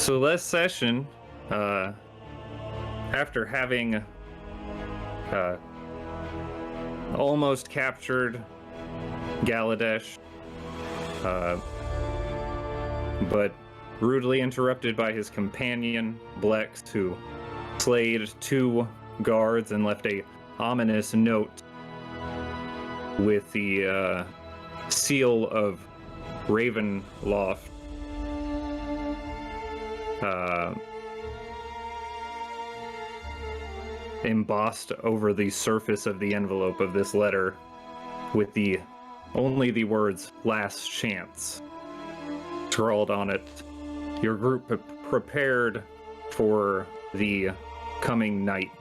So last session, after having almost captured Galadesh, but rudely interrupted by his companion, Blex, who slayed 2 guards and left a ominous note with the seal of Ravenloft embossed over the surface of the envelope of this letter with only the words "last chance" scrawled on it. Your group prepared for the coming night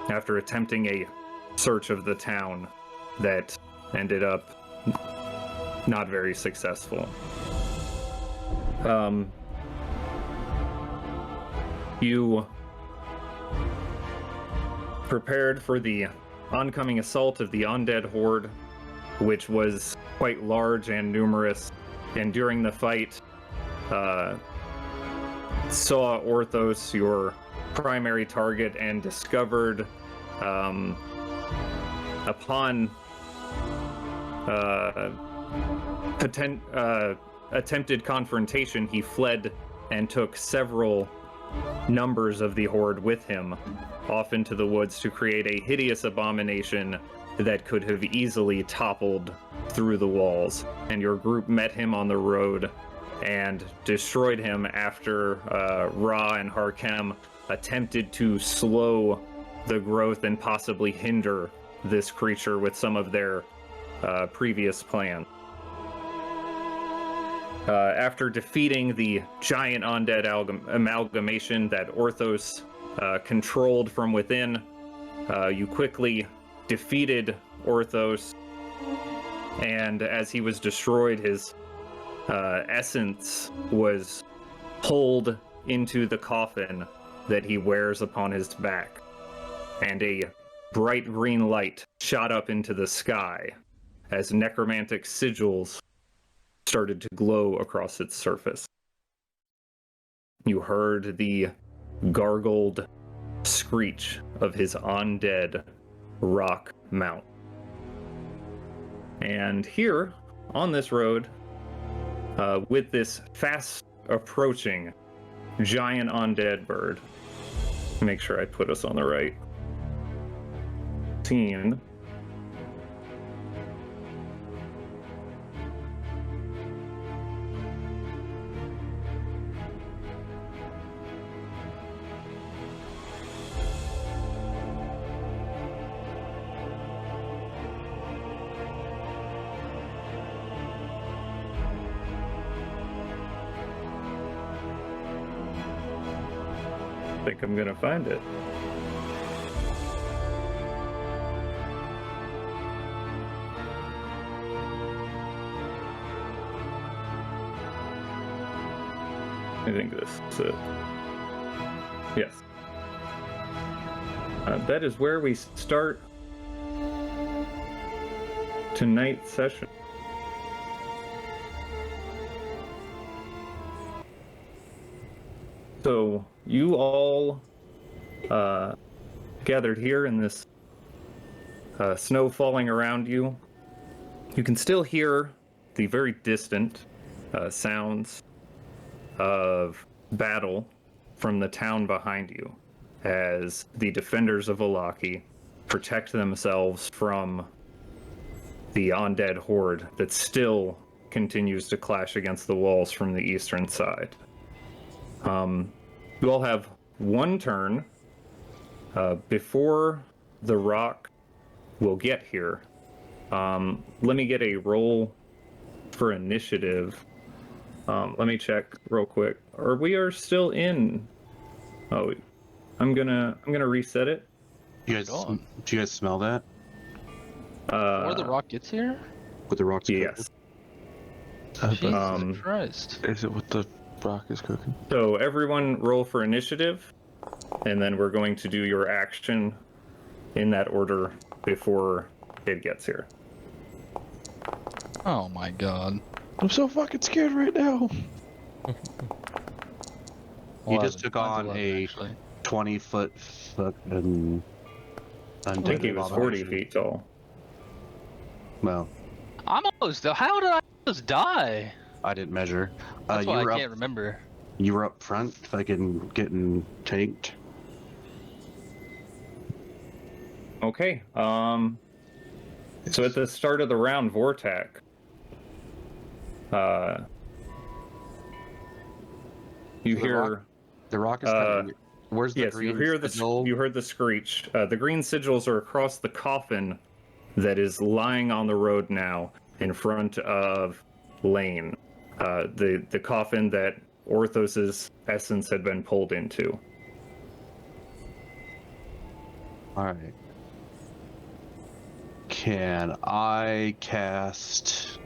after attempting a search of the town that ended up not very successful. You prepared for the oncoming assault of the undead horde, which was quite large and numerous, and during the fight saw Orthos, your primary target, and discovered upon attempted confrontation, he fled and took several numbers of the horde with him off into the woods to create a hideous abomination that could have easily toppled through the walls. And your group met him on the road and destroyed him after Ra and Harkem attempted to slow the growth and possibly hinder this creature with some of their previous plans. After defeating the giant undead amalgamation that Orthos controlled from within, you quickly defeated Orthos, and as he was destroyed, his essence was pulled into the coffin that he wears upon his back, and a bright green light shot up into the sky as necromantic sigils started to glow across its surface. You heard the gargled screech of his undead rock mount. And here, on this road, with this fast approaching giant undead bird, make sure I put us on the right scene. I think I'm gonna find it. I think this is it. Yes. That is where we start tonight's session. So you all gathered here in this snow falling around you. You can still hear the very distant sounds of battle from the town behind you as the defenders of Vallaki protect themselves from the undead horde that still continues to clash against the walls from the eastern side. You all have one turn before the rock will get here. Let me get a roll for initiative. Let me check real quick. We are still in. Oh, I'm gonna reset it. Do you guys smell that? Before the rock gets here? With the rocks yes. Jesus Christ. Is it what the rock is cooking? So everyone roll for initiative, and then we're going to do your action in that order before it gets here. Oh my god. I'm so fucking scared right now. You just took Mine's on 11, a actually. 20-foot fucking I think he undead was 40 abomination. feet tall. Well, I'm almost. How did I almost die? I didn't measure. That's You why I were can't remember. You were up front, fucking getting tanked. Okay. So at the start of the round, Vortak. You The hear. The rock is coming. Where's the Yes, green you hear the sigil? you heard the screech. The green sigils are across the coffin that is lying on the road now in front of Lane. The coffin that Orthos's essence had been pulled into. All right. Can I cast?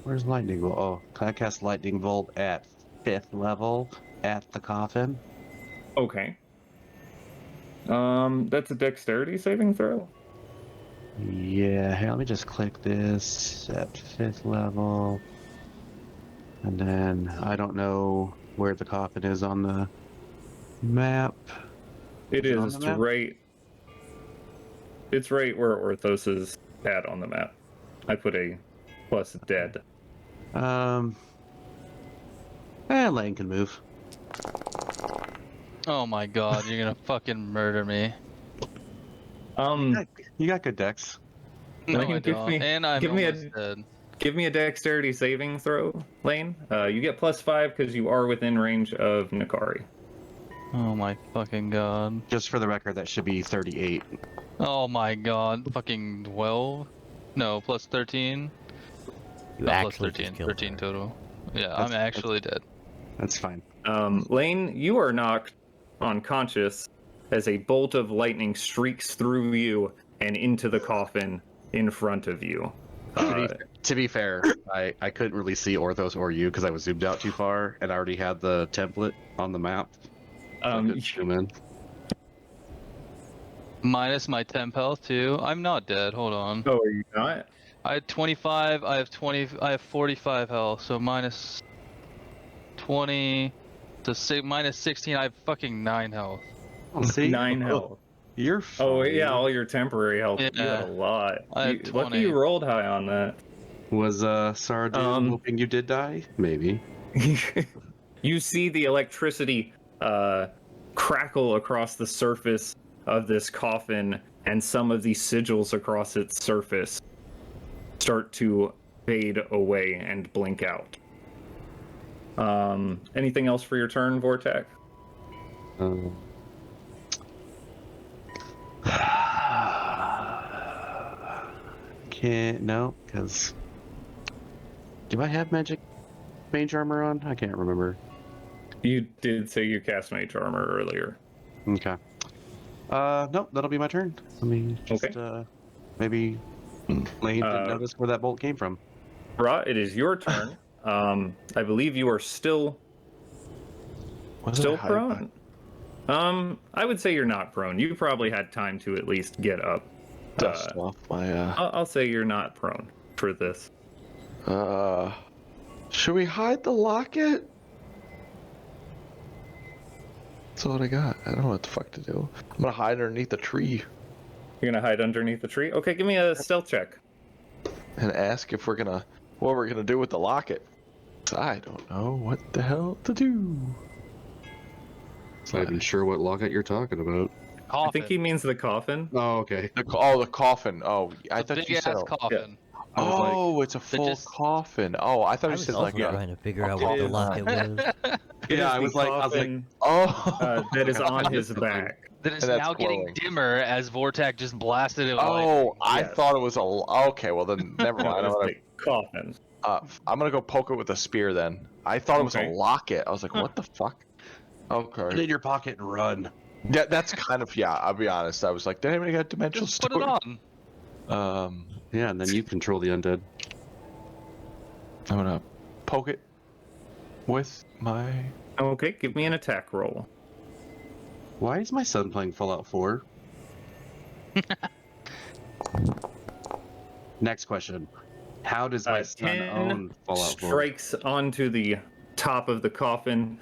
Where's lightning bolt? Oh, can I cast lightning bolt at 5th level at the coffin? Okay. That's a dexterity saving throw. Yeah. Hey, let me just click this at 5th level, and then I don't know where the coffin is on the map. It Is it on is the map? right. It's right where Orthos is at on the map. I put a plus dead. Lane can move. Oh my god, you're gonna fucking murder me. You got good decks. No, Lane, I don't. And I'm give me almost dead. give me a dexterity saving throw, Lane. You get +5 because you are within range of Nakari. Oh my fucking god. Just for the record, that should be 38. Oh my god. Fucking 12? No, plus 13? You No, plus actually 13. just killed 13 her. total. Yeah, That's- I'm actually dead. That's fine. Lane, you are knocked unconscious as a bolt of lightning streaks through you and into the coffin in front of you. To be fair, I couldn't really see Orthos or you because I was zoomed out too far, and I already had the template on the map. So I couldn't zoom in. Minus my temp health too. I'm not dead. Hold on. Oh, are you not? I had 25. I have 20. I have 45 health. So minus 20. So minus 16. I have fucking 9 health. Oh, see? 9 health. You're fine. Oh, yeah, all your temporary health. You had Yeah. a lot. I had Lucky 20. you rolled high on that. Was Sardu hoping you did die? Maybe. You see the electricity crackle across the surface of this coffin, and some of these sigils across its surface start to fade away and blink out. Anything else for your turn, Vortex? Can't, no, because do I have magic mage armor on? I can't remember. You did say you cast Mage Armor earlier. Okay. Nope, that'll be my turn. I mean, just, Okay. maybe Lane didn't notice where that bolt came from. Ra, it is your turn. I believe you are still prone. I would say you're not prone. You probably had time to at least get up. Dust off my I'll say you're not prone for this. Should we hide the locket? That's what I got. I don't know what the fuck to do. I'm gonna hide underneath the tree You're gonna hide underneath the tree? Okay, give me a stealth check. and ask if what we're gonna do with the locket. I don't know what the hell to do. I'm not even sure what locket you're talking about. Coffin. I think he means the coffin. Oh, okay. The coffin. Oh, I thought big you said. ass coffin. I was like, Oh, it's a full just- coffin. Oh, I thought I you was said also like trying to figure out It what the is. locket was. It Yeah, is I the was like, coffin, oh, that is on his That's back. That is And that's now getting glowing. dimmer as Vortak just blasted it. Oh, I Yes. thought it was a. Okay, well then, never mind. No, I'm it's the coffin. gonna go poke it with a spear then. I thought it was a Okay. locket. I was like, what the fuck? put it Okay. in your pocket and run. Yeah, that's kind of I'll be honest. I was like, did anybody got dimensional Just put it storage? on. Yeah, and then you control the undead. I'm gonna poke it with my. Okay, give me an attack roll. Why is my son playing Fallout 4? Next question. How does my son 10 own Fallout 4? strikes onto the top of the coffin.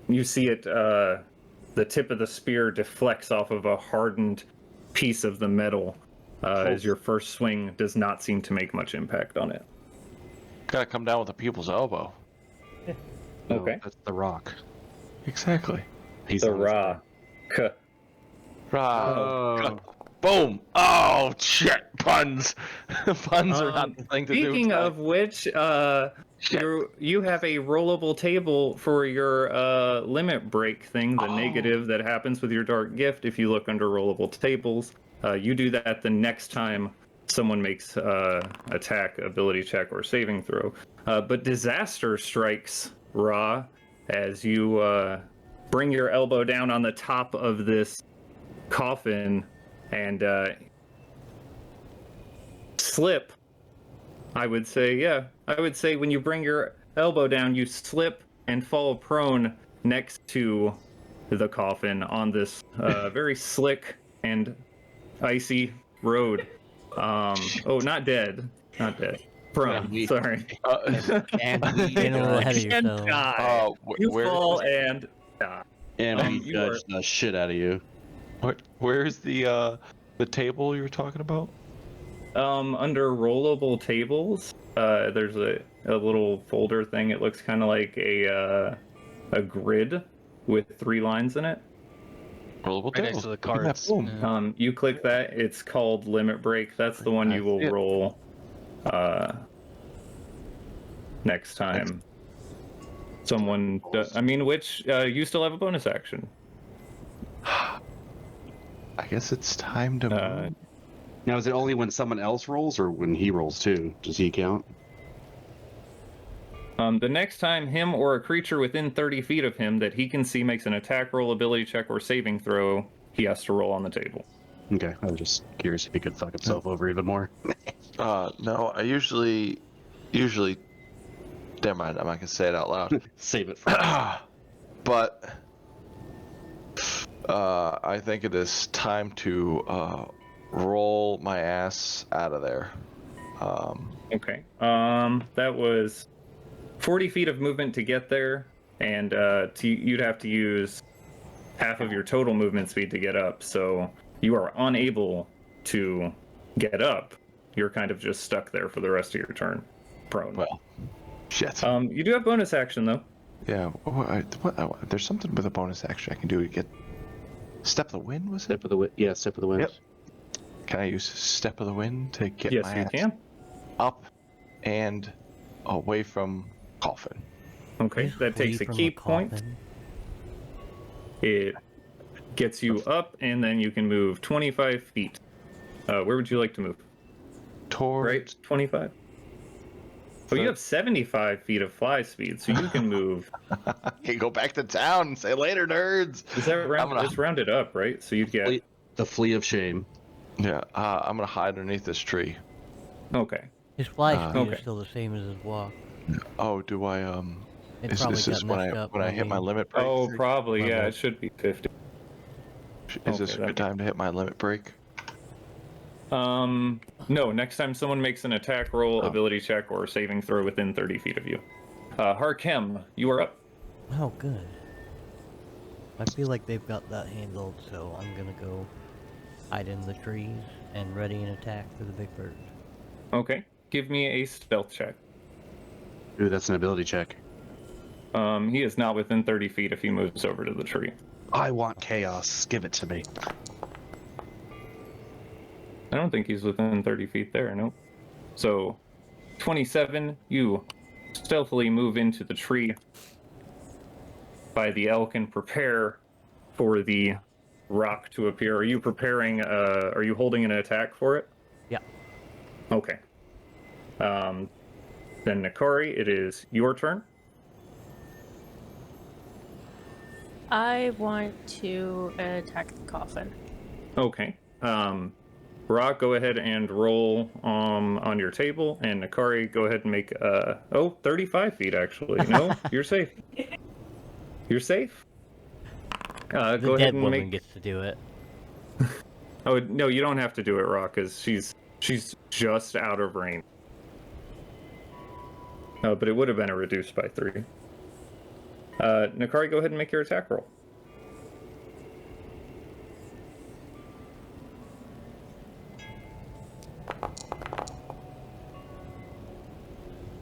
You see it, the tip of the spear deflects off of a hardened piece of the metal, as your first swing does not seem to make much impact on it. Gotta come down with a pupil's elbow. No, Okay. that's the rock. Exactly. He's The on his Ra. way. Rah. Oh. Boom! Oh shit! Puns. Puns are not the thing to do. Speaking of which, Shit. you have a rollable table for your limit break thing, the negative that happens with your dark gift. If you look under rollable tables, you do that the next time someone makes attack, ability check, or saving throw. But disaster strikes Ra as you bring your elbow down on the top of this coffin and slip. I would say when you bring your elbow down, you slip and fall prone next to the coffin on this very slick and icy road. Not dead. Prone. Yeah. Sorry. And we Getting a little ahead of And yourself. die. You where fall is- and die. and we you are- judged the shit out of you. Where's the table you were talking about? Under rollable tables, there's a little folder thing. It looks kind of like a grid with 3 lines in it. Rollable Right tables. next to the Look at that, cards. boom. Yeah. You click that. It's called Limit Break. That's the one you will That's it. roll next time. Someone, you still have a bonus action. I guess it's time to move. Now, is it only when someone else rolls or when he rolls too? Does he count? The next time him or a creature within 30 feet of him that he can see makes an attack roll, ability check, or saving throw, he has to roll on the table. Okay, I was just curious if he could fuck himself over even more. No, I usually. Never mind. I'm not gonna say it out loud. Save it for. But I think it is time to roll my ass out of there. Okay. That was 40 feet of movement to get there, and you'd have to use half of your total movement speed to get up, so you are unable to get up. You're kind of just stuck there for the rest of your turn, prone. Well, shit. You do have bonus action, though. Yeah. There's something with a bonus action I can do to get. Step of the wind, was it? Step of the wind. Yeah, step of the wind. Yep. Can I use step of the wind to get Yes, my you ass can. up and away from coffin? Okay, Just that flee takes a from key the point. coffin. It gets you up, and then you can move 25 feet. Where would you like to move? Towards Right, 25? Oh, you have 75 feet of fly speed, so you can move. Okay, go back to town and say later, nerds. Is that gonna- it's rounded up, right? So you'd get. The flea of shame. Yeah, I'm gonna hide underneath this tree. Okay. His fly speed okay. is still the same as his walk. Oh, do I It Is probably this got when messed I up when I hit my limit break? Oh, probably. Yeah, Level. it should be 50. Is this a okay, good time to hit my limit break? No. Next time someone makes an attack roll, Oh. ability check, or saving throw within 30 feet of you. Harkem, you are up. Oh, good. I feel like they've got that handled, so I'm gonna go hide in the trees and ready an attack for the big bird. Okay. Give me a stealth check. Ooh, that's an ability check. He is not within 30 feet if he moves over to the tree. I want chaos. Give it to me. I don't think he's within 30 feet there, nope. So, 27, you stealthily move into the tree by the elk and prepare for the rock to appear. Are you preparing, are you holding an attack for it? Yeah. Okay. Then Nakari, it is your turn. I want to attack the coffin. Okay. Rock, go ahead and roll on your table, and Nakari, go ahead and make 35 feet actually. No, you're safe. You're safe. The Go ahead dead and woman make. gets to do it. Oh no, you don't have to do it, Rock, because she's just out of range. But it would have been a reduced by 3. Nakari, go ahead and make your attack roll.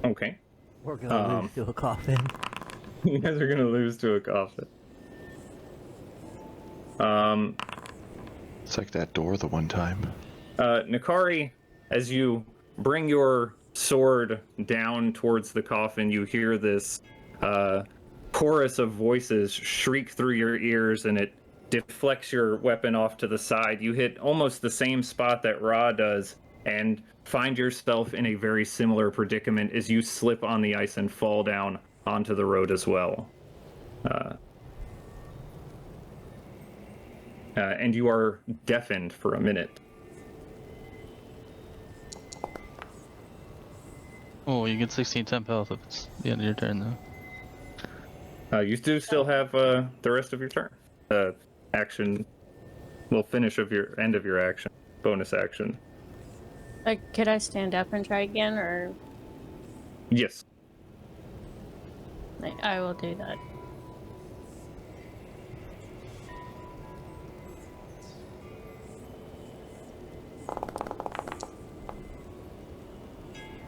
Okay. We're gonna lose to a coffin. You guys are gonna lose to a coffin. It's like that door the one time. Nakari, as you bring your sword down towards the coffin, you hear this chorus of voices shriek through your ears, and it deflects your weapon off to the side. You hit almost the same spot that Ra does, and find yourself in a very similar predicament as you slip on the ice and fall down onto the road as well. And you are deafened for a minute. Oh, you get 16 temp health if it's the end of your turn, though. You do still have the rest of your turn. Action will finish of your end of your action. Bonus action. Could I stand up and try again, or Yes. I will do that.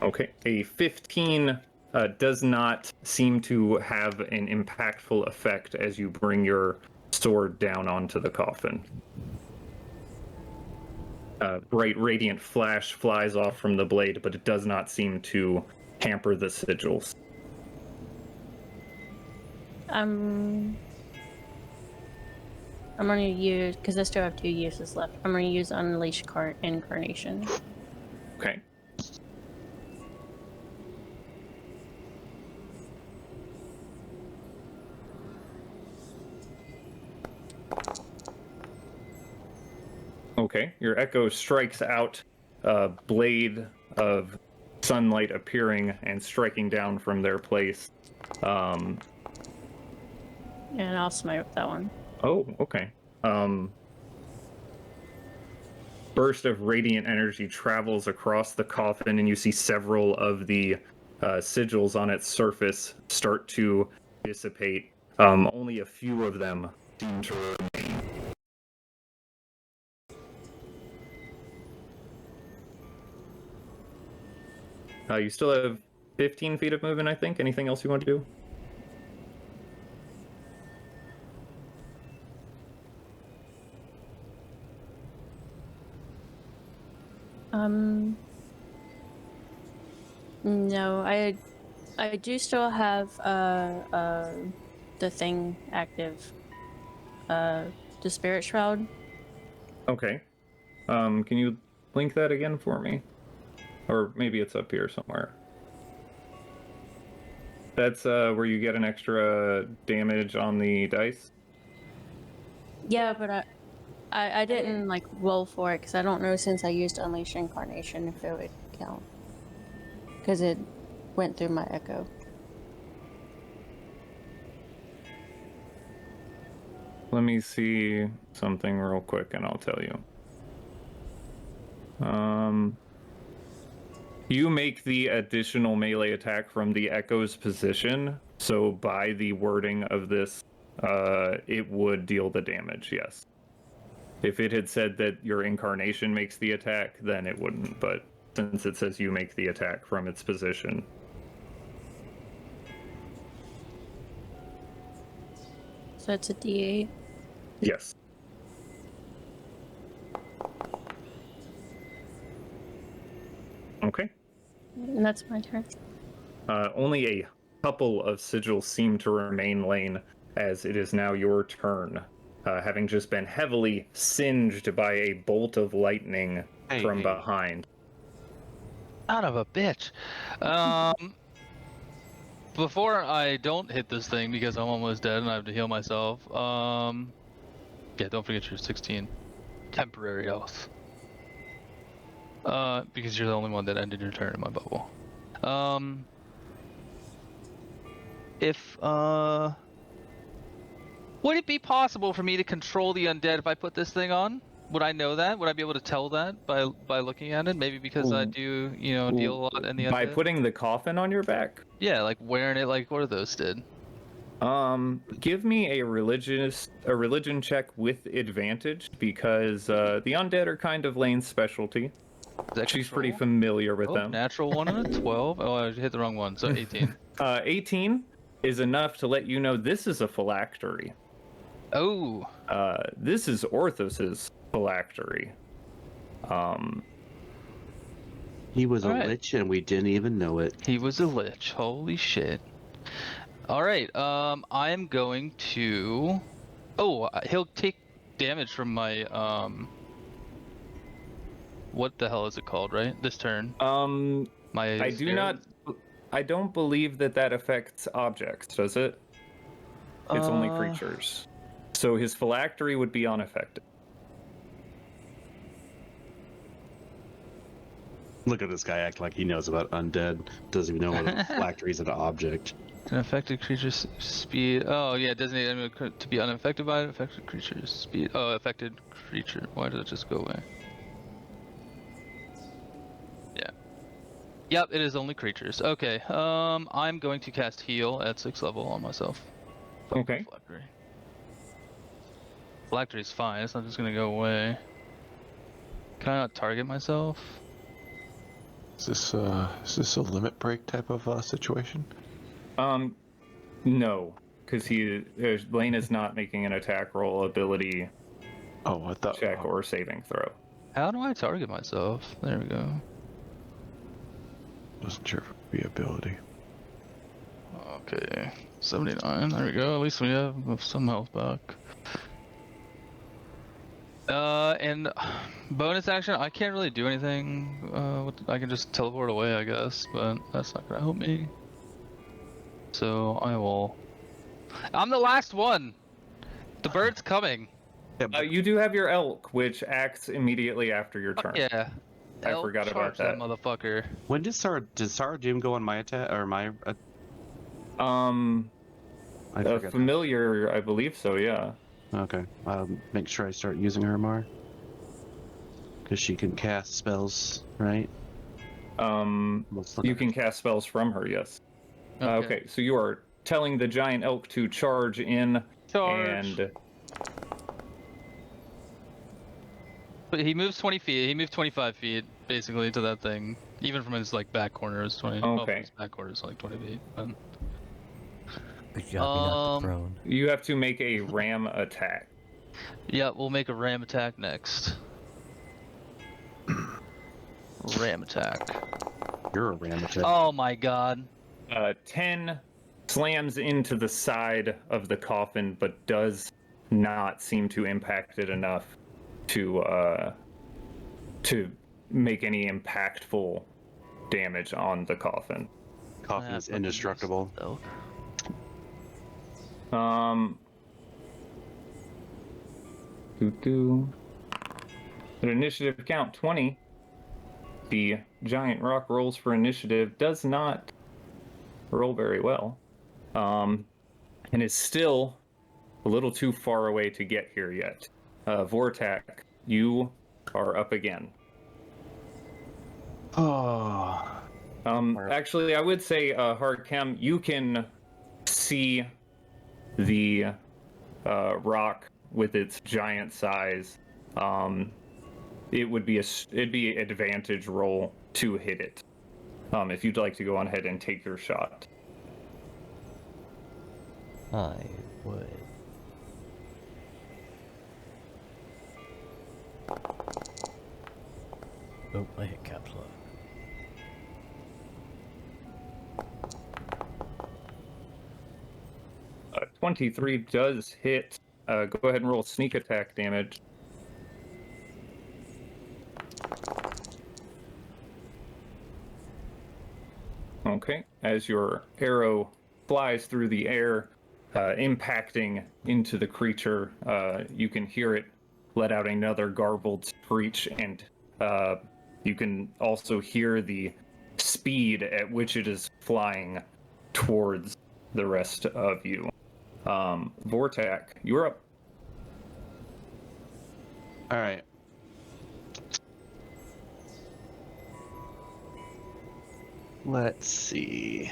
Okay. A 15 does not seem to have an impactful effect as you bring your sword down onto the coffin. Bright radiant flash flies off from the blade, but it does not seem to hamper the sigils. I'm gonna use, because I still have 2 uses left. I'm gonna use Unleash Incarnation. Okay. Okay, your echo strikes out a blade of sunlight appearing and striking down from their place. And I'll smite with that one. Oh, okay. Burst of radiant energy travels across the coffin, and you see several of the sigils on its surface start to dissipate. Only a few of them seem to remain. You still have 15 feet of movement, I think. Anything else you want to do? No, I do still have the thing active. The Spirit Shroud. Okay. Can you link that again for me? Or maybe it's up here somewhere. That's where you get an extra damage on the dice? Yeah, but I didn't like roll for it because I don't know since I used Unleash Incarnation if it would count. Because it went through my echo. Let me see something real quick and I'll tell you. You make the additional melee attack from the echo's position, so by the wording of this, it would deal the damage, yes. If it had said that your incarnation makes the attack, then it wouldn't, but since it says you make the attack from its position. So it's a D8. Yes. Okay. And that's my turn. Only a couple of sigils seem to remain, Lane, as it is now your turn, having just been heavily singed by a bolt of lightning from behind. Son of a bitch. Before I don't hit this thing because I'm almost dead and I have to heal myself. Yeah, don't forget your 16 temporary health. Because you're the only one that ended your turn in my bubble. Would it be possible for me to control the undead if I put this thing on? would I know that? Would I be able to tell that by looking at it? Maybe because I do, you know, deal a lot in the By undead? putting the coffin on your back? Yeah, like wearing it like Orthos did. Give me a religion check with advantage because the undead are kind of Lane's specialty. Is that She's control? pretty familiar with Oh, them. natural 1 and a 12. Oh, I hit the wrong one, so 18. 18 is enough to let you know this is a phylactery. Oh, This is Orthos's phylactery. He was a Alright. lich and we didn't even know it. he was a lich. Holy shit. All right. I am going to. Oh, he'll take damage from my What the hell is it called? Right, this turn. My. I do not. I don't believe that affects objects, does it? It's only creatures. So his phylactery would be unaffected. Look at this guy act like he knows about undead. Doesn't even know what a phylactery is an object. An affected creature's speed. Oh yeah, designate enemy to be unaffected by it. Affected creature's speed. Oh, affected creature. Why did it just go away? Yeah. Yep, it is only creatures. Okay. I'm going to cast heal at 6th level on myself. Fuck Okay. Phylactery. Phylactery's fine. It's not just gonna go away. Can I not target myself? Is this a limit break type of situation? No, because Lane is not making an attack roll, ability Oh, I thought. check, or saving throw. How do I target myself? There we go. Wasn't sure if it would be ability. Okay, 79. There we go. At least we have some health back. And bonus action, I can't really do anything. I can just teleport away, I guess, but that's not gonna help me. So I will. I'm the last one. The bird's coming. You do have your elk, which acts immediately after your Fuck turn. yeah. I Elk forgot about charge that. motherfucker. When does Sara Doom go on my attack or my? I A forget. familiar, I believe so. Yeah. Okay, I'll make sure I start using her more. Because she can cast spells, right? You can cast spells from her. Yes. Okay. So you are telling the giant elk to charge in, Charge. and But he moves 20 feet. He moved 25 feet basically to that thing. Even from his like back corner is 20. Well, Okay. his back corner is like 20 feet. But... Good job, you're not Um, the prone. you have to make a ram attack. Yeah, we'll make a ram attack next. Ram attack. You're a Ramajet. Oh my god. 10 slams into the side of the coffin, but does not seem to impact it enough to make any impactful damage on the coffin. Coffin is indestructible. At initiative count 20, the giant rock rolls for initiative does not roll very well, and is still a little too far away to get here yet. Vortak, you are up again. Oh. Actually, I would say, Hardcam, you can see the rock with its giant size. It'd be advantage roll to hit it. If you'd like to go on ahead and take your shot. I would. Oh, I hit caps lock. 23 does hit. Go ahead and roll sneak attack damage. Okay, as your arrow flies through the air, impacting into the creature, you can hear it let out another garbled screech, and you can also hear the speed at which it is flying towards the rest of you. Vortak, you're up. All right. Let's see.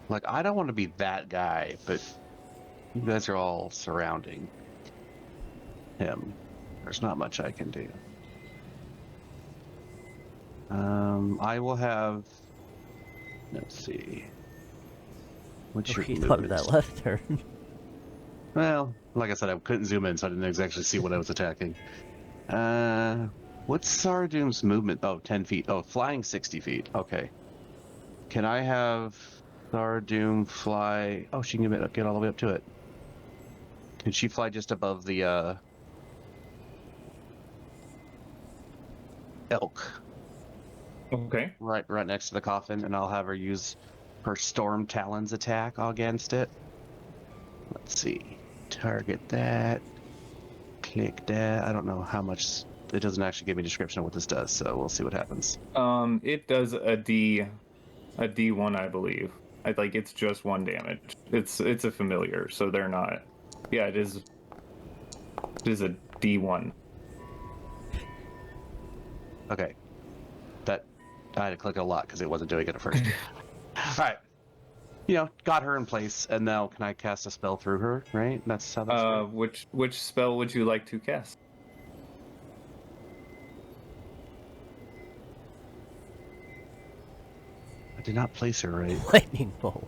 Like, I don't want to be that guy, but you guys are all surrounding him. There's not much I can do. I will have. Let's see. What's Oh, your she thought of movement? that left turn. Well, like I said, I couldn't zoom in, so I didn't exactly see what I was attacking. What's Sardoom's movement? Oh, 10 feet. Oh, flying 60 feet. Okay. Can I have Sardoom fly? Oh, she can get all the way up to it. Can she fly just above the elk? Okay. Right next to the coffin, and I'll have her use her Storm Talons attack against it. Let's see. Target that. Click that. I don't know how much. It doesn't actually give me a description of what this does, so we'll see what happens. It does a D1, I believe. I like it's just 1 damage. It's a familiar, so they're not. Yeah, it is. It is a D1. Okay. That I had to click a lot because it wasn't doing it at first. All right. Got her in place, and now can I cast a spell through her? Right? That's how that's works. Which spell would you like to cast? I did not place her right. Lightning bolt.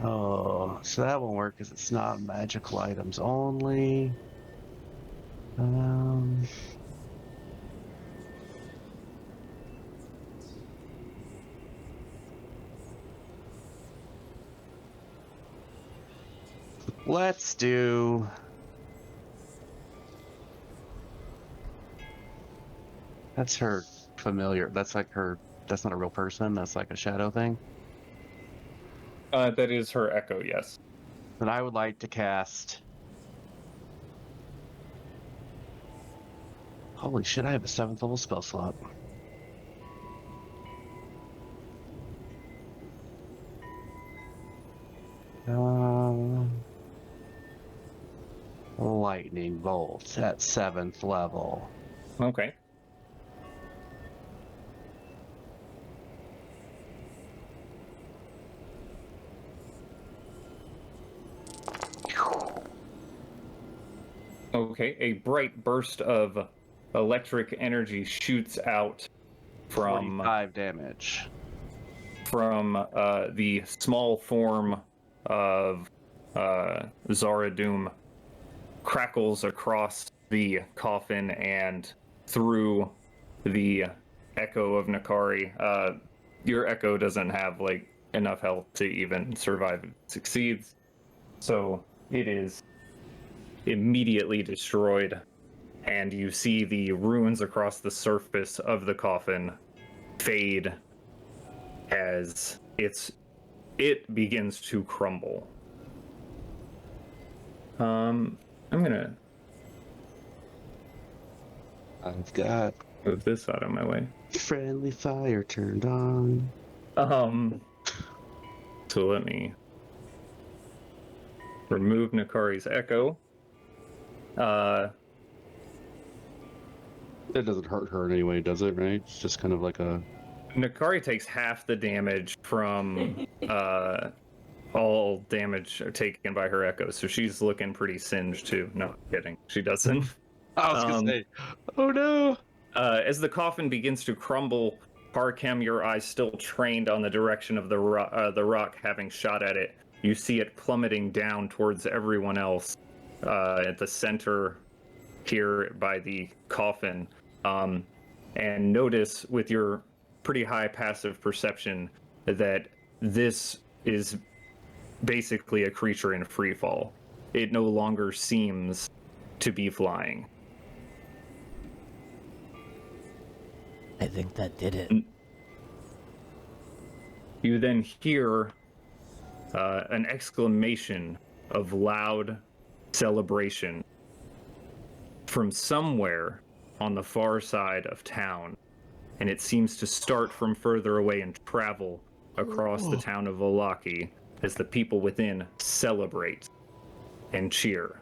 Oh, so that won't work because it's not magical items only. Let's do. That's her familiar. That's like her. That's not a real person. That's like a shadow thing. That is her echo, yes. Then I would like to cast. Holy shit! I have a 7th level spell slot. Lightning bolt at 7th level. Okay. Okay, a bright burst of electric energy shoots out from 45 damage. The small form of Zaradoom, crackles across the coffin and through the echo of Nakari. Your echo doesn't have like enough health to even survive. It succeeds, so it is immediately destroyed, and you see the runes across the surface of the coffin fade as it begins to crumble. I'm gonna I've got move this out of my way. friendly fire turned on. So let me remove Nakari's echo. It doesn't hurt her in any way, does it? Right? It's just kind of like a. Nakari takes half the damage from all damage taken by her echo, so she's looking pretty singed too. No, kidding, she doesn't. I was gonna say, oh no! As the coffin begins to crumble, Parkem, your eyes still trained on the direction of the rock, having shot at it. You see it plummeting down towards everyone else at the center here by the coffin. And notice with your pretty high passive perception that this is basically a creature in free fall. It no longer seems to be flying. I think that did it. You then hear an exclamation of loud celebration from somewhere on the far side of town, and it seems to start from further away and travel across the town of Volaki as the people within celebrate and cheer.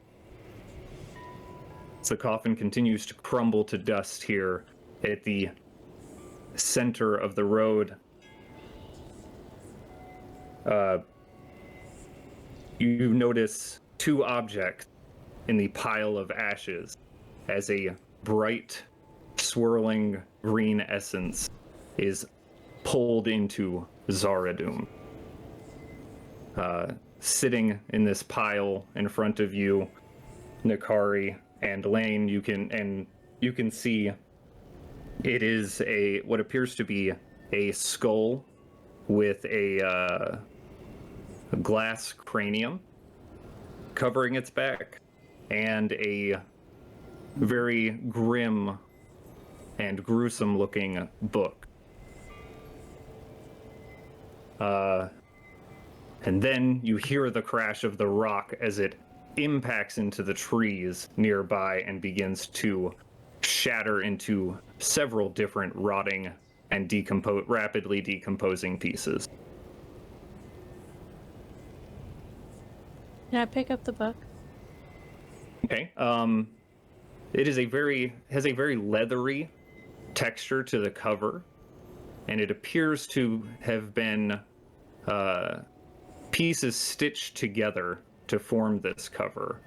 As the coffin continues to crumble to dust here at the center of the road, you notice two objects in the pile of ashes as a bright, swirling green essence is pulled into Zaradum. Sitting in this pile in front of you, Nakari and Lane, you can see it is what appears to be a skull with a glass cranium covering its back, and a very grim and gruesome looking book. And then you hear the crash of the rock as it impacts into the trees nearby and begins to shatter into several different rotting and rapidly decomposing pieces. Can I pick up the book? Okay. It is has a very leathery texture to the cover, and it appears to have been pieces stitched together to form this cover.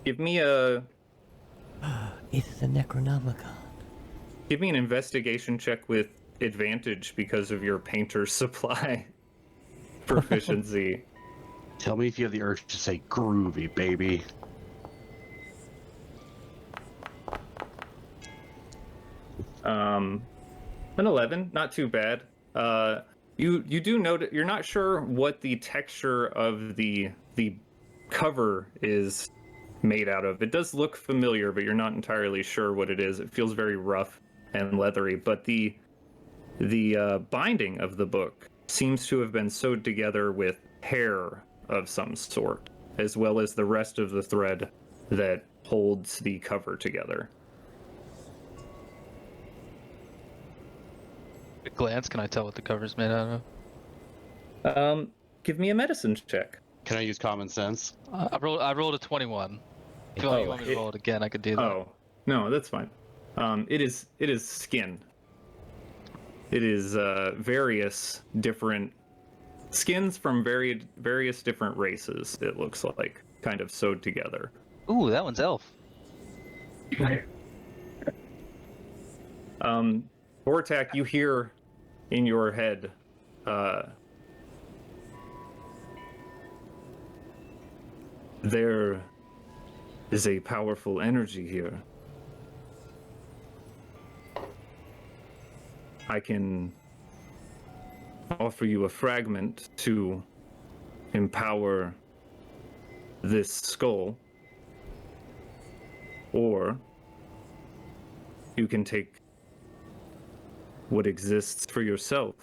Give me It's the Necronomicon. give me an investigation check with advantage because of your painter's supply proficiency. Tell me if you have the urge to say groovy, baby. An 11, not too bad. You do note you're not sure what the texture of the cover is made out of. It does look familiar, but you're not entirely sure what it is. It feels very rough and leathery, but the binding of the book seems to have been sewed together with hair of some sort, as well as the rest of the thread that holds the cover together. At a glance, can I tell what the cover's made out of? Give me a medicine check. Can I use common sense? I rolled a 21. If you want me to roll it again, I could do that. Oh, no, that's fine. It is skin. It is various different skins from various different races, it looks like, kind of sewed together. Ooh, that one's elf. Vortak, you hear in your head, there is a powerful energy here. I can offer you a fragment to empower this skull, or you can take what exists for yourself.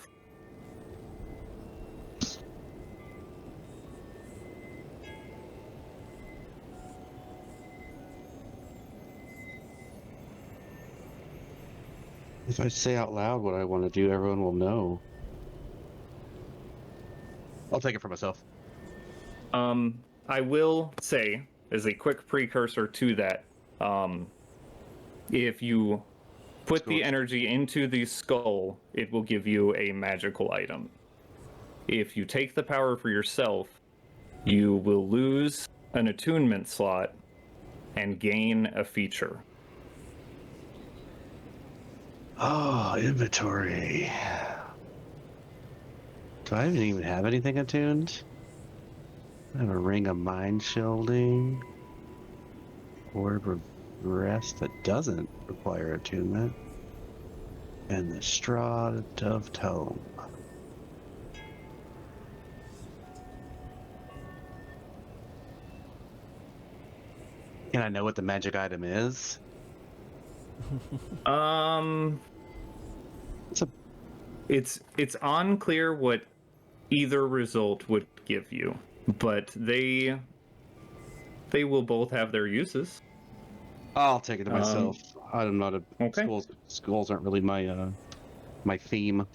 If I say out loud what I want to do, everyone will know. I'll take it for myself. I will say, as a quick precursor to that, if you put the energy into the skull, it will give you a magical item. If you take the power for yourself, you will lose an attunement slot and gain a feature. Oh, inventory. Do I even have anything attuned? I have a ring of mind shielding. Orb of rest that doesn't require attunement. And the Strahd of Tome. Can I know what the magic item is? It's unclear what either result would give you, but they they will both have their uses. I'll take it to myself. I'm not a Okay. schools aren't really my my theme.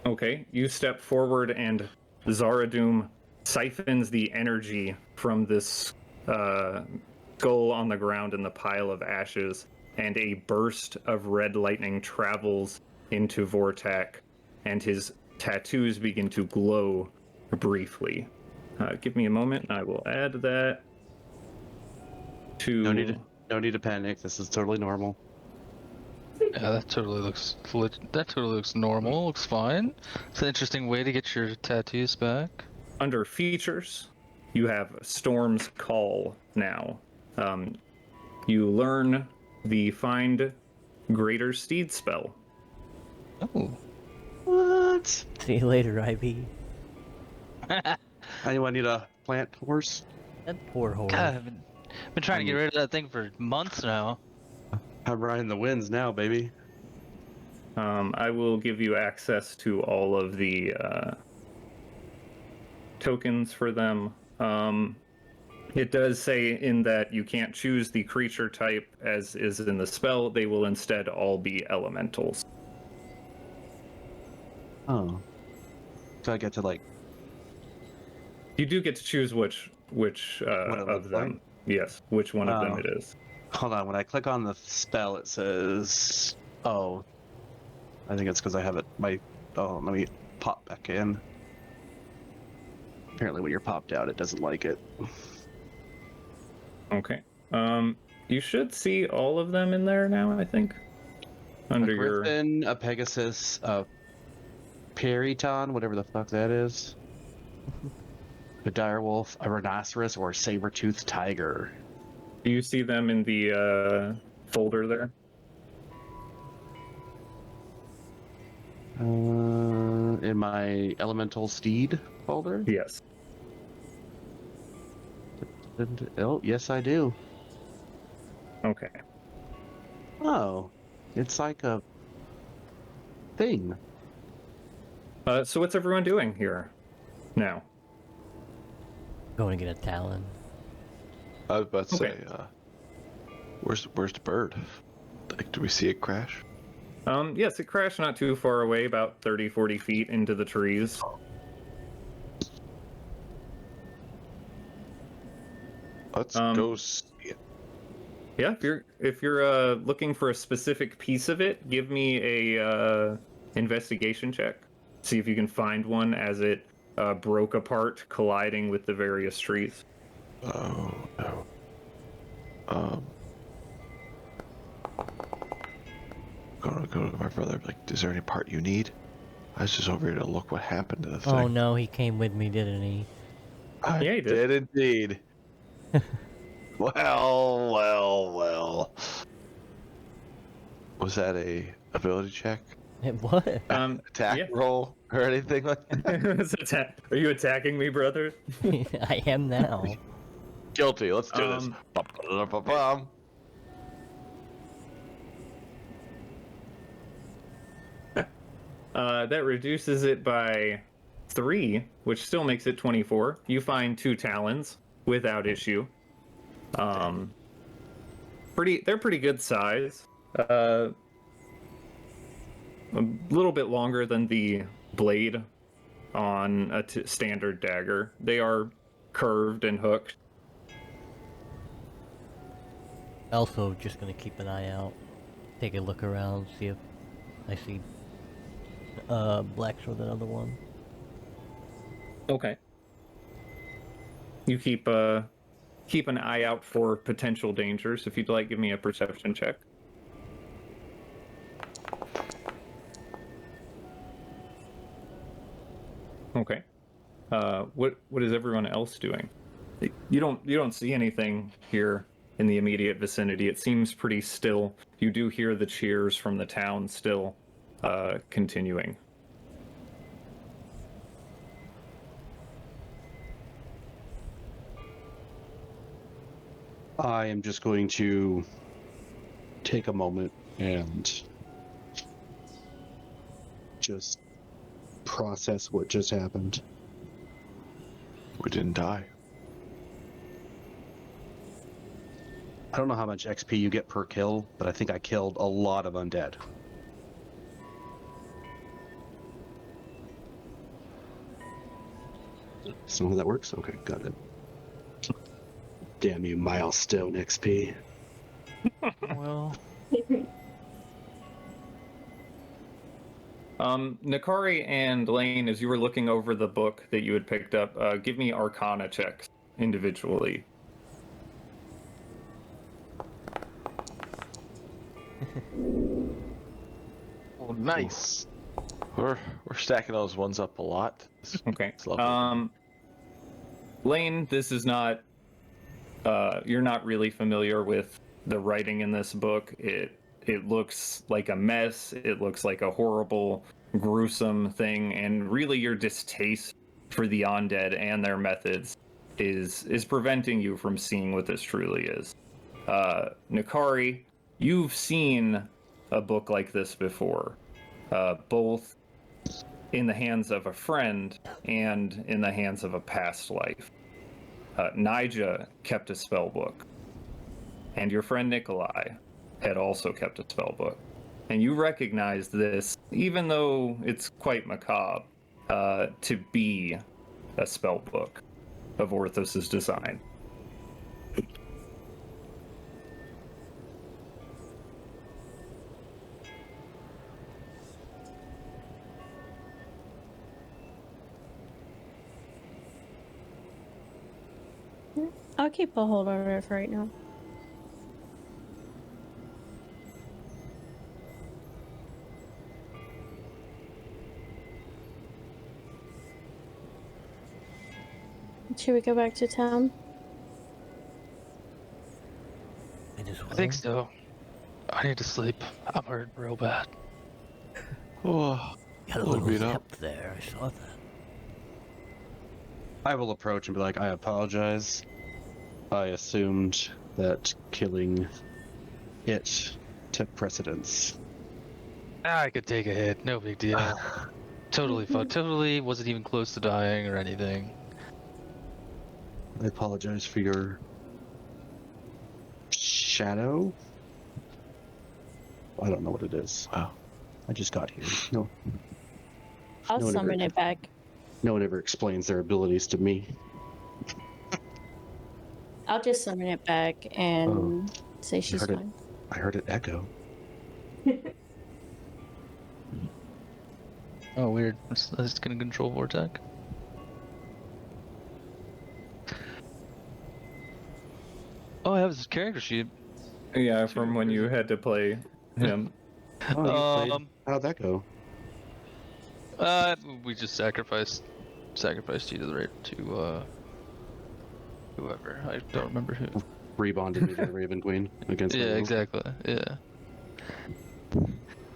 Okay, you step forward and Zaradoom siphons the energy from this skull on the ground in the pile of ashes, and a burst of red lightning travels into Vortak, and his tattoos begin to glow briefly. Give me a moment, and I will add that to... No need to panic. This is totally normal. Yeah, that totally looks normal. Looks fine. It's an interesting way to get your tattoos back. Under features, you have Storm's Call now. You learn the Find Greater Steed spell. Oh. What? See you later, Ivy. Anyone need a plant horse? That poor horse. God, I've been trying to get rid of that thing for months now. I'm riding the winds now, baby. I will give you access to all of the tokens for them. It does say in that you can't choose the creature type as is in the spell. They will instead all be elementals. Oh. So I get to like. You do get to choose which What it of looks them. like? Yes, which one of them Oh. it is. Hold on. When I click on the spell, it says. Oh. I think it's because I have it. Oh, let me pop back in. Apparently, when you're popped out, it doesn't like it. Okay. You should see all of them in there now, I think. Under A your... griffin, a pegasus, a periton, whatever the fuck that is. A direwolf, a rhinoceros, or a saber-toothed tiger. Do you see them in the folder there? In my elemental steed folder? Yes. Oh, yes, I do. Okay. Oh, it's like a thing. So what's everyone doing here now? Going to get a talon. I was about to Okay. say, where's the bird? Like, do we see it crash? Yes, it crashed not too far away, about 30, 40 feet into the trees. Let's Um, go see it. Yeah, if you're looking for a specific piece of it, give me a investigation check. See if you can find one as it broke apart, colliding with the various trees. Oh no. Gonna go to my brother. Like, is there any part you need? I was just over here to look what happened to the thing. Oh no, he came with me, didn't he? I Yeah, he did. did indeed. Well. Was that a ability check? What? Attack Yeah. roll or anything like that? Are you attacking me, brother? I am now. Guilty. Let's do this. Ba-ba-da-ba-bum. That reduces it by 3, which still makes it 24. You find 2 talons without issue. They're pretty good size. A little bit longer than the blade on a standard dagger. They are curved and hooked. Also, just gonna keep an eye out. Take a look around, see if I see blacks with another one. Okay. You keep an eye out for potential dangers. If you'd like, give me a perception check. Okay. What is everyone else doing? You don't see anything here in the immediate vicinity. It seems pretty still. You do hear the cheers from the town still continuing. I am just going to take a moment and just process what just happened. We didn't die. I don't know how much XP you get per kill, but I think I killed a lot of undead. So how that works? Okay, got it. Damn you, milestone XP. Well, Nakari and Lane, as you were looking over the book that you had picked up, give me Arcana checks individually. oh, nice. We're stacking those ones up a lot. Okay. It's lovely. Lane, this is not. You're not really familiar with the writing in this book. It looks like a mess. It looks like a horrible, gruesome thing, and really your distaste for the undead and their methods is preventing you from seeing what this truly is. Nakari, you've seen a book like this before, both in the hands of a friend and in the hands of a past life. Nija kept a spell book, and your friend Nikolai had also kept a spell book. And you recognize this, even though it's quite macabre, to be a spell book of Orthos's design. I'll keep a hold of it for right now. Should we go back to town? I think so. I need to sleep. I'm hurt real bad. Oh, Got a little little beat zip up. there. I saw that. I will approach and be like, I apologize. I assumed that killing it took precedence. I could take a hit. No big deal. Totally fun. Totally wasn't even close to dying or anything. I apologize for your shadow. I don't know what it is. Wow. I just got here. No, I'll No one summon ever- it back. no one ever explains their abilities to me. I'll just summon it back and say she's heard it. fine. I heard it echo. Oh, weird. It's gonna control Vortec. Oh, I have his character sheet. Yeah, from when you had to play him. Oh, you played. Um, How'd that go? We just sacrificed you to whoever. I don't remember who. Rebonded me to the Raven Queen against my Yeah, will. exactly. Yeah.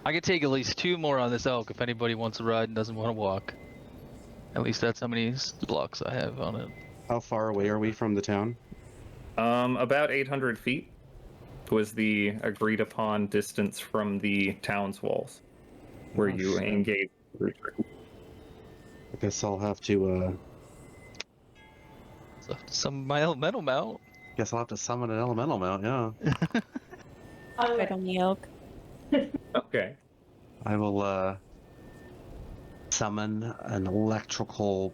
I could take at least 2 more on this elk if anybody wants to ride and doesn't want to walk. At least that's how many blocks I have on it. How far away are we from the town? About 800 feet was the agreed upon distance from the town's walls, where Oh, you shit. engage. I guess I'll have to. So some my elemental mount. Guess I'll have to summon an elemental mount. Yeah. Right on the elk. Okay. I will summon an electrical.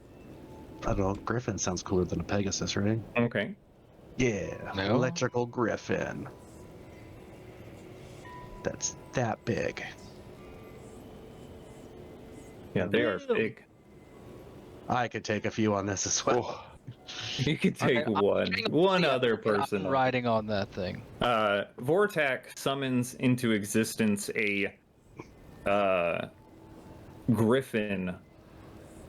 I don't know. Griffin sounds cooler than a Pegasus, right? Okay. Yeah. No. Electrical Griffin. That's that big. Yeah, they are big. I could take a few on this as well. Oh, You could take I'm one Yeah, other I'm person. riding on that thing. Vortak summons into existence a griffin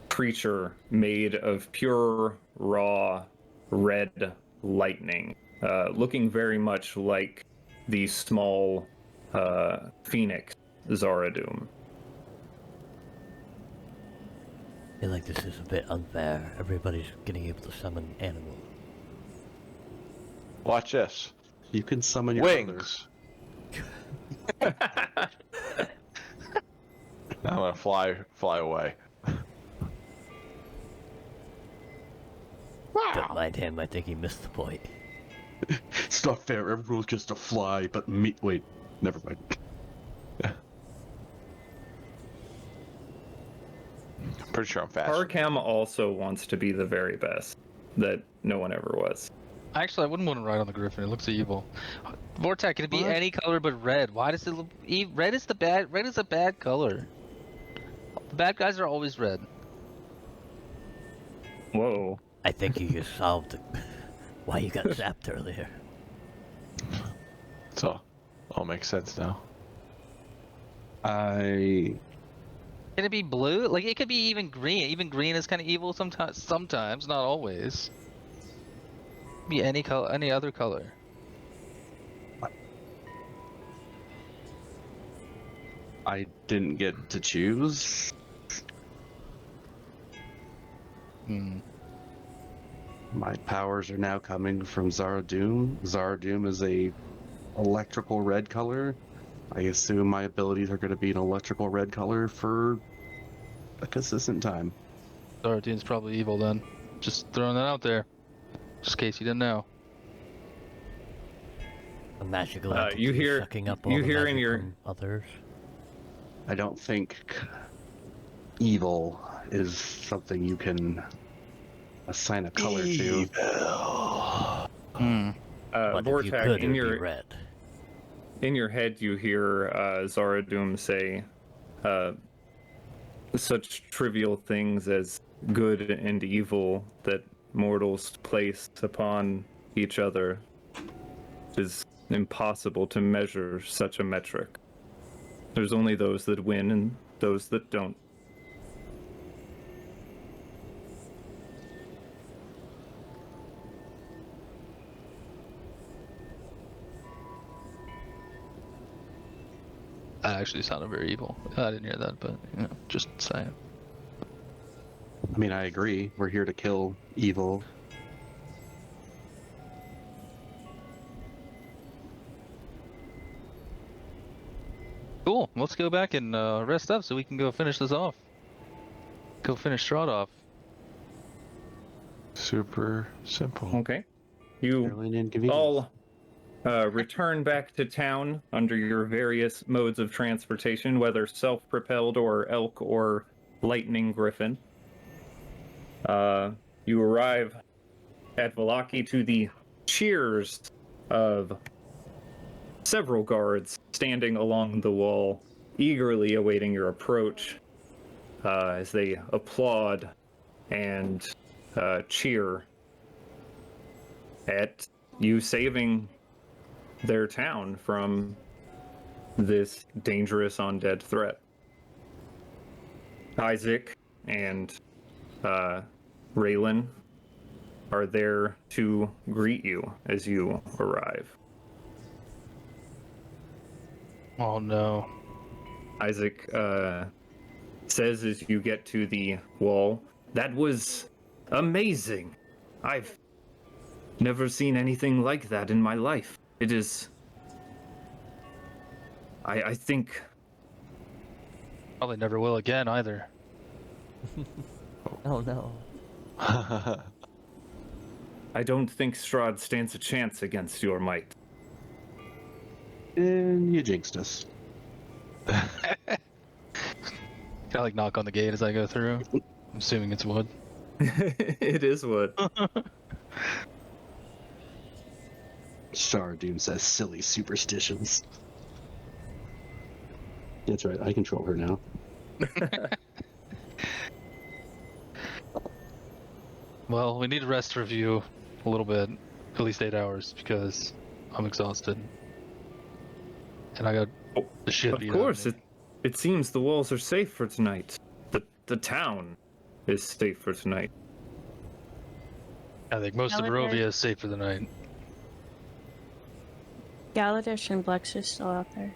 creature made of pure, raw, red lightning, looking very much like the small phoenix Zaradum. I feel like this is a bit unfair. Everybody's getting able to summon animals. watch this. You can summon your Wings. I'm gonna fly away. Don't mind him. I think he missed the point. It's not fair. Everyone gets to fly, but me. Wait, never mind. I'm pretty sure I'm faster. Arkham also wants to be the very best that no one ever was. Actually, I wouldn't want to ride on the Griffin. It looks evil. Vortex, can it be What? any color but red? Why does it look... Red is a bad color. The bad guys are always red. Whoa. I think you just solved why you got zapped earlier. It's all makes sense now. I Can it be blue? Like, it could be even green. Even green is kind of evil sometimes, not always. Be any color, any other color. didn't get to choose. Hmm. My powers are now coming from Zara Doom. Zara Doom is a electrical red color. I assume my abilities are going to be an electrical red color for a consistent time. Zaratine's probably evil then. Just throwing that out there. Just in case you didn't know. A magical You entity hear- sucking up all you the hear in magic your- from others. I don't think evil is something you can assign a color to. Hmm. But if you Vortex, could, it in would your be red. in your head, you hear Zara Doom say such trivial things as good and evil that mortals place upon each other. It is impossible to measure such a metric. There's only those that win and those that don't. That actually sounded very evil. I didn't hear that, but just saying. I mean, I agree. We're here to kill evil. Cool. Let's go back and rest up so we can go finish this off. Go finish Strahd off. Super simple. Okay. You Fairly an inconvenience. all return back to town under your various modes of transportation, whether self-propelled or elk or lightning griffin. You arrive at Valaki to the cheers of several guards standing along the wall, eagerly awaiting your approach as they applaud and cheer at you saving their town from this dangerous undead threat. Isaac and Raylan are there to greet you as you arrive. Oh no. Isaac says as you get to the wall, "That was amazing. I've never seen anything like that in my life. It is... I think Probably never will again either. Oh no. I don't think Strahd stands a chance against your might." And you jinxed us. Can I like knock on the gate as I go through? I'm assuming it's wood. It is wood. Star Doom says silly superstitions. That's right, I control her now. Well, we need a rest review a little bit, at least 8 hours, because I'm exhausted. And I got the shit Of beat course, out of me. it seems the walls are safe for tonight. The town is safe for tonight. I think most of Gallagher. Barovia is safe for the night. Galadish and Blex are still out there.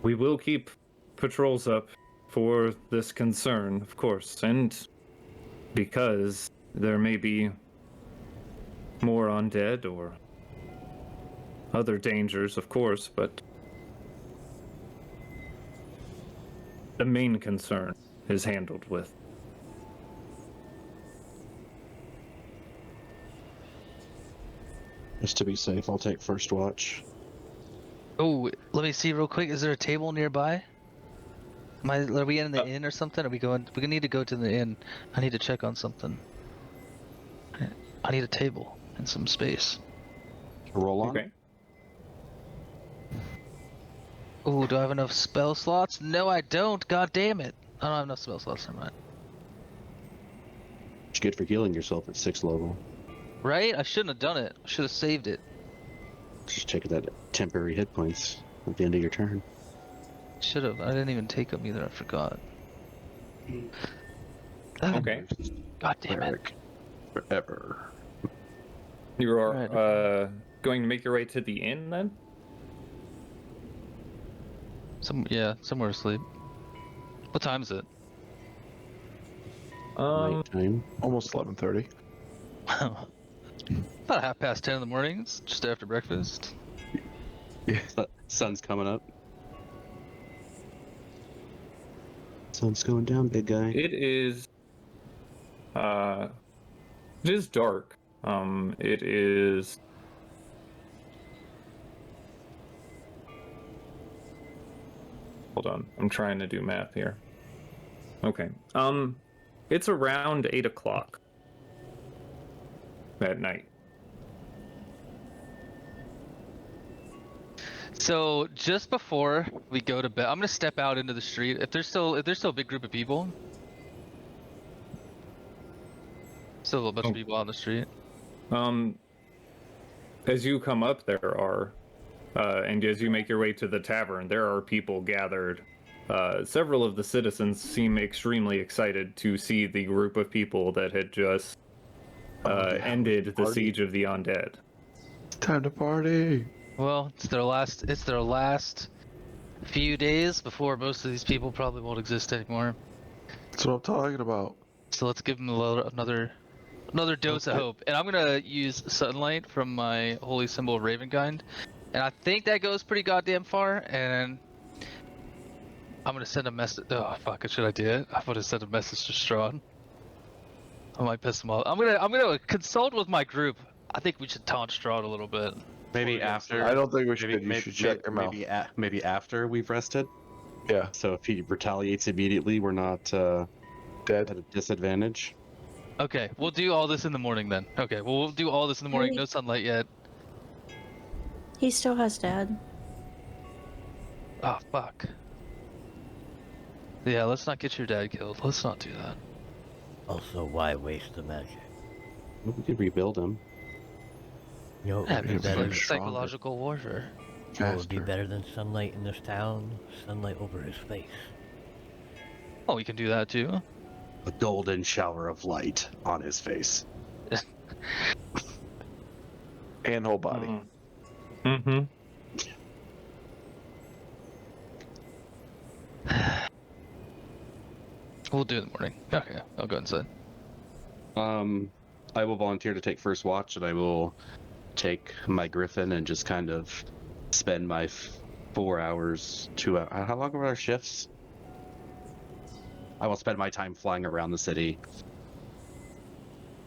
We will keep patrols up for this concern, of course, and because there may be more undead or other dangers, of course, but the main concern is handled with. Just to be safe, I'll take first watch. Oh, let me see real quick. Is there a table nearby? Are we in the inn or something? Are we going? We need to go to the inn. I need to check on something. I need a table and some space. Roll on. Okay. Oh, do I have enough spell slots? No, I don't. God damn it. I don't have enough spell slots. Never mind. It's good for healing yourself at 6th level. Right? I shouldn't have done it. I should have saved it. Just checking that temporary hit points at the end of your turn. Should have. I didn't even take them either. I forgot. Okay. God damn it. Cleric. Forever. You are Right. going to make your way to the inn then? Somewhere to sleep. What time is it? Nighttime. Almost 11:30. About 10:30 in the morning. It's just after breakfast. Sun's coming up. Sun's going down, big guy. It is dark. It is Hold on. I'm trying to do math here. Okay. It's around 8 o'clock at night. So just before we go to bed, I'm gonna step out into the street. If there's still a big group of people, still a bunch of people on the street. As you come up, there are, and as you make your way to the tavern, there are people gathered. Several of the citizens seem extremely excited to see the group of people that had just ended the Party. siege of the undead. It's time to party. Well, it's their last few days before most of these people probably won't exist anymore. That's what I'm talking about. So let's give them another dose of hope. And I'm gonna use sunlight from my holy symbol of Ravenkind, and I think that goes pretty goddamn far. And I'm gonna send a message. Oh fuck! Should I do it? I'm gonna send a message to Strahd. I might piss him off. I'm gonna consult with my group. I think we should taunt Strahd a little bit. Maybe after. I don't think we should. Maybe, You should shut your mouth. maybe after we've rested. Yeah. So if he retaliates immediately, we're not Dead. at a disadvantage. Okay, we'll do all this in the morning then. Okay, well, we'll do all this in the morning. No sunlight yet. He still has dad. Oh fuck. Yeah, let's not get your dad killed. Let's not do that. Also, why waste the magic? We could rebuild him. You know, it Yeah, would be it's better. like psychological warfare. You know, it would be Faster. better than sunlight in this town. Sunlight over his face. Oh, we can do that too. A golden shower of light on his face. And whole body. Mm-hmm. We'll do it in the morning. Okay, I'll go inside. I will volunteer to take first watch, and I will take my griffin and just kind of spend my 4 hours, 2 hours. How long are our shifts? I will spend my time flying around the city,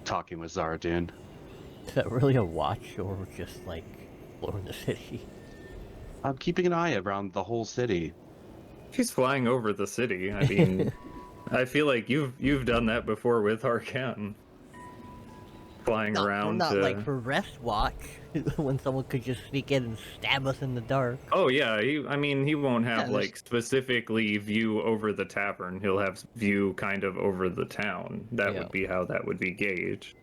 talking with Zaradun. Is that really a watch or just like exploring the city? I'm keeping an eye around the whole city. She's flying over the city. I mean, I feel like you've done that before with Arkham. Flying around. Not like for rest watch, when someone could just sneak in and stab us in the dark. Oh yeah, he won't have Yeah, like specifically view over the tavern. He'll have view kind of over the town. That Yeah. would be how that would be gauged.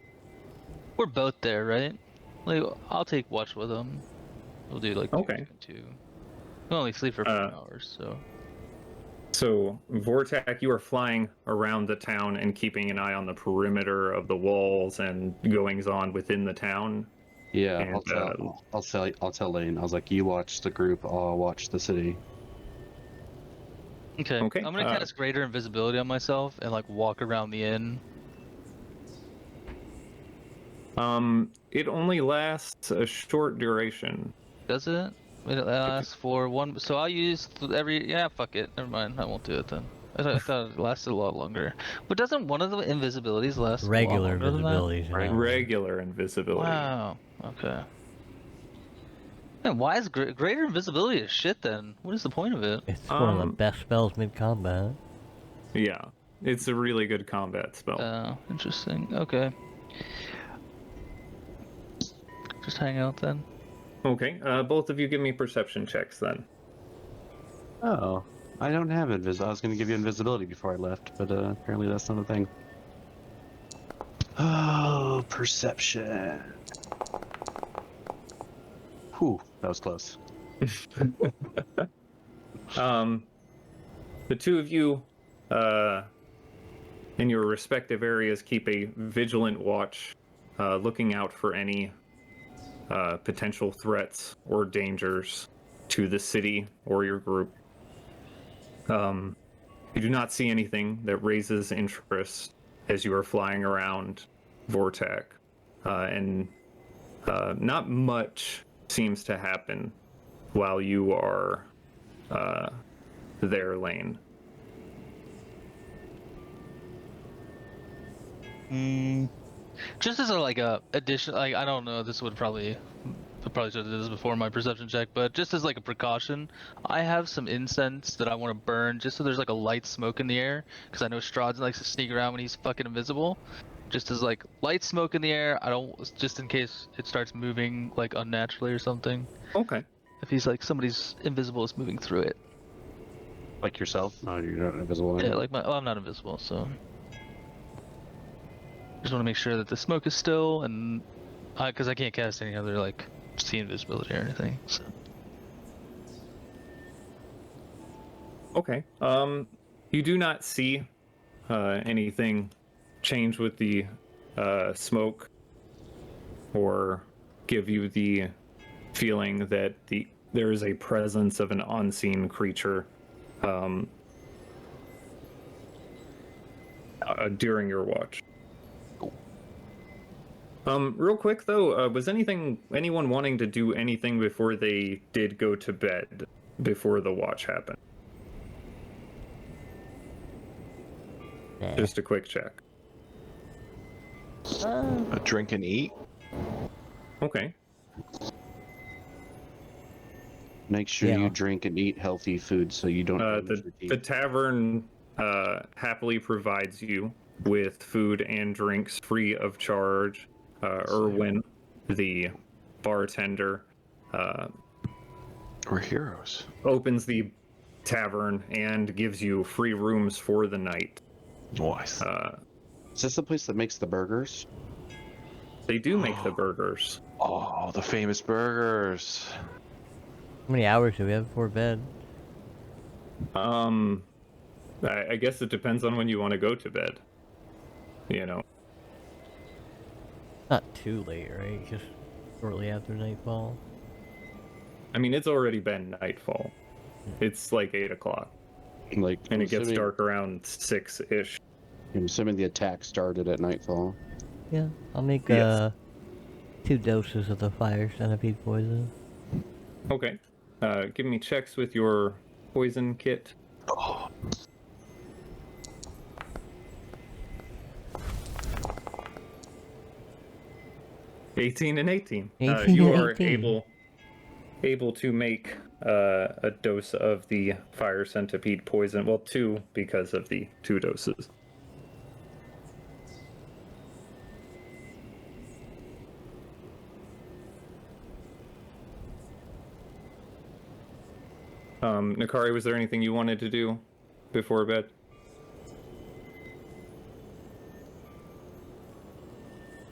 We're both there, right? Like, I'll take watch with them. We'll do like Okay. two. We'll only sleep for 4 hours, so. So, Vortak, you are flying around the town and keeping an eye on the perimeter of the walls and goings on within the town. Yeah, And, I'll tell Lane. I was like, you watch the group, I'll watch the city. Okay. Okay, I'm gonna cast greater invisibility on myself and like walk around the inn. It only lasts a short duration. Does it? It lasts for one. So I'll use every. Yeah, fuck it. Never mind. I won't do it then. I thought it lasted a lot longer. But doesn't one of the invisibilities last Regular a lot longer than that? invisibilities. you know. Regular invisibility. Wow. Okay. Man, why is greater invisibility a shit then? What is the point of it? It's one of the best spells mid-combat. Yeah, it's a really good combat spell. Oh, interesting. Okay. Just hang out then. Okay, both of you give me perception checks then. Oh, I don't have invisibility. I was going to give you invisibility before I left, but apparently that's not a thing. Oh, perception. Whew, that was close. The two of you, in your respective areas, keep a vigilant watch, looking out for any potential threats or dangers to the city or your group. You do not see anything that raises interest as you are flying around Vortac, and not much seems to happen while you are there, Lane. Just as a addition, like I don't know, I probably should have did this before my perception check, but just as like a precaution, I have some incense that I want to burn just so there's like a light smoke in the air, because I know Strahd likes to sneak around when he's fucking invisible. Just as like light smoke in the air, I don't, just in case it starts moving like unnaturally or something. Okay. If he's like somebody's invisible is moving through it. Like yourself? No, you're not invisible. Yeah, like well, I'm not invisible, so just want to make sure that the smoke is still, and because I can't cast any other like see invisibility or anything. So. Okay. You do not see anything change with the smoke, or give you the feeling that there is a presence of an unseen creature during your watch. Real quick though, was anyone wanting to do anything before they did go to bed before the watch happened? Nah. Just a quick check. A drink and eat. Okay. Make sure Yeah. you drink and eat healthy food so you don't damage your The teeth. tavern happily provides you with food and drinks free of charge. Erwin, the bartender, We're heroes. opens the tavern and gives you free rooms for the night. Nice. Is this the place that makes the burgers? They do make the burgers. Oh, the famous burgers. How many hours do we have before bed? I guess it depends on when you want to go to bed. You know. Not too late, right? Just shortly after nightfall. I mean, it's already been nightfall. It's like 8 o'clock, Like, and it gets dark around 6-ish. I'm assuming the attack started at nightfall. Yeah, I'll make Yes. 2 doses of the fire centipede poison. Okay. Give me checks with your poison kit. Oh, 18 and 18. 18 You and are 18. able to make a dose of the fire centipede poison. Well, 2 because of the 2 doses. Nakari, was there anything you wanted to do before bed?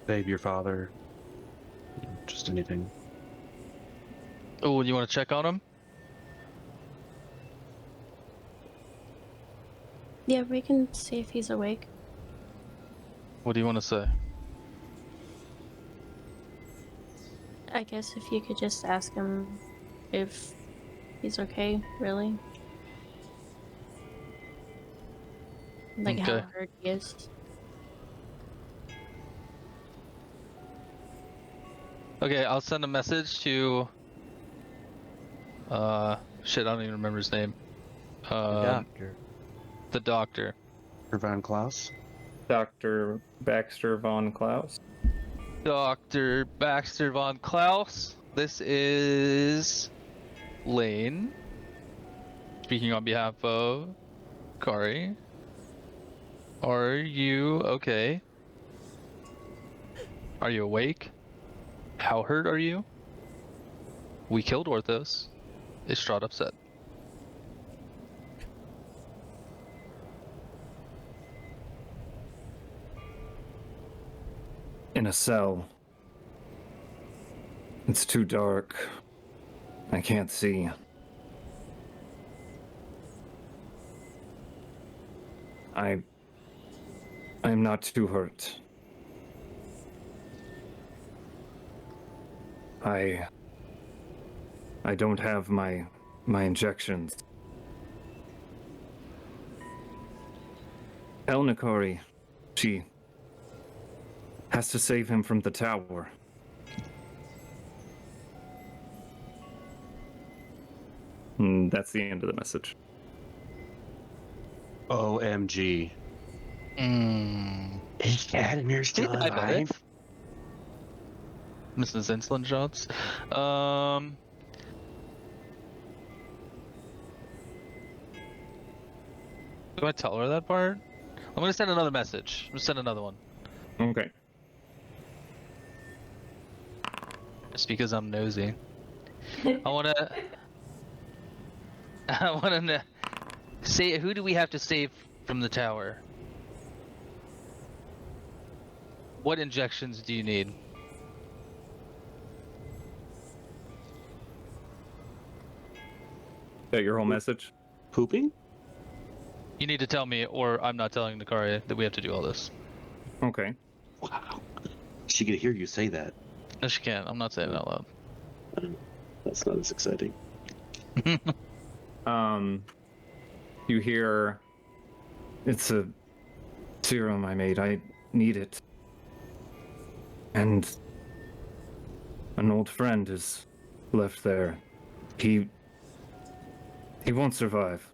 Save your father. Just anything. Oh, you want to check on him? Yeah, we can see if he's awake. What do you want to say? I guess if you could just ask him if he's okay, really. Like how Okay. hurt he is. Okay, I'll send a message to. Shit, I don't even remember his name. Doctor. The doctor. Van Klaus? Dr. Baxter von Klaus. Dr. Baxter von Klaus. This is Lane. Speaking on behalf of Kari. Are you okay? Are you awake? How hurt are you? We killed Orthos. Is Strahd upset? In a cell. It's too dark. I can't see. I'm not too hurt. I don't have my injections. Elnikari, she has to save him from the tower. And that's the end of the message. OMG. Is Cadmir still I bet it. alive? Missing his insulin shots. Do I tell her that part? I'm gonna send another message. I'm gonna send another one. Okay. Just because I'm nosy. I wanna say, who do we have to save from the tower? What injections do you need? Is that your whole message? Pooping? You need to tell me, or I'm not telling Nakaria that we have to do all this. Okay. Wow. She could hear you say that. No, she can't. I'm not saying it out loud. That's not as exciting. You hear, it's a serum I made. I need it. And an old friend is left there. He won't survive.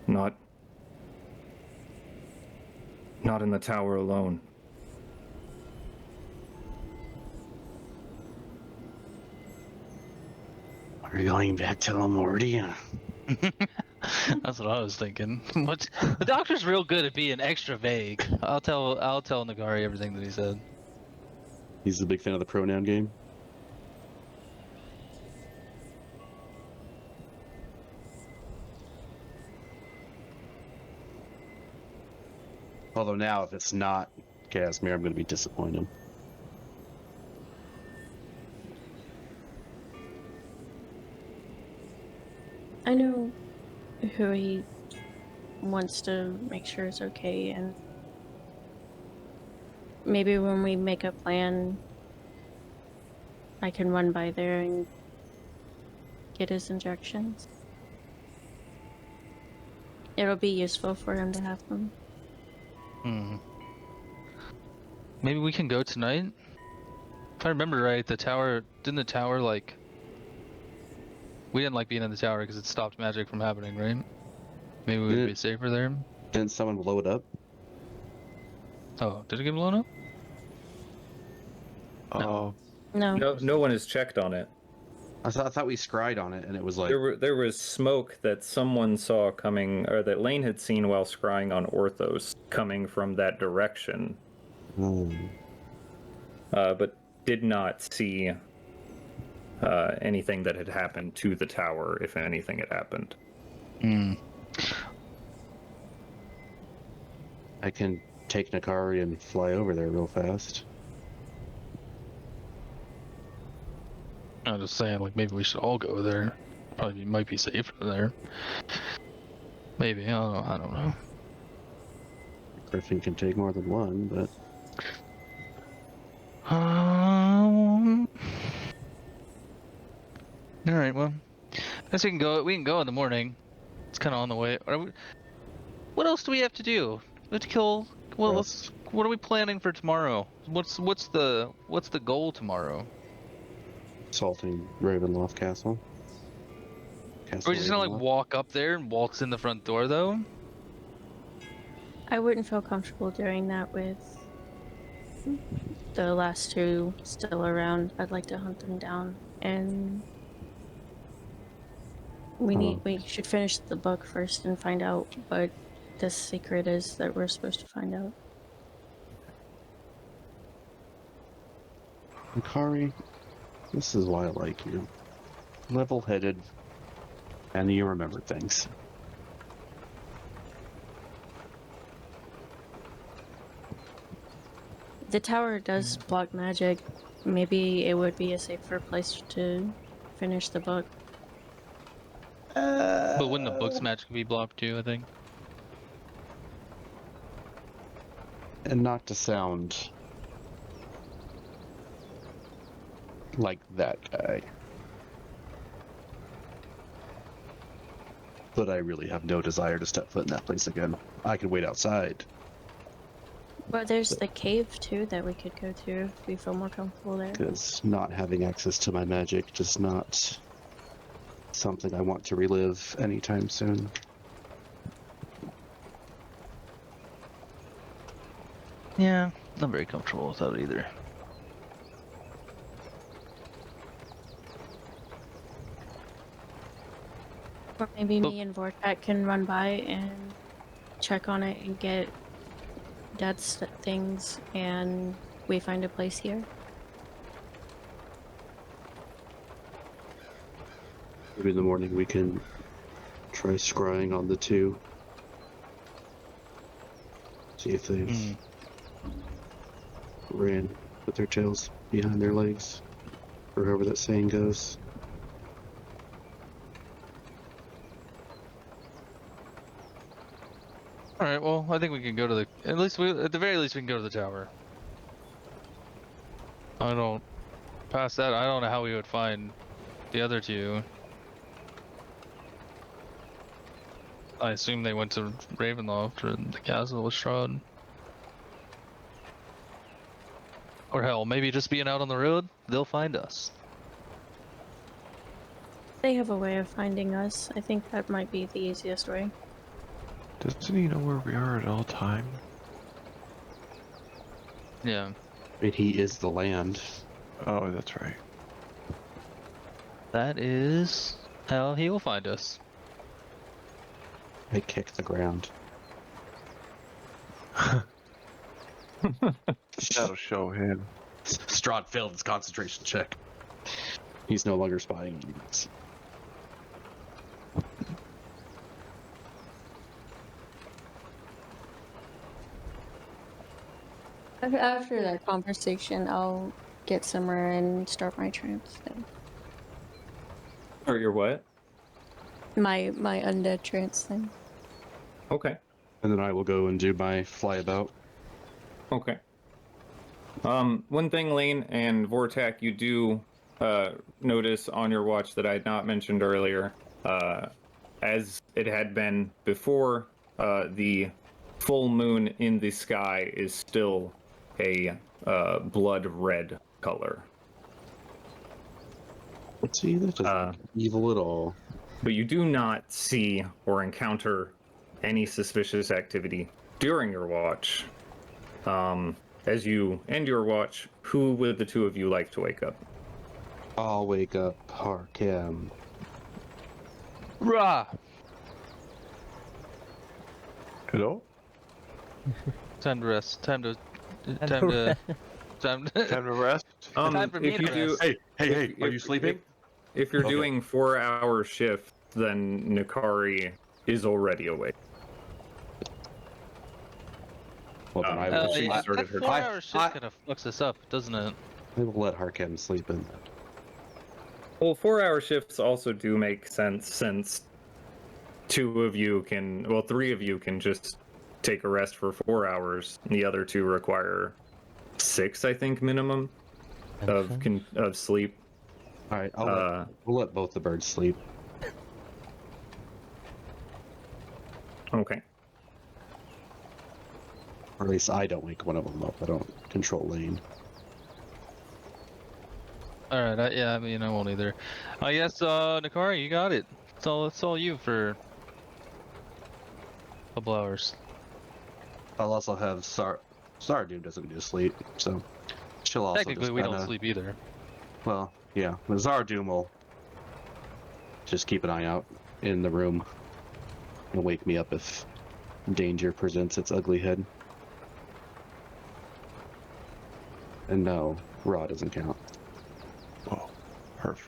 Not in the tower alone. Are we going back to Lamordia? That's what I was thinking. What? The doctor's real good at being extra vague. I'll tell Nagari everything that he said. He's a big fan of the pronoun game. Although now, if it's not Casimir, I'm going to be disappointed. I know who he wants to make sure is okay, and maybe when we make a plan, I can run by there and get his injections. It'll be useful for him to have them. Maybe we can go tonight? If I remember right, didn't the tower, like... We didn't like being in the tower because it stopped magic from happening, right? Maybe we'd be safer there? Didn't someone blow it up? Oh, did it get blown up? Oh. No. No one has checked on it. I thought we scried on it, and it was like... There was smoke that someone saw coming, or that Lane had seen while scrying on Orthos, coming from that direction. But did not see anything that had happened to the tower, if anything had happened. I can take Nakari and fly over there real fast. I'm just saying, like, maybe we should all go there. Probably might be safer there. Maybe, I don't know. Griffin can take more than one, but... Alright, well, I guess we can go in the morning. It's kind of on the way. What else do we have to do? We have to kill... Well, what are we planning for tomorrow? What's the goal tomorrow? Assaulting Ravenloft Castle. Are we just gonna, like, walk up there and waltz in the front door, though? I wouldn't feel comfortable doing that with the last two still around. I'd like to hunt them down. and we should finish the book first and find out what the secret is that we're supposed to find out. Mikari, this is why I like you. Level-headed, and you remember things. The tower does block magic. Maybe it would be a safer place to finish the book. But wouldn't the book's magic be blocked too, I think? And not to sound like that guy, but I really have no desire to step foot in that place again. I could wait outside. But there's the cave too that we could go to if we feel more comfortable there. Because not having access to my magic just not something I want to relive anytime soon. Yeah, not very comfortable with that either. Or maybe me and Vortak can run by and check on it and get Dad's things, and we find a place here. Maybe in the morning we can try scrying on the two. See if they've ran with their tails behind their legs, or however that saying goes. All right. Well, I think we can go to the. At the very least, we can go to the tower. I don't. Past that, I don't know how we would find the other two. I assume they went to Ravenloft or the castle with Strahd. Or hell, maybe just being out on the road, they'll find us. They have a way of finding us. I think that might be the easiest way. Doesn't he know where we are at all time? Yeah. I mean, he is the land. Oh, that's right. That is how he will find us. I kick the ground. That'll show him. Strahd failed his concentration check. He's no longer spying on us. After that conversation, I'll get somewhere and start my trance thing. Or your what? My undead trance thing. Okay. And then I will go and do my flyabout. Okay. One thing, Lane and Vortak, you do notice on your watch that I had not mentioned earlier, as it had been before, the full moon in the sky is still a blood red color. See, that doesn't evil at all. But you do not see or encounter any suspicious activity during your watch. As you end your watch, who would the two of you like to wake up? I'll wake up Harkem. Rah! Hello? Time to rest. Time to Time to rest? Time for me if to you do, rest. Hey, are you sleeping? If you're Okay. doing 4-hour shift, then Nikari is already awake. Well, then I will, she yeah, started that her 4-hour shift I- kind of fucks us up, doesn't it? I will let Harkem sleep in. Well, 4-hour shifts also do make sense since three of you can just take a rest for 4 hours. And the other two require 6, I think, minimum of sleep. All right, we'll let both the birds sleep. Okay. Or at least I don't wake one of them up. I don't control Lane. Alright, yeah, I mean, I won't either. I guess, Nikari, you got it. It's all you for a couple hours. I'll also have Sardu doesn't need to sleep, so she'll also Technically, just we don't kinda- sleep either. Well, Yeah, the Zardoom will just keep an eye out in the room and wake me up if danger presents its ugly head. And no, raw doesn't count. Whoa, perfect.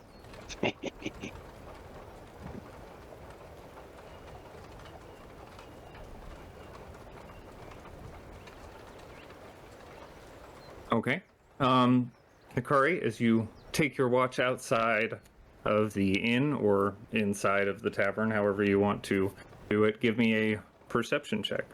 Okay. Hikari, as you take your watch outside of the inn or inside of the tavern, however you want to do it, give me a perception check.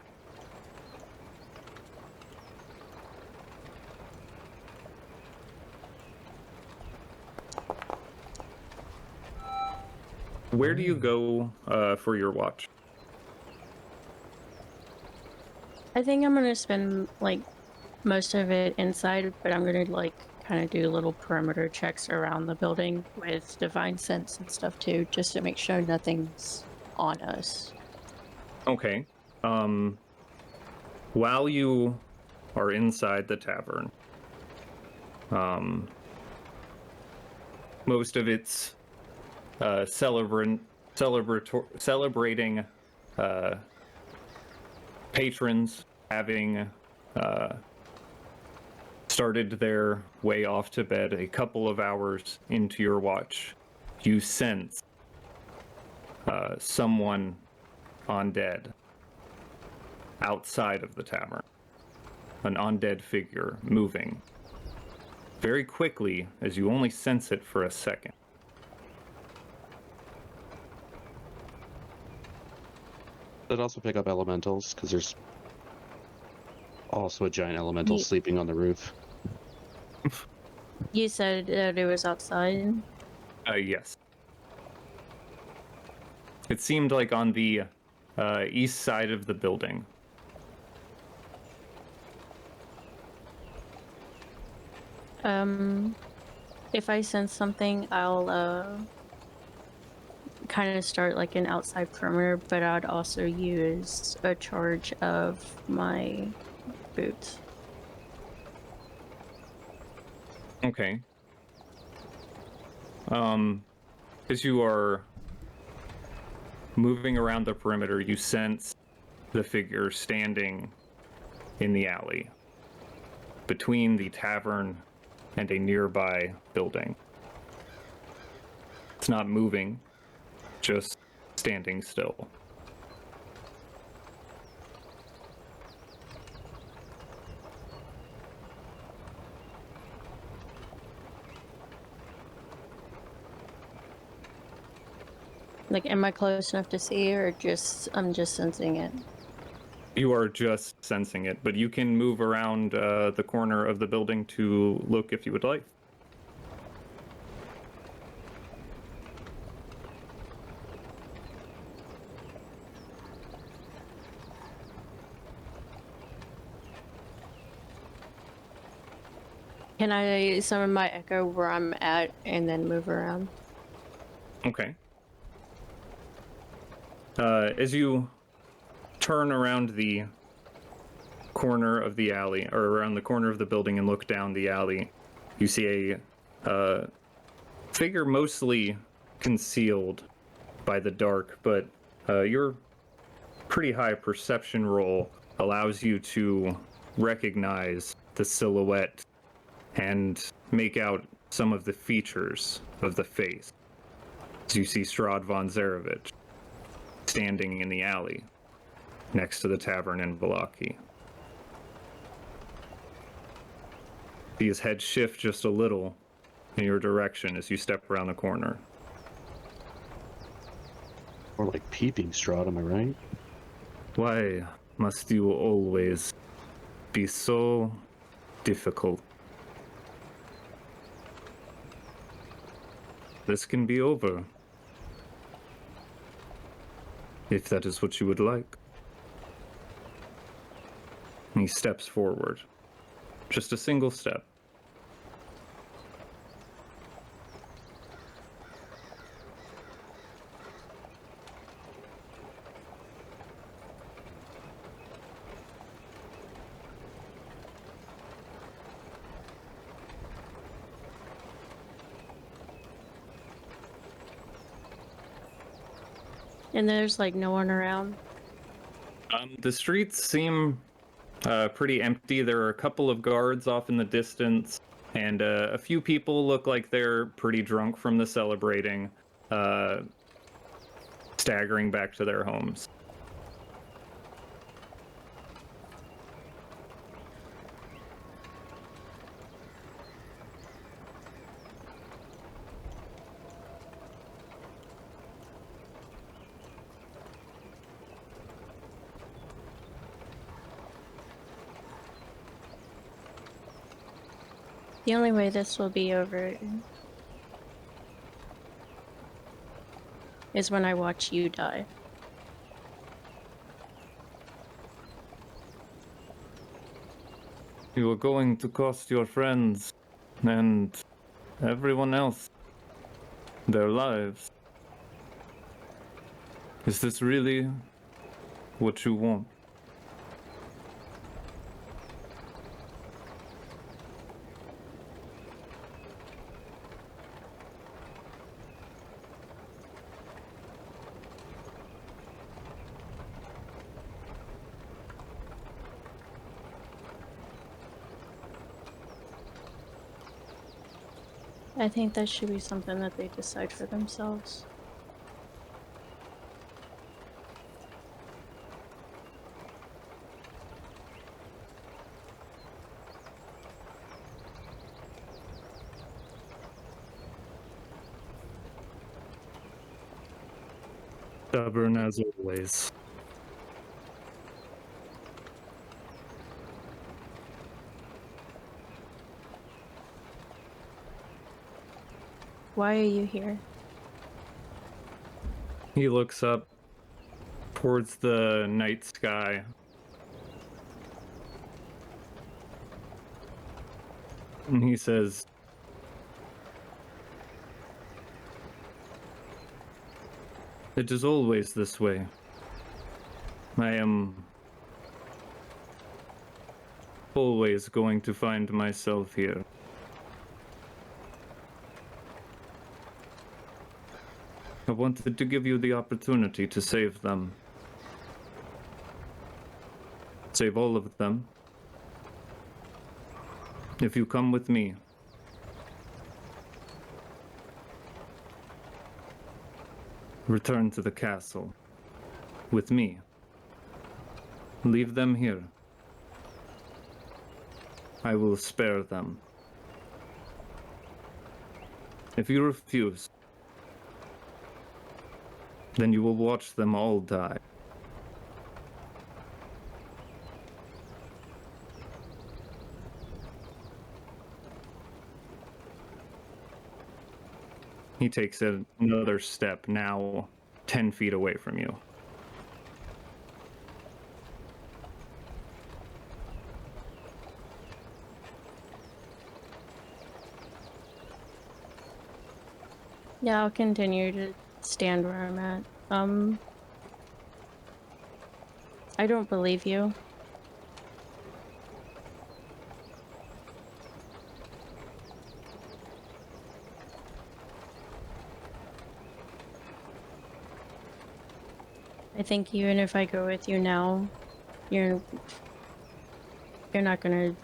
Where do you go for your watch? I think I'm gonna spend like most of it inside, but I'm gonna like kind of do little perimeter checks around the building with divine sense and stuff too, just to make sure nothing's on us. Okay. While you are inside the tavern, most of its celebrating patrons having started their way off to bed a couple of hours into your watch, you sense someone undead outside of the tavern. An undead figure moving very quickly as you only sense it for a second. I'd also pick up elementals, because there's also a giant elemental Ye- sleeping on the roof. You said that it was outside. Yes. It seemed like on the east side of the building. If I sense something, I'll kind of start like an outside perimeter, but I'd also use a charge of my boots. Okay. As you are moving around the perimeter, you sense the figure standing in the alley between the tavern and a nearby building. It's not moving, just standing still. Like, am I close enough to see, or just I'm just sensing it? You are just sensing it, but you can move around the corner of the building to look if you would like. Can I summon my echo where I'm at and then move around? Okay. As you turn around the corner of the alley, or around the corner of the building and look down the alley, you see a figure mostly concealed by the dark, but your pretty high perception roll allows you to recognize the silhouette and make out some of the features of the face. As you see Strahd von Zarevich standing in the alley next to the tavern in Valaki. See his head shift just a little in your direction as you step around the corner. Or like peeping Strahd, am I right? Why must you always be so difficult? This can be over, if that is what you would like. He steps forward. Just a single step. And there's like no one around. The streets seem pretty empty. There are a couple of guards off in the distance, and a few people look like they're pretty drunk from the celebrating, staggering back to their homes. The only way this will be over is when I watch you die. You are going to cost your friends and everyone else their lives. Is this really what you want? I think that should be something that they decide for themselves. Stubborn as always. Why are you here? He looks up towards the night sky. And he says, "It is always this way. I am always going to find myself here. I wanted to give you the opportunity to save them. Save all of them. If you come with me, return to the castle with me. Leave them here. I will spare them. If you refuse, then you will watch them all die." He takes another step, now 10 feet away from you. Yeah, I'll continue to stand where I'm at. I don't believe you. I think even if I go with you now, you're not gonna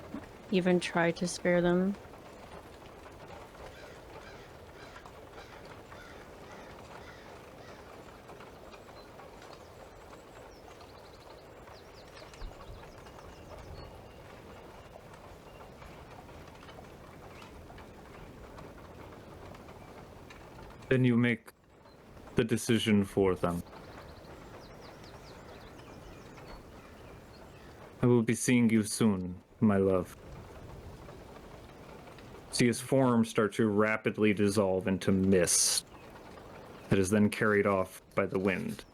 even try to spare them. Then you make the decision for them. I will be seeing you soon, my love. See his form start to rapidly dissolve into mist that is then carried off by the wind.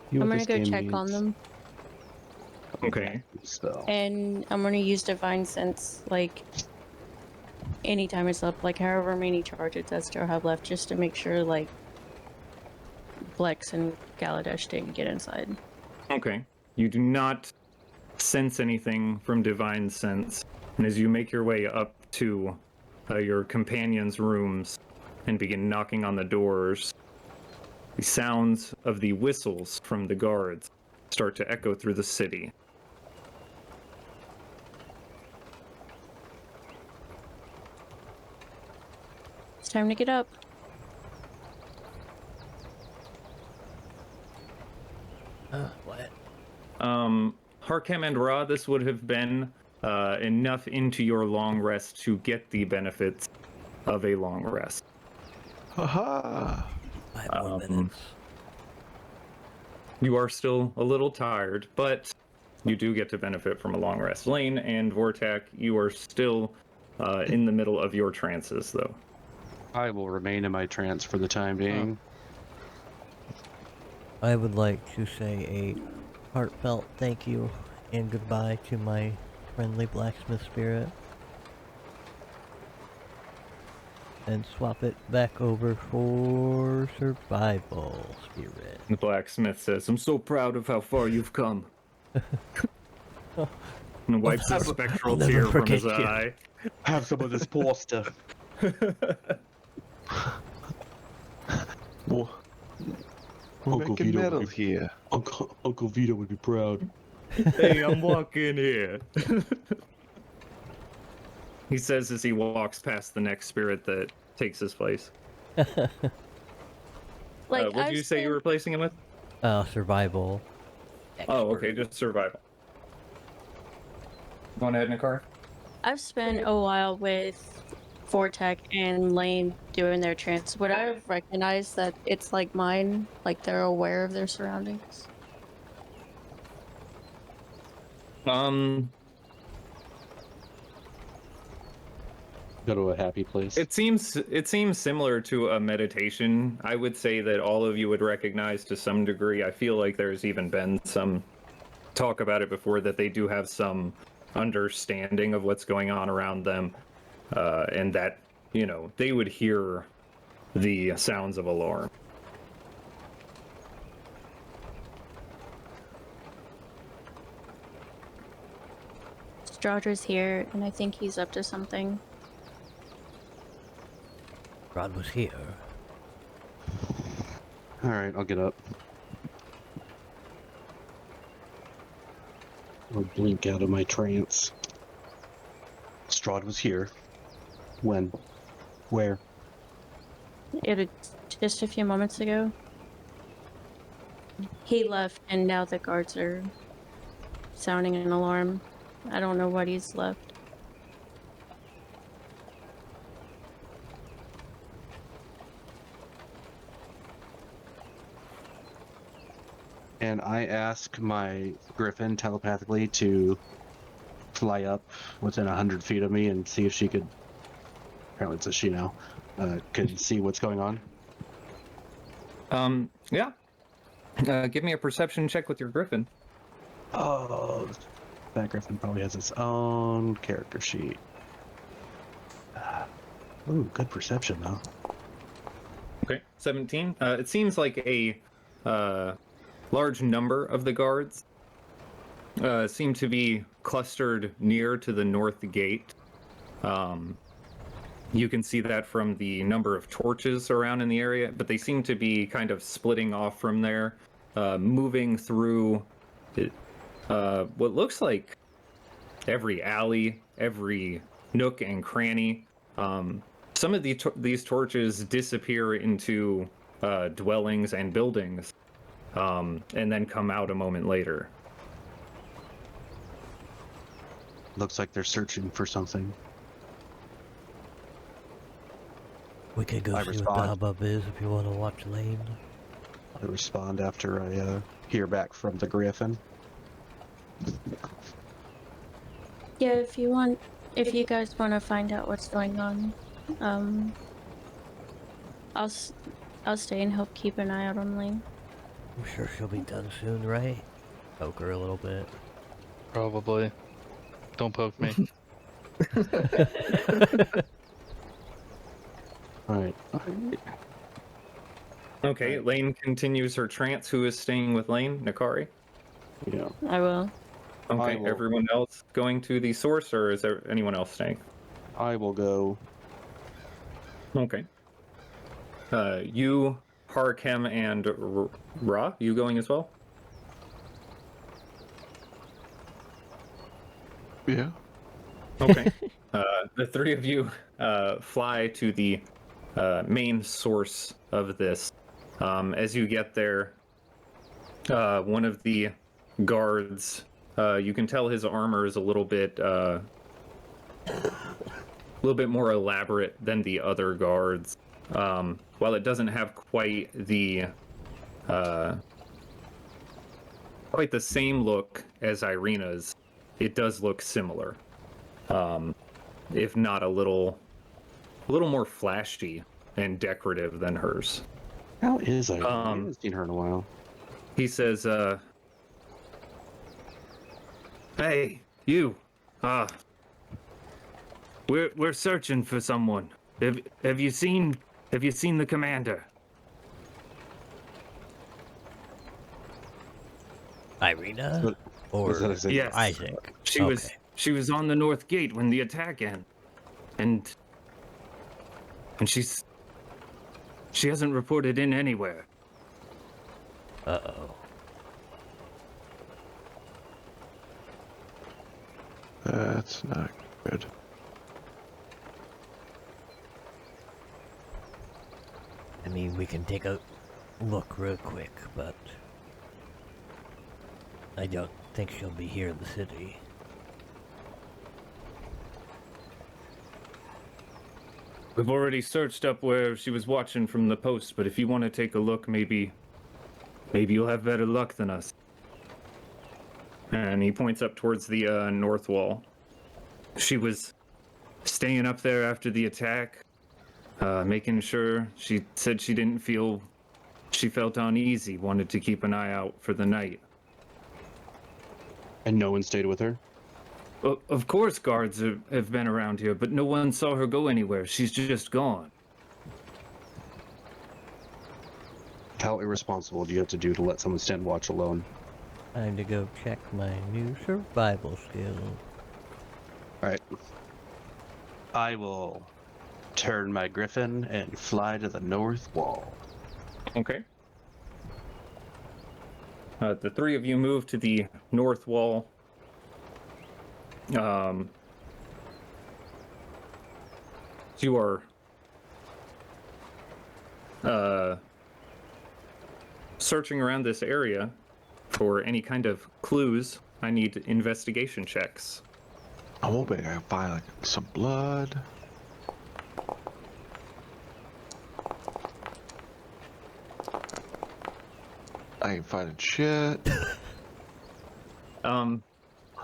You know I'm what gonna this go game check on needs? them, Okay. So and I'm gonna use Divine Sense, like, anytime it's up, like, however many charges I still have left, just to make sure, like, Blex and Gallaudet didn't get inside. Okay. You do not sense anything from Divine Sense. And as you make your way up to your companions' rooms and begin knocking on the doors, the sounds of the whistles from the guards start to echo through the city. It's time to get up. What? Harkem and Ra, this would have been enough into your long rest to get the benefits of a long rest. Haha. 5 more minutes. You are still a little tired, but you do get to benefit from a long rest. Lane and Vortak, you are still in the middle of your trances, though. I will remain in my trance for the time being. I would like to say a heartfelt thank you and goodbye to my friendly blacksmith spirit. And swap it back over for survival spirit. The blacksmith says, "I'm so proud of how far you've come." And wipes a spectral I'll never tear from his forget you. eye. Have some of this pasta. Well, we're Uncle making Vito metal would be- here. Uncle Vito would be proud. Hey, I'm walking here. He says as he walks past the next spirit that takes his place. Like, What did you say you were replacing him with? Survival. Oh, okay, just survival. Going ahead, Nakar. I've spent a while with Vortek and Lane doing their trance. Would I have recognized that it's like mine? Like they're aware of their surroundings? Go to a happy place. It seems similar to a meditation. I would say that all of you would recognize to some degree. I feel like there's even been some talk about it before that they do have some understanding of what's going on around them, and that they would hear the sounds of alarm. Strahd here, and I think he's up to something. Rod was here. Alright, I'll get up. I'll blink out of my trance. Strahd was here. When? Where? Just a few moments ago. He left, and now the guards are sounding an alarm. I don't know what he's left. And I ask my griffin telepathically to fly up within 100 feet of me and see if she could, apparently it's a she now, could see what's going on. Yeah. Give me a perception check with your griffin. Oh, that griffin probably has its own character sheet. Ooh, good perception though. Okay, 17. It seems like a large number of the guards seem to be clustered near to the north gate. You can see that from the number of torches around in the area, but they seem to be kind of splitting off from there, moving through what looks like every alley, every nook and cranny. Some of these torches disappear into dwellings and buildings, and then come out a moment later. Looks like they're searching for something. We could go I see what the respond. hubbub is if you want to watch Lane. I respond after I hear back from the griffin. Yeah, if you guys want to find out what's going on, I'll stay and help keep an eye out on Lane. I'm sure she'll be done soon, right? Poke her a little bit. Probably. Don't poke me. Alright. Okay, Lane continues her trance. Who is staying with Lane? Nakari? Yeah. I will. Okay, will- everyone else going to the source, or is there anyone else staying? I will go. Okay. You, Harkem, and Ra, you going as well? Yeah. Okay. The three of you fly to the main source of this. As you get there, one of the guards, you can tell his armor is a little bit more elaborate than the other guards. While it doesn't have quite the same look as Irina's, it does look similar. If not a little more flashy and decorative than hers. How is I? I haven't seen her in a while. He says, "Hey, you. We're searching for someone. Have you seen the commander?" Irina? What- Or was that a Yes. Isaac? She was on the north gate when the attack ended. And she hasn't reported in anywhere. Uh-oh. That's not good. I mean, we can take a look real quick, but I don't think she'll be here in the city. We've already searched up where she was watching from the post, but if you want to take a look, maybe you'll have better luck than us. And he points up towards the north wall. She was staying up there after the attack, making sure. She said she felt uneasy, wanted to keep an eye out for the night. And no one stayed with her? Of course guards have been around here, but no one saw her go anywhere. She's just gone. How irresponsible do you have to do to let someone stand watch alone? Time to go check my new survival skill. Alright. I will turn my griffin and fly to the north wall. Okay. The three of you move to the north wall. You are searching around this area for any kind of clues. I need investigation checks. I'm hoping I can find like some blood. I ain't finding shit.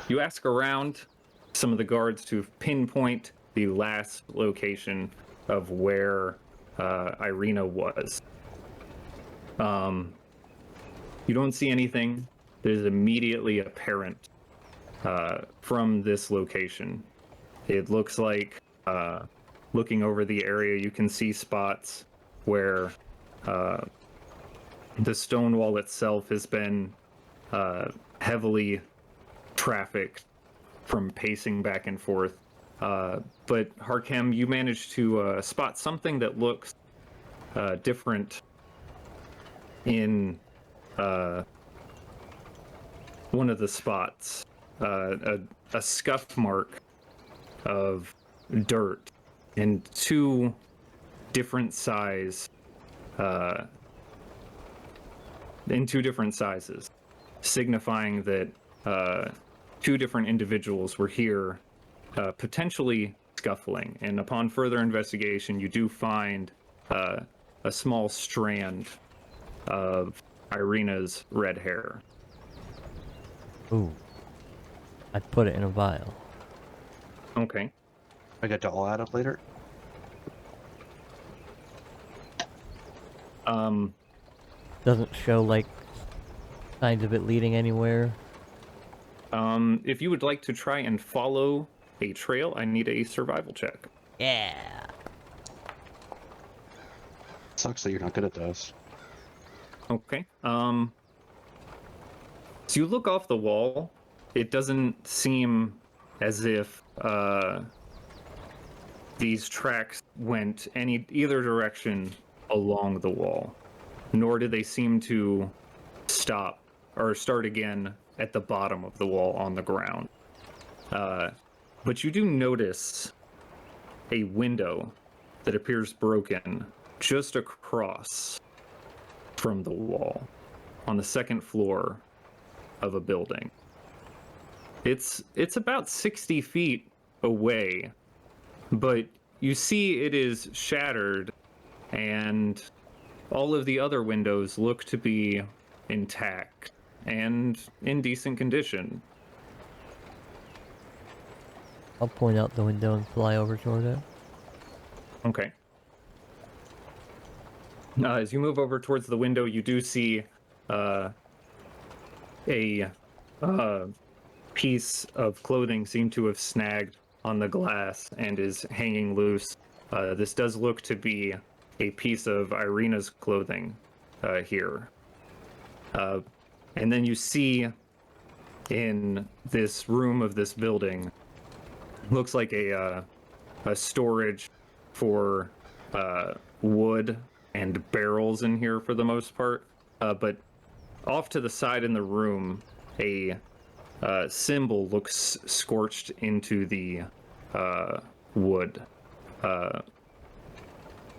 You ask around some of the guards to pinpoint the last location of where Irina was. You don't see anything that is immediately apparent from this location. It looks like, looking over the area, you can see spots where the stone wall itself has been heavily trafficked from pacing back and forth. But Harkem, you managed to spot something that looks different in one of the spots. A scuff mark of dirt in two different sizes, signifying that two different individuals were here, potentially scuffling. And upon further investigation, you do find a small strand of Irina's red hair. Ooh. I'd put it in a vial. Okay. I get to all add up later? Doesn't show, like, signs of it leading anywhere. If you would like to try and follow a trail, I need a survival check. Yeah. Sucks that you're not good at those. Okay. So you look off the wall. It doesn't seem as if these tracks went either direction along the wall, nor do they seem to stop or start again at the bottom of the wall on the ground. But you do notice a window that appears broken just across from the wall on the second floor of a building. It's about 60 feet away, but you see it is shattered, and all of the other windows look to be intact and in decent condition. I'll point out the window and fly over toward it. Okay. As you move over towards the window, you do see a piece of clothing seem to have snagged on the glass and is hanging loose. This does look to be a piece of Irina's clothing here. And then you see in this room of this building, looks like a storage for wood and barrels in here for the most part. But off to the side in the room, a symbol looks scorched into the wood.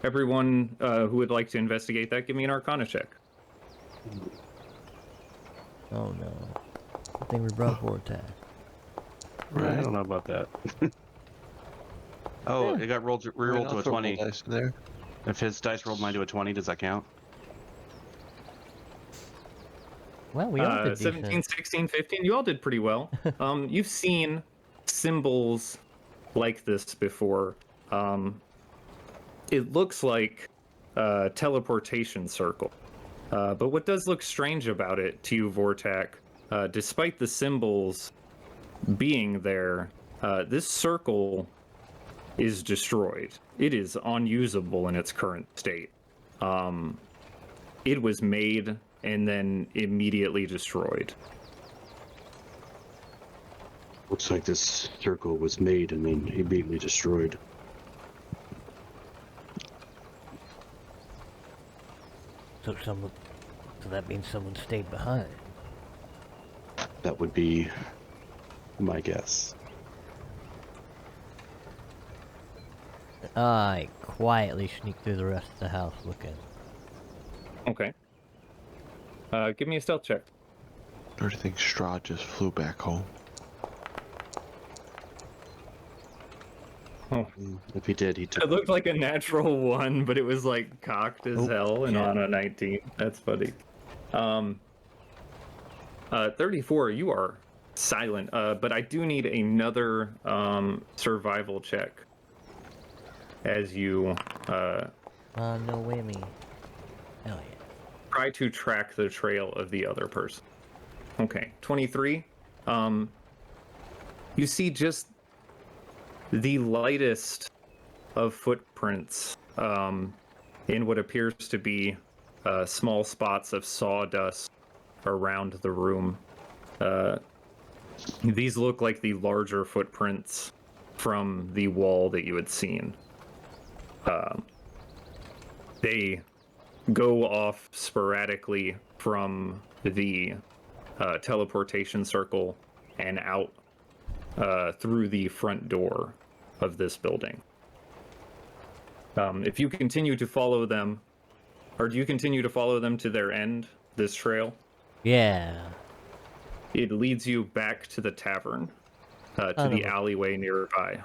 Everyone who would like to investigate that, give me an Arcana check. Oh no. I think we brought Vortex. I don't know about that. Oh, it got re-rolled to a 20. There. If his dice rolled mine to a 20, does that count? Well, we all did 17, decent. 16, 15, you all did pretty well. You've seen symbols like this before. It looks like a teleportation circle. But what does look strange about it to you, Vortak, despite the symbols being there, this circle is destroyed. It is unusable in its current state. It was made and then immediately destroyed. Looks like this circle was made and then immediately destroyed. So that means someone stayed behind. That would be my guess. I quietly sneak through the rest of the house looking. Okay. Give me a stealth check. Or do you think Strahd just flew back home? Oh. If he did, he took. It looked like a natural one, but it was like cocked as hell and on a 19. That's funny. 34, you are silent, but I do need another survival check as you No whammy. Hell yeah. try to track the trail of the other person. Okay, 23. You see just the lightest of footprints in what appears to be small spots of sawdust around the room. These look like the larger footprints from the wall that you had seen. They go off sporadically from the teleportation circle and out through the front door of this building. If you continue to follow them, or do you continue to follow them to their end, this trail? Yeah. It leads you back to the tavern, to the alleyway nearby.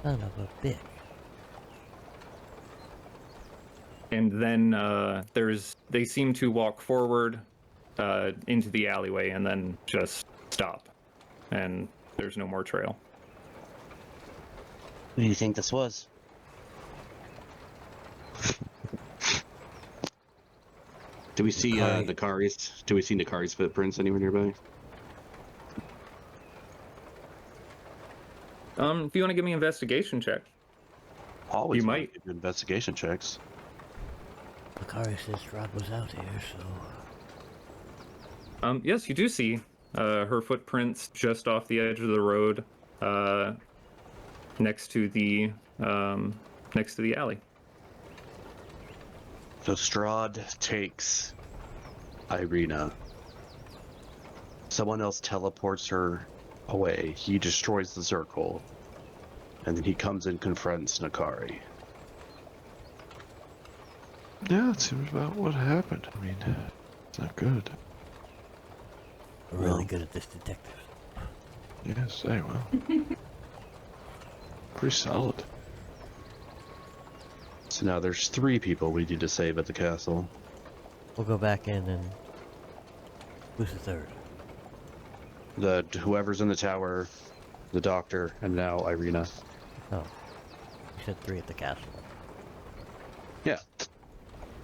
Son of a bitch. And then they seem to walk forward into the alleyway and then just stop. And there's no more trail. Who do you think this was? Do we see Nakari's? Do we see Nakari's footprints anywhere nearby? If you want to give me an investigation check. Always You wanna might. do investigation checks. Bakari says Strahd was out here, so... Yes, you do see her footprints just off the edge of the road, next to the alley. So Strahd takes Irina. Someone else teleports her away. He destroys the circle. And then he comes and confronts Nakari. Yeah, it seems about what happened. I mean, it's not good. We're really Well. good at this, detective. Yeah, say, well. Pretty solid. So now there's 3 people we need to save at the castle. We'll go back in and... Who's the third? Whoever's in the tower, the doctor, and now Irina. Oh. You said 3 at the castle. Yeah.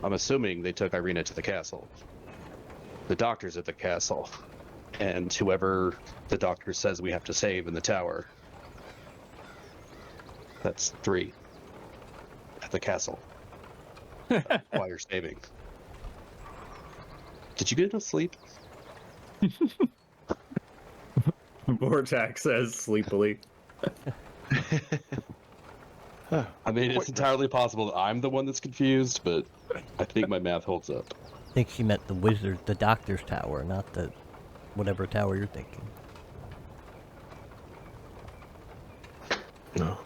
I'm assuming they took Irina to the castle. The doctor's at the castle. And whoever the doctor says we have to save in the tower. That's 3. At the castle. While you're saving. Did you get enough sleep? Vortax says sleepily. I mean, it's entirely possible that I'm the one that's confused, but I think my math holds up. I think she meant the doctor's tower, not the... whatever tower you're thinking. No.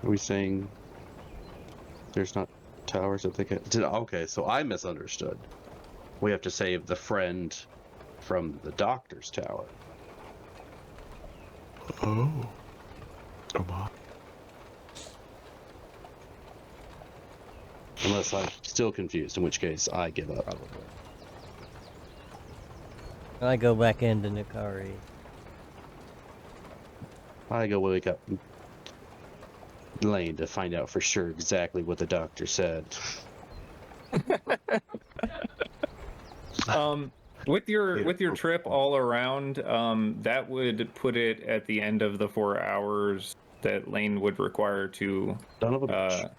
Are we saying there's not towers that they can... Okay, so I misunderstood. We have to save the friend from the doctor's tower. Oh. Oh my. Unless I'm still confused, in which case I give up. I go back into Nakari. I go wake up Lane to find out for sure exactly what the doctor said. With your trip all around, that would put it at the end of the 4 hours that Lane would require to Son of a bitch.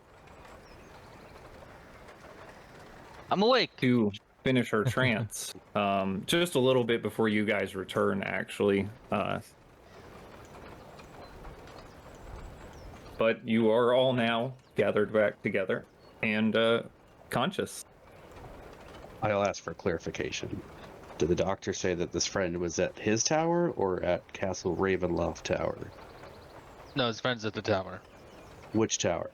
I'm awake. to finish her trance. Just a little bit before you guys return, actually. But you are all now gathered back together and conscious. I'll ask for clarification. Did the doctor say that this friend was at his tower or at Castle Ravenloft Tower? No, his friend's at the tower. Which tower?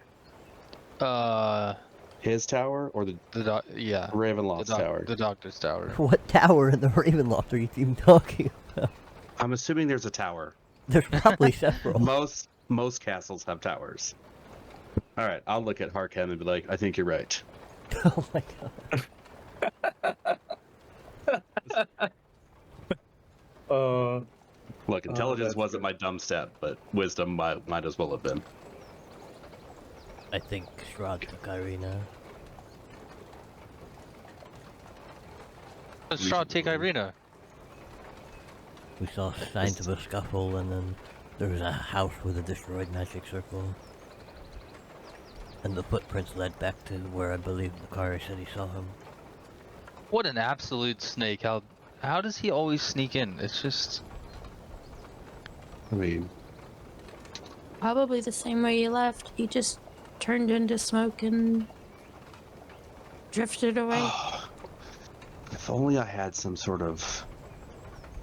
His tower or the Yeah. Ravenloft tower? The doctor's tower. What tower in the Ravenloft are you even talking about? I'm assuming there's a tower. There's probably several. Most castles have towers. All right, I'll look at Harkham and be like, I think you're right. Oh my god. Look, intelligence wasn't my dumb stat, but wisdom might as well have been. I think Strahd took Irina. Let's try to take Irina. We saw signs of a scuffle, and then there was a house with a destroyed magic circle. And the footprints led back to where I believe Bakari said he saw him. What an absolute snake. How does he always sneak in? It's just... I mean, Probably the same way you left. He just turned into smoke and drifted away. if only I had some sort of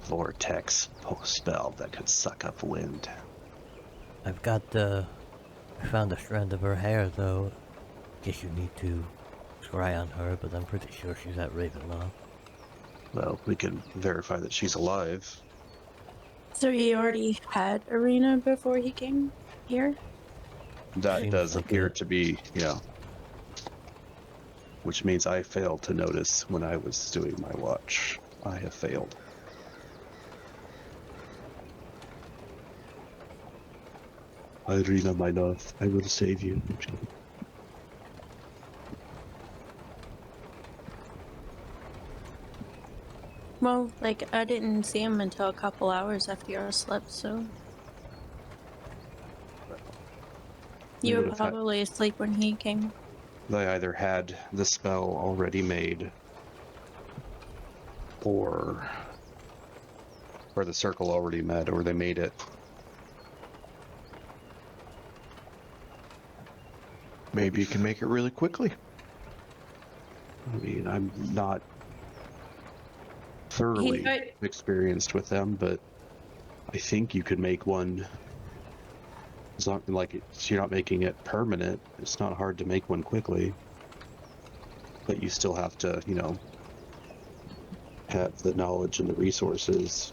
vortex spell that could suck up wind. I've got I found a strand of her hair, though. Guess you need to scry on her, but I'm pretty sure she's at Ravenloft. Well, we can verify that she's alive. So he already had Arena before he came here? That Seems does like appear it. to be, yeah. Which means I failed to notice when I was doing my watch. I have failed. Irina, my love, I will save you. Well, like, I didn't see him until a couple hours after y'all slept, so... You were would've had- probably asleep when he came. They either had the spell already made, or the circle already met, or they made it. Maybe you can make it really quickly. I mean, I'm not thoroughly might- experienced with them, but I think you could make one. It's not like you're not making it permanent. It's not hard to make one quickly, but you still have to, have the knowledge and the resources.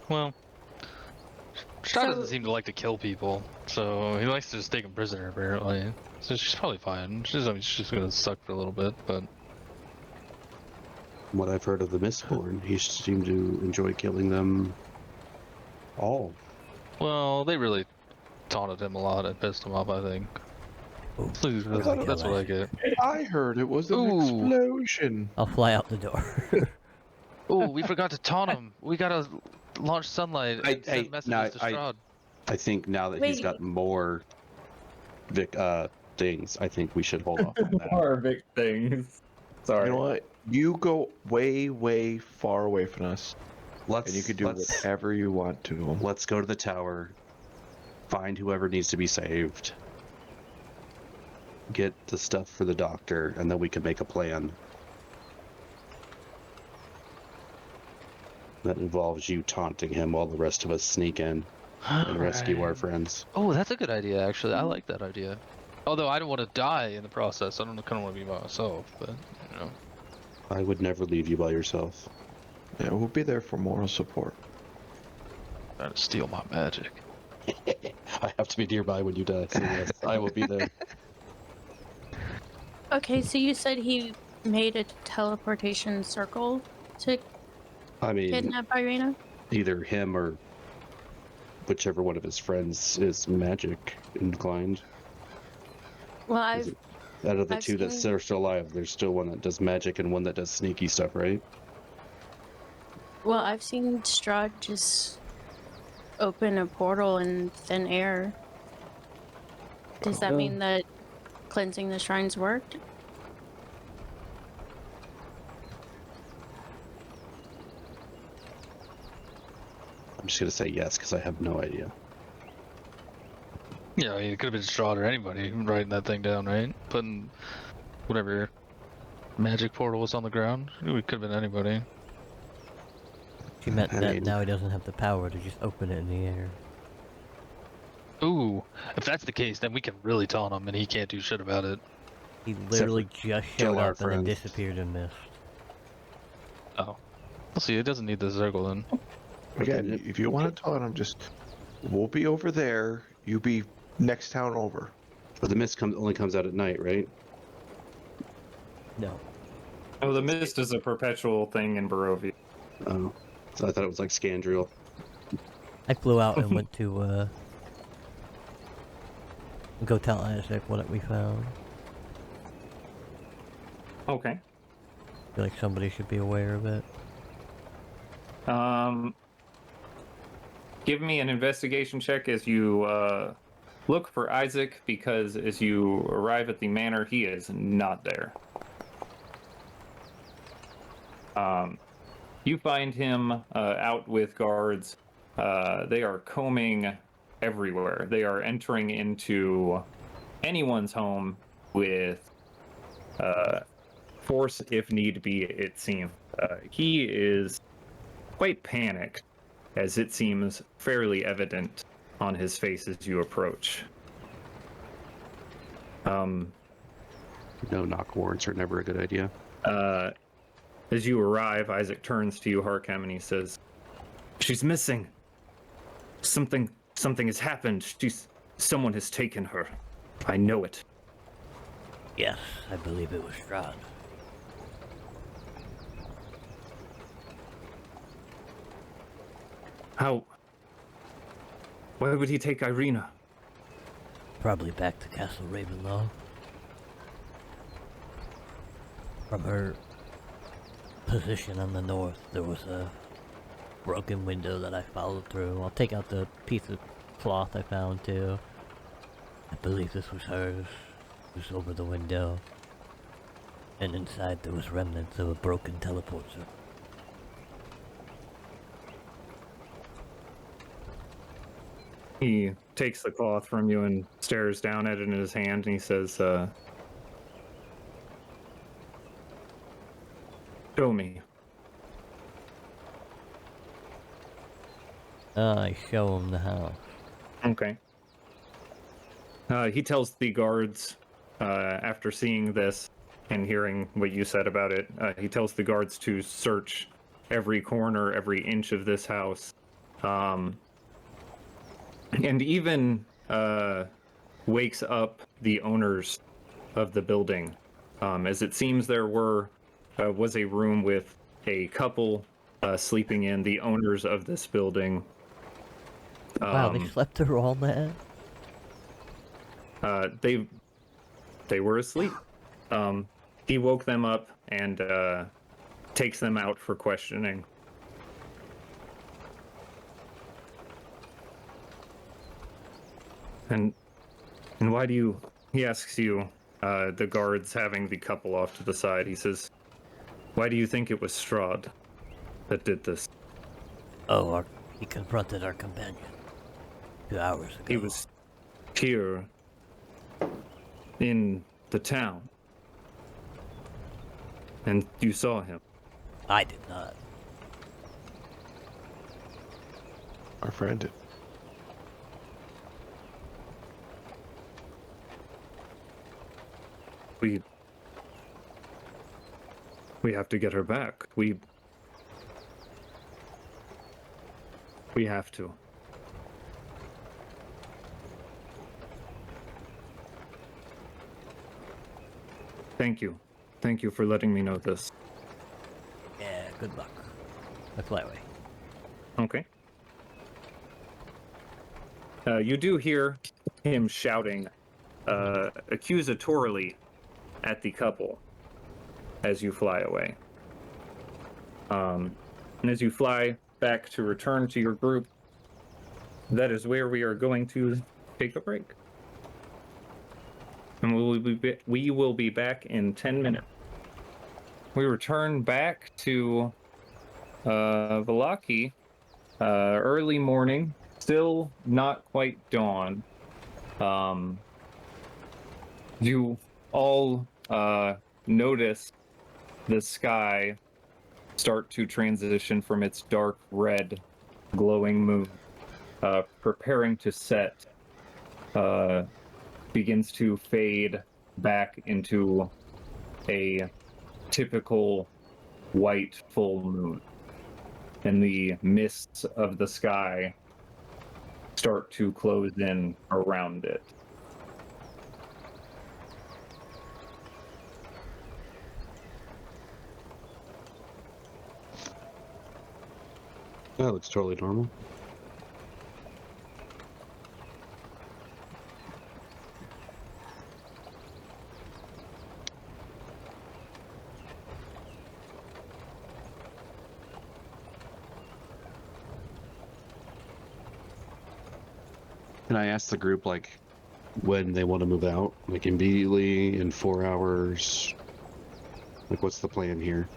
Well, Strahd So- doesn't seem to like to kill people, so he likes to just take them prisoner, apparently. So she's probably fine. She's just gonna suck for a little bit, but... From what I've heard of the Mistborn, he seemed to enjoy killing them all. Well, they really taunted him a lot and pissed him off, I think. Ooh, Please, that's what I get. I heard it was an Ooh. explosion. I'll fly out the door. Oh, we forgot to taunt him. We gotta launch sunlight and send messages to Strahd. I think now that he's Wait. got more things, I think we should hold off on that. More big things. Sorry. You know what? You go way, way far away from us, Let's, and you can do whatever you want to. Let's go to the tower, find whoever needs to be saved, get the stuff for the doctor, and then we can make a plan. That involves you taunting him while the rest of us sneak in and rescue our friends. Oh, that's a good idea, actually. I like that idea. Although I don't want to die in the process. I don't kind of want to be by myself, but, I would never leave you by yourself. Yeah, we'll be there for moral support. Trying to steal my magic. I have to be nearby when you die, so yes, I will be there. Okay, so you said he made a teleportation circle to I mean, kidnap Irina? either him or whichever one of his friends is magic inclined. Well, Is it- Out of the I've two that seen- are still alive, there's still one that does magic and one that does sneaky stuff, right? I've seen Strahd just open a portal in thin air. Does that mean that cleansing the shrines worked? I'm just gonna say yes because I have no idea. Yeah, I mean, it could have been Strahd or anybody writing that thing down, right? Putting whatever magic portal was on the ground. It could have been anybody. She meant I that mean- now he doesn't have the power to just open it in the air. Ooh, if that's the case, then we can really taunt him and he can't do shit about it. He literally just kill showed our up and then friends. disappeared in mist. Oh. We'll see, it doesn't need the circle then. Again, if you want to taunt him, we'll be over there. You be next town over. But the mist only comes out at night, right? No. Oh, the mist is a perpetual thing in Barovia. Oh, so I thought it was like Scandriel. I flew out and went to, go tell Isaac what we found. Okay. I feel like somebody should be aware of it. Give me an investigation check as you look for Isaac, because as you arrive at the manor, he is not there. You find him out with guards. They are combing everywhere. They are entering into anyone's home with force if need be, it seems. He is quite panicked, as it seems fairly evident on his face as you approach. No knock warrants are never a good idea. As you arrive, Isaac turns to you, Harkham, and he says, "She's missing. Something has happened. Someone has taken her. I know it." Yes, I believe it was Strahd. How? Why would he take Irina? Probably back to Castle Ravenloft. From her position on the north, there was a broken window that I followed through. I'll take out the piece of cloth I found too. I believe this was hers. It was over the window. And inside there was remnants of a broken teleporter. He takes the cloth from you and stares down at it in his hand, and he says, show me. I show him the house. Okay. He tells the guards, after seeing this and hearing what you said about it, he tells the guards to search every corner, every inch of this house. And even wakes up the owners of the building, as it seems there was a room with a couple sleeping in, the owners of this building. Wow, they slept through all that? They were asleep. He woke them up and takes them out for questioning. And why do you, he asks you, the guards having the couple off to the side, he says, why do you think it was Strahd that did this? Oh, he confronted our companion 2 hours ago. He was here in the town. And you saw him. I did not. Our friend did. We have to get her back. We have to. Thank you. Thank you for letting me know this. Yeah, good luck. Let's fly away. Okay. You do hear him shouting accusatorily at the couple as you fly away. And as you fly back to return to your group, that is where we are going to take a break. And we will be back in 10 minutes. We return back to Valaki, early morning, still not quite dawn. You all notice the sky start to transition from its dark red glowing moon, preparing to set, begins to fade back into a typical white full moon. And the mists of the sky start to close in around it. That looks totally normal. Can I ask the group, like, when they want to move out? Like, immediately, in 4 hours? Like, what's the plan here?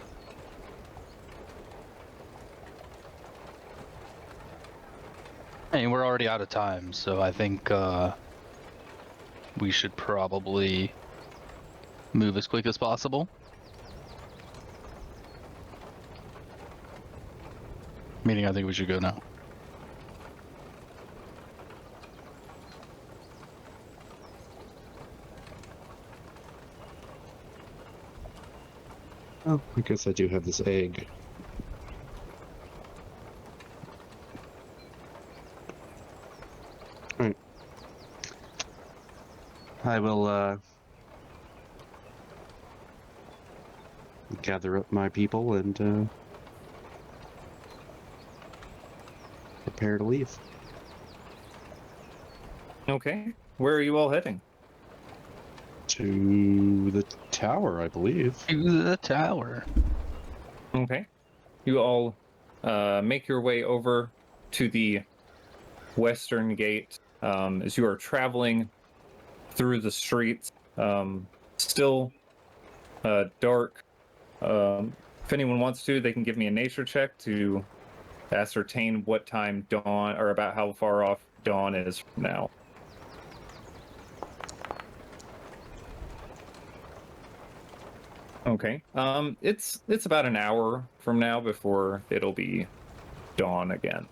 I mean, we're already out of time, so I think we should probably move as quick as possible. Meaning, I think we should go now. Oh, I guess I do have this egg. Alright. I will, gather up my people and, prepare to leave. Okay. Where are you all heading? To the tower, I believe. To the tower. Okay. You all make your way over to the western gate as you are traveling through the streets. Still dark. If anyone wants to, they can give me a nature check to ascertain what time dawn, or about how far off dawn is from now. Okay. It's about an hour from now before it'll be dawn again.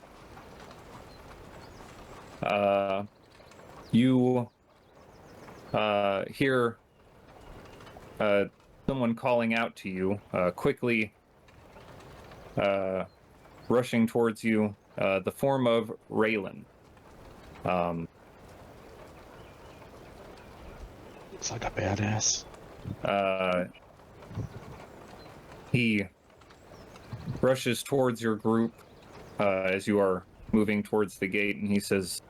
You hear someone calling out to you, quickly rushing towards you, the form of Raylan. Looks like a badass. He rushes towards your group as you are moving towards the gate, and he says,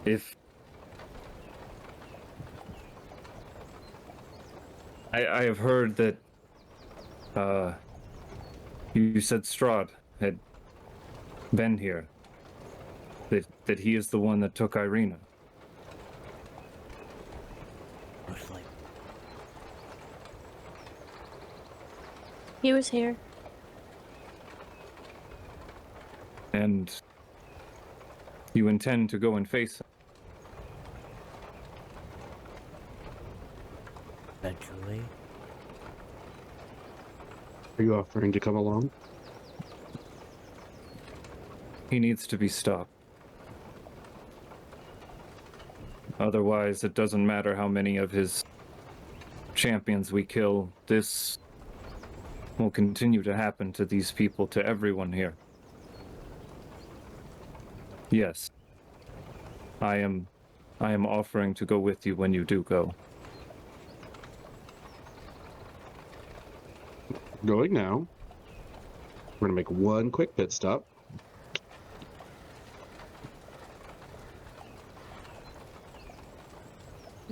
"If I have heard that you said Strahd had been here, that he is the one that took Irina." Most like He was here. And you intend to go and face him. eventually. Are you offering to come along? He needs to be stopped. Otherwise, it doesn't matter how many of his champions we kill. This will continue to happen to these people, to everyone here. Yes. I am offering to go with you when you do go. Going now. We're gonna make one quick pit stop.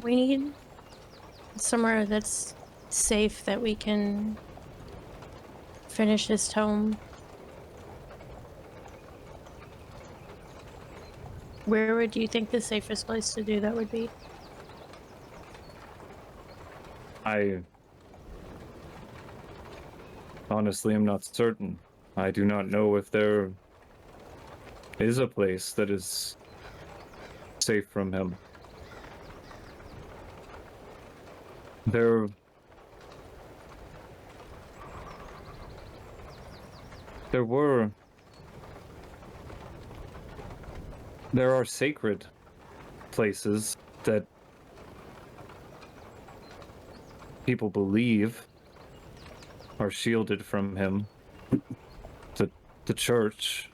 We need somewhere that's safe that we can finish this tome. Where would you think the safest place to do that would be? I honestly am not certain. I do not know if there is a place that is safe from him. There are sacred places that people believe are shielded from him. The church.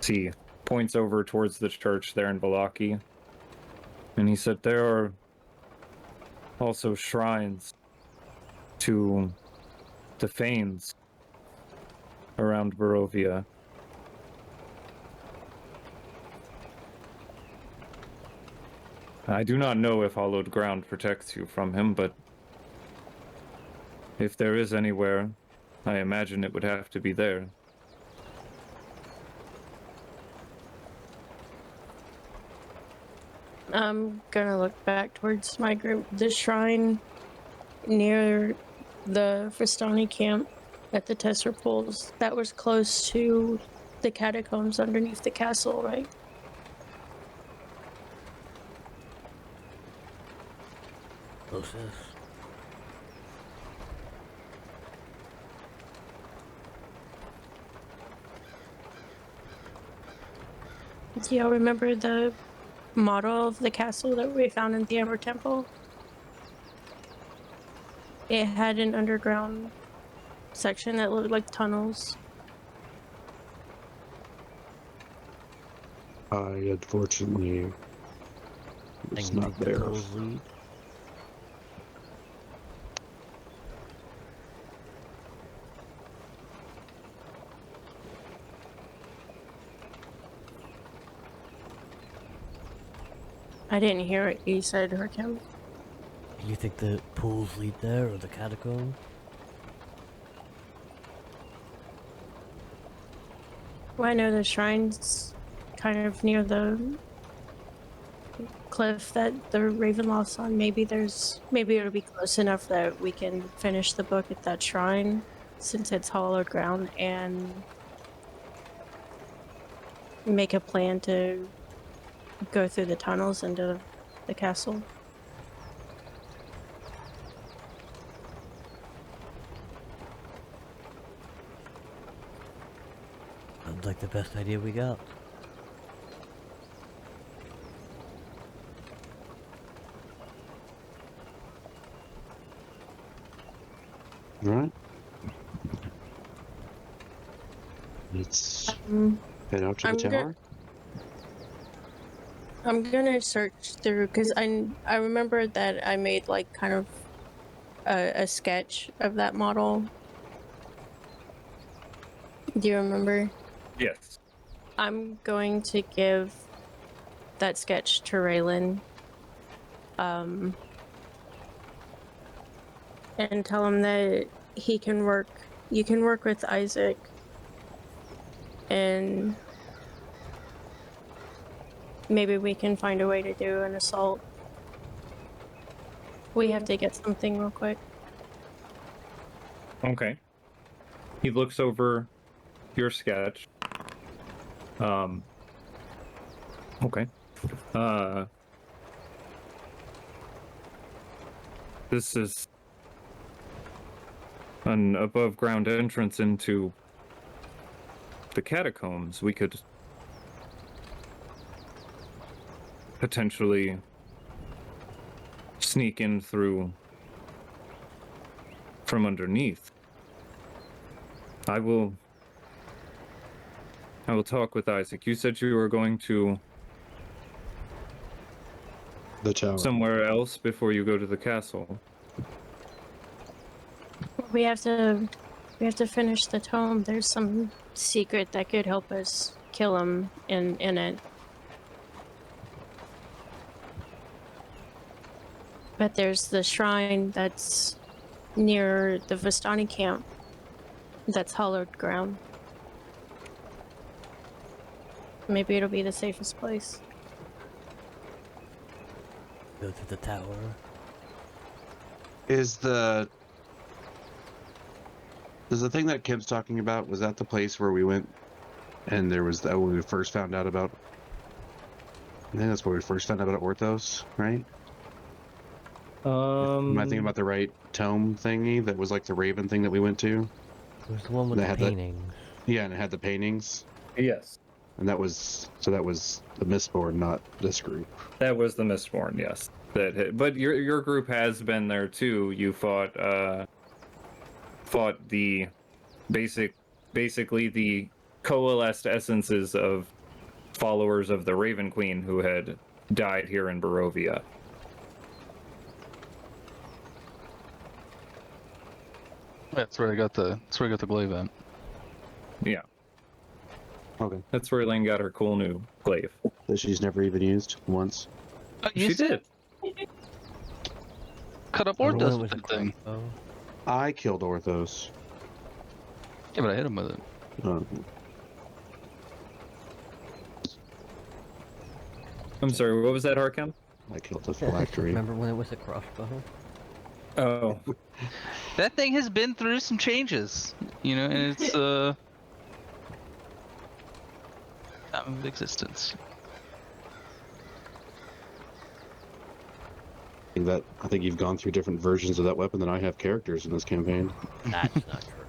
He points over towards the church there in Valaki, and he said there are also shrines to the Fanes around Barovia. I do not know if hallowed ground protects you from him, but if there is anywhere, I imagine it would have to be there. I'm gonna look back towards my group. The shrine near the Fristani camp at the Tesser Pools, that was close to the catacombs underneath the castle, right? Closest. Do y'all remember the model of the castle that we found in the Amber Temple? It had an underground section that looked like tunnels. I unfortunately was And you not think the there. pools lead? I didn't hear what you said, Hurricane. You think the pools lead there or the catacomb? Well, I know the shrine's kind of near the cliff that the Ravenloft's on. Maybe it'll be close enough that we can finish the book at that shrine, since it's hollowed ground, and make a plan to go through the tunnels into the castle. Sounds like the best idea we got. All right. Let's head out to the I'm tower. I'm gonna search through, because I remember that I made like kind of a sketch of that model. Do you remember? Yes. I'm going to give that sketch to Raylan, and tell him that you can work with Isaac, and maybe we can find a way to do an assault. We have to get something real quick. Okay. He looks over your sketch. Okay. This is an above ground entrance into the catacombs. We could potentially sneak in through from underneath. I will talk with Isaac. You said you were going to The tower. somewhere else before you go to the castle. We have to finish the tome. There's some secret that could help us kill him in it. But there's the shrine that's near the Vistani camp. That's hollowed ground. Maybe it'll be the safest place. Go to the tower. Is the thing that Kim's talking about, was that the place where we went and there was when we first found out about, I think that's where we first found out about Orthos, right? Am I thinking about the right tome thingy that was like the Raven thing that we went to? It was the one with They the had the- paintings. Yeah, and it had the paintings. Yes. And that was the Mistborn, not this group. That was the Mistborn, yes. But your group has been there too. You fought the basically the coalesced essences of followers of the Raven Queen who had died here in Barovia. That's where I got the glaive at. Yeah, Okay. that's where Elaine got her cool new glaive. That she's never even used once. She did. Cut up The one Orthos with the thing. crossbow. I killed Orthos. Yeah, but I hit him with it. I'm sorry, what was that, Harkam? I killed the phylactery. Remember when it was a crossbow? Oh, That thing has been through some changes, and it's time of existence. I think you've gone through different versions of that weapon than I have characters in this campaign. That's not true.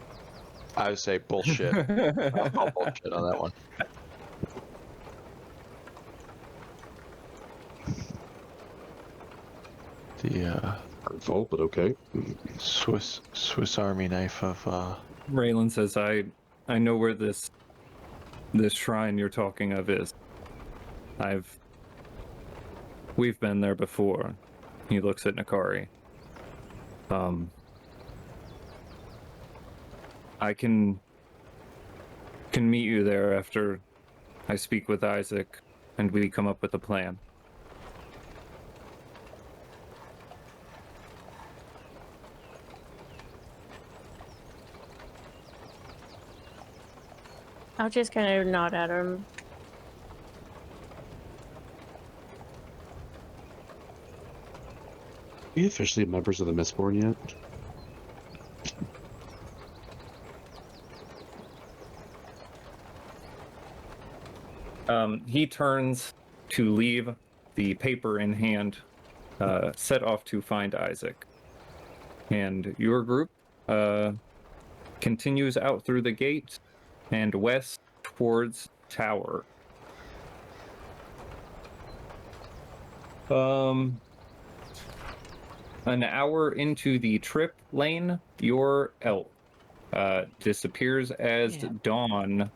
I would say bullshit. I'll call bullshit on that one. The Hurtful, but okay. Swiss Army knife of Raylan says, I know where this shrine you're talking of is. We've been there before. He looks at Nakari. I can meet you there after I speak with Isaac and we come up with a plan. I'll just kind of nod at him. Are you officially members of the Mistborn yet? He turns to leave, the paper in hand, set off to find Isaac. And your group continues out through the gate and west towards Tower. An hour into the trip, Lane, your elk disappears as dawn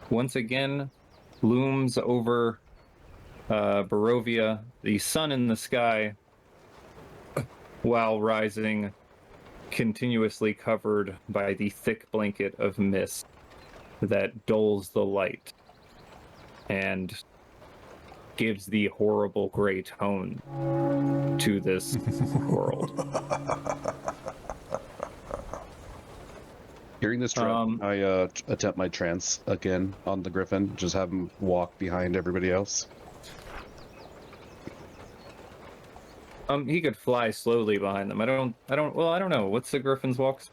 once again looms over Barovia, the sun in the sky, while rising, continuously covered by the thick blanket of mist that dulls the light and gives the horrible gray tone to this world. During this trip, I attempt my trance again on the Griffin. Just have him walk behind everybody else. He could fly slowly behind them. I don't know. What's the Griffin's walks?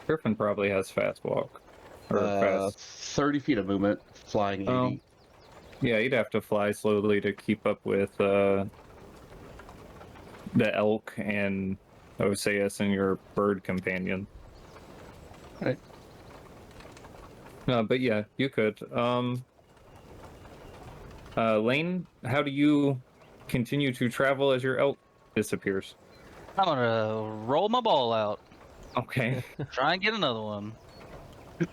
Griffin probably has fast walk. Or fast. 30 feet of movement, flying 80. Oh. Yeah, you'd have to fly slowly to keep up with the elk and Oseus and your bird companion. Right. But yeah, you could. Lane, how do you continue to travel as your elk disappears? I'm gonna roll my ball out. Okay. Try and get another one.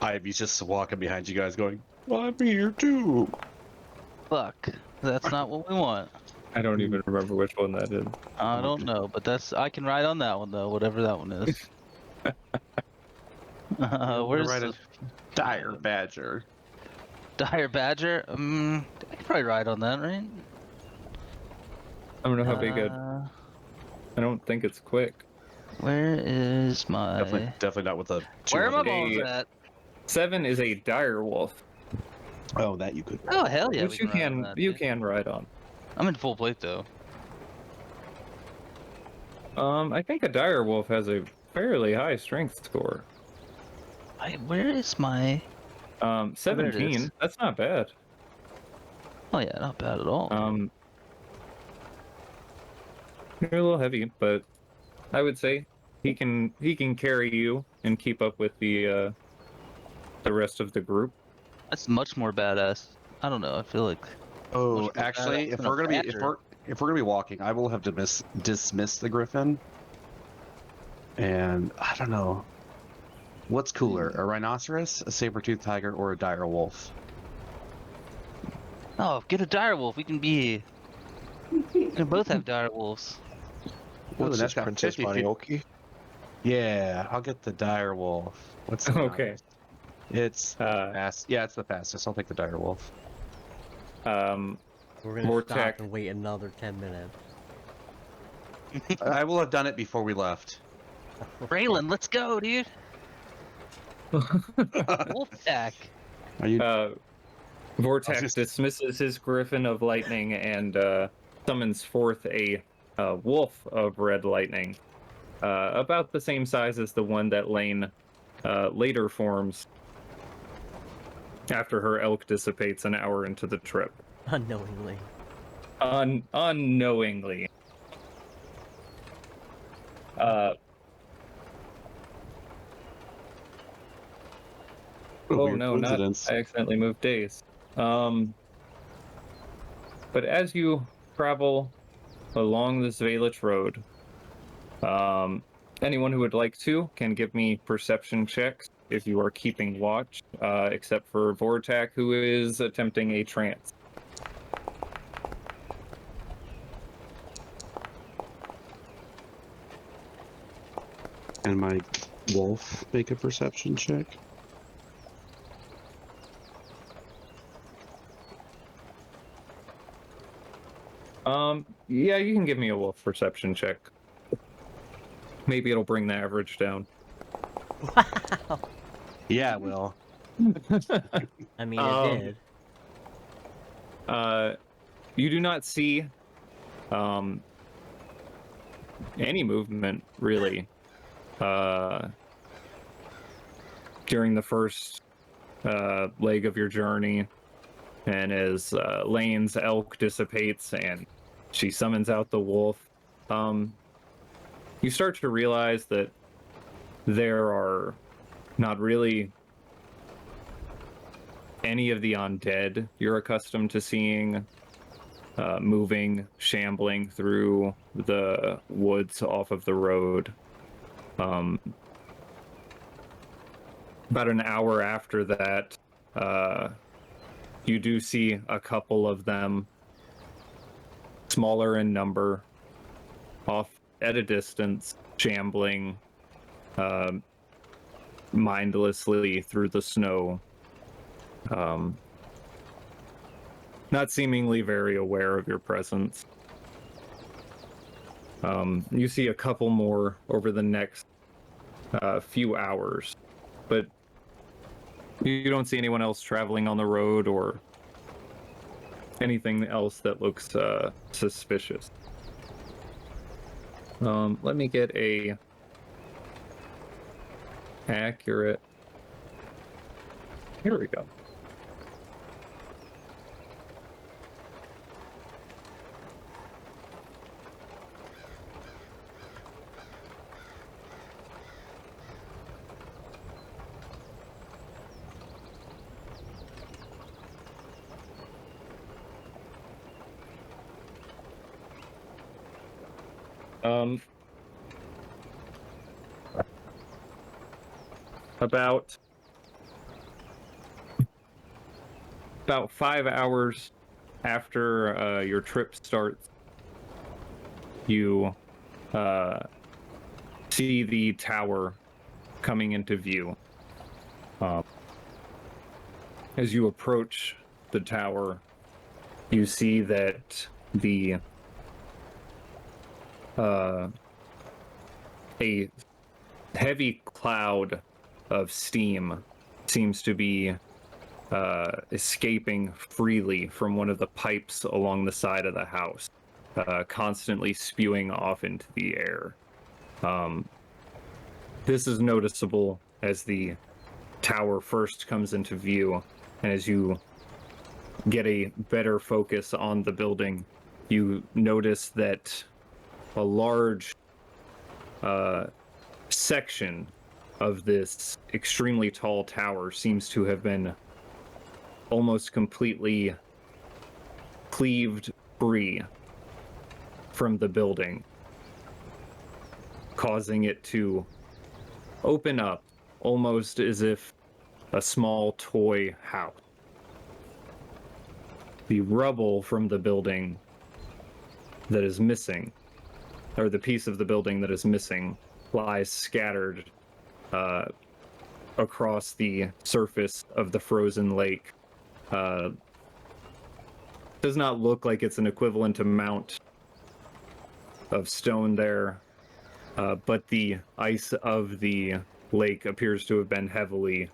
Ivy's just walking behind you guys going, I'm here too. Fuck. That's not what we want. I don't even remember which one that is. I don't know, but I can ride on that one though, whatever that one is. Where's Ride the a dire badger. dire badger? I can probably ride on that, right? I don't know how big I don't think it's quick. Where is my... Definitely not with a... Where are my 200. balls at? 7 is a dire wolf. Oh, that you could. Oh, hell yeah. Which we you ride on can that, you dude. can ride on. I'm in full plate though. I think a dire wolf has a fairly high strength score. Where is my... 17. That's not bad. Oh yeah, not bad at all. You're a little heavy, but I would say he can carry you and keep up with the rest of the group. That's much more badass. I don't know. I feel like... Oh, Much more actually, badass if than a we're gonna be badger. if we're gonna be walking, I will have to dismiss the Griffin. And I don't know, what's cooler, a rhinoceros, a saber-toothed tiger, or a dire wolf? Oh, get a dire wolf. We can be... We can both have dire wolves. What's that's this, got Princess 50 feet. Monioki? Yeah, I'll get the dire wolf. What's the Okay. It's fast. Yeah, it's the fastest. I'll take the dire wolf. We're gonna Vortex. stop and wait another 10 minutes. I will have done it before we left. Braylon, let's go, dude. Wolf attack. Are you? Vortex just- dismisses his griffin of lightning and summons forth a wolf of red lightning, about the same size as the one that Lane later forms after her elk dissipates an hour into the trip. Unknowingly. Unknowingly. Oh weird no, not coincidence. I accidentally moved days. But as you travel along this Valich road, anyone who would like to can give me perception checks if you are keeping watch, except for Vortak, who is attempting a trance. And my wolf make a perception check. Yeah, you can give me a wolf perception check. Maybe it'll bring the average down. Wow. Yeah, it will. I mean, it did. You do not see any movement really during the first leg of your journey, and as Lane's elk dissipates and she summons out the wolf, you start to realize that there are not really any of the undead you're accustomed to seeing moving, shambling through the woods off of the road. About an hour after that, you do see a couple of them, smaller in number, off at a distance, shambling mindlessly through the snow. Not seemingly very aware of your presence. You see a couple more over the next few hours, but you don't see anyone else traveling on the road or anything else that looks suspicious. Let me get a accurate. Here we go. About 5 hours after your trip starts, you see the tower coming into view. As you approach the tower, you see that a heavy cloud of steam seems to be escaping freely from one of the pipes along the side of the house, constantly spewing off into the air. This is noticeable as the tower first comes into view, and as you get a better focus on the building, you notice that a large section of this extremely tall tower seems to have been almost completely cleaved free from the building, causing it to open up almost as if a small toy house. The rubble from the building that is missing, or the piece of the building that is missing, lies scattered across the surface of the frozen lake. Does not look like it's an equivalent amount of stone there, but the ice of the lake appears to have been heavily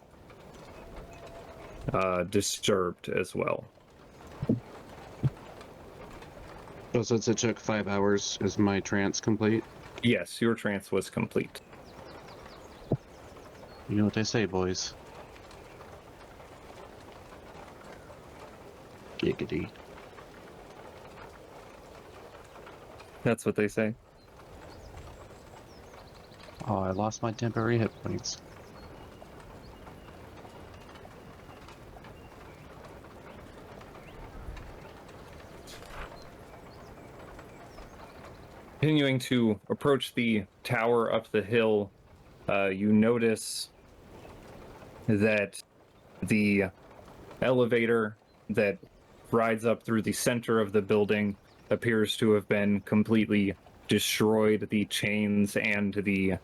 disturbed as well. So since it took 5 hours, is my trance complete? Yes, your trance was complete. You know what they say, boys. Giggity. That's what they say. Oh, I lost my temporary hit points. Continuing to approach the tower up the hill, you notice that the elevator that rides up through the center of the building appears to have been completely destroyed. The chains and the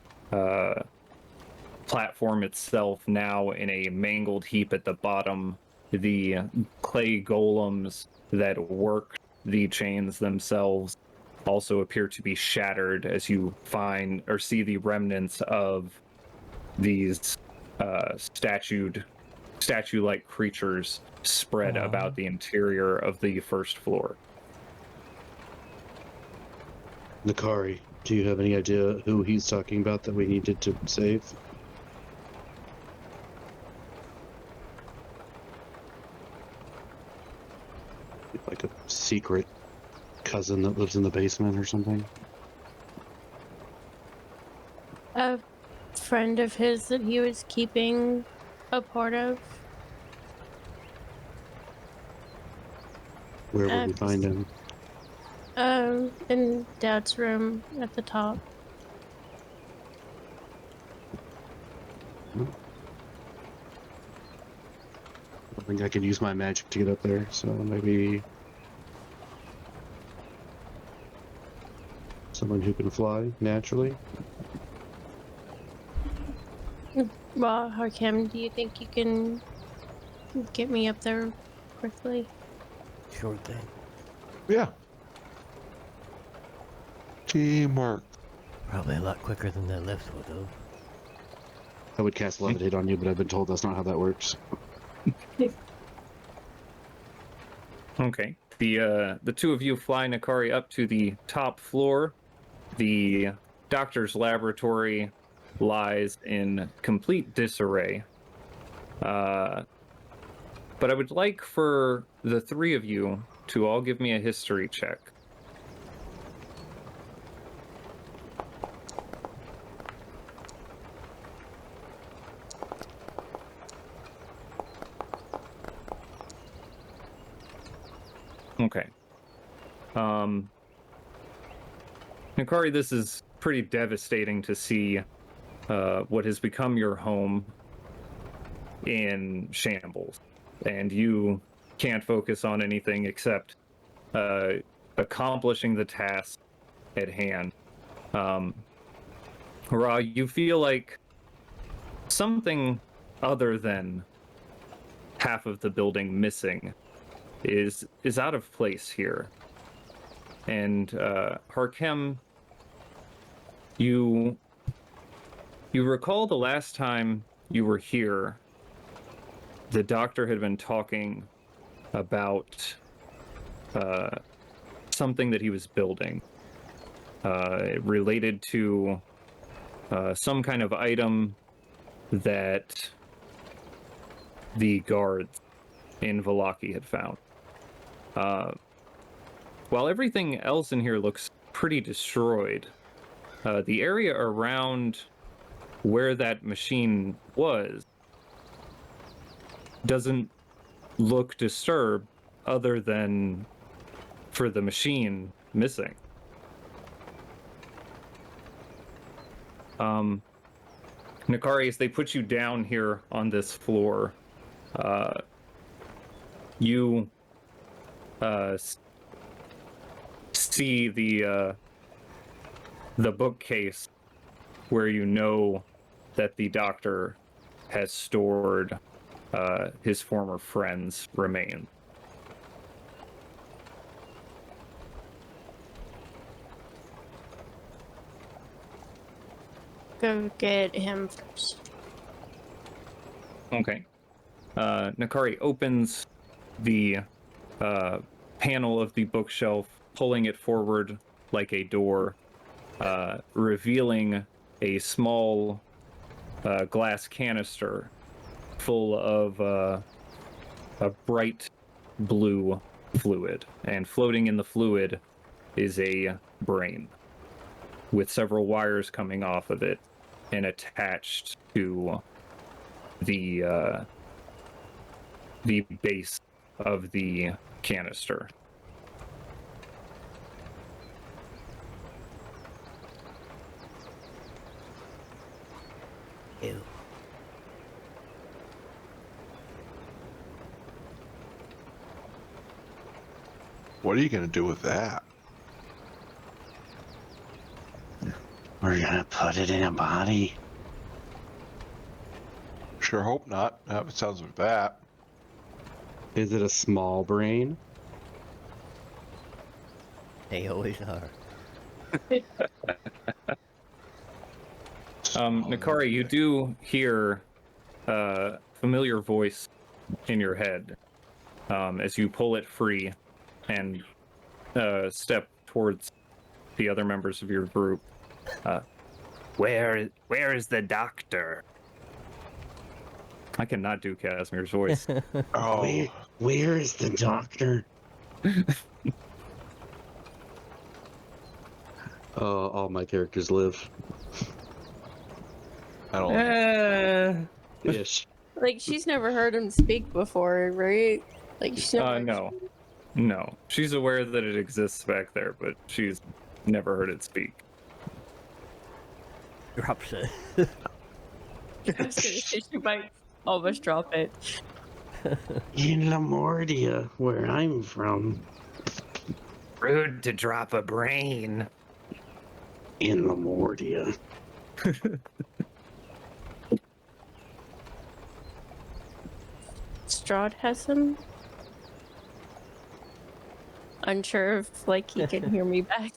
platform itself now in a mangled heap at the bottom. The clay golems that work the chains themselves also appear to be shattered as you find or see the remnants of these statue-like creatures spread about the interior of the first floor. Nakari, do you have any idea who he's talking about that we needed to save? Like a secret cousin that lives in the basement or something? A friend of his that he was keeping a part of. Where would we find him? In Dad's room at the top. I think I could use my magic to get up there, so maybe someone who can fly naturally. Well, Hakim, do you think you can get me up there quickly? Sure thing. Yeah. Teamwork. Probably a lot quicker than that lift would have. I would cast levitate on you, but I've been told that's not how that works. Okay. The two of you fly Nakari up to the top floor. The doctor's laboratory lies in complete disarray. But I would like for the three of you to all give me a history check. Okay. Nakari, this is pretty devastating to see what has become your home in shambles. And you can't focus on anything except accomplishing the task at hand. Ra, you feel like something other than half of the building missing is out of place here. And Harkem, you recall the last time you were here, the doctor had been talking about something that he was building related to some kind of item that the guards in Vallaki had found. While everything else in here looks pretty destroyed, the area around where that machine was doesn't look disturbed other than for the machine missing. Nakari, as they put you down here on this floor, you see the bookcase where you know that the doctor has stored his former friend's remains. Go get him first. Okay. Nakari opens the panel of the bookshelf, pulling it forward like a door, revealing a small glass canister full of a bright blue fluid. And floating in the fluid is a brain with several wires coming off of it and attached to the base of the canister. Ew. What are you going to do with that? We're gonna put it in a body. Sure hope not. It sounds like that. Is it a small brain? They always are. Nakari, you do hear a familiar voice in your head as you pull it free and step towards the other members of your group. Where is the doctor? I cannot do Casimir's voice. Oh, Where is the doctor? All my characters live. I don't. Yes. Like, she's never heard him speak before, right? Like, she's never No. She's aware that it exists back there, but she's never heard it speak. Drops it. I was gonna say she might almost drop it. In Lamordia, where I'm from. Rude to drop a brain. In Lamordia. Strahd has him. Unsure if, like, he can hear me back.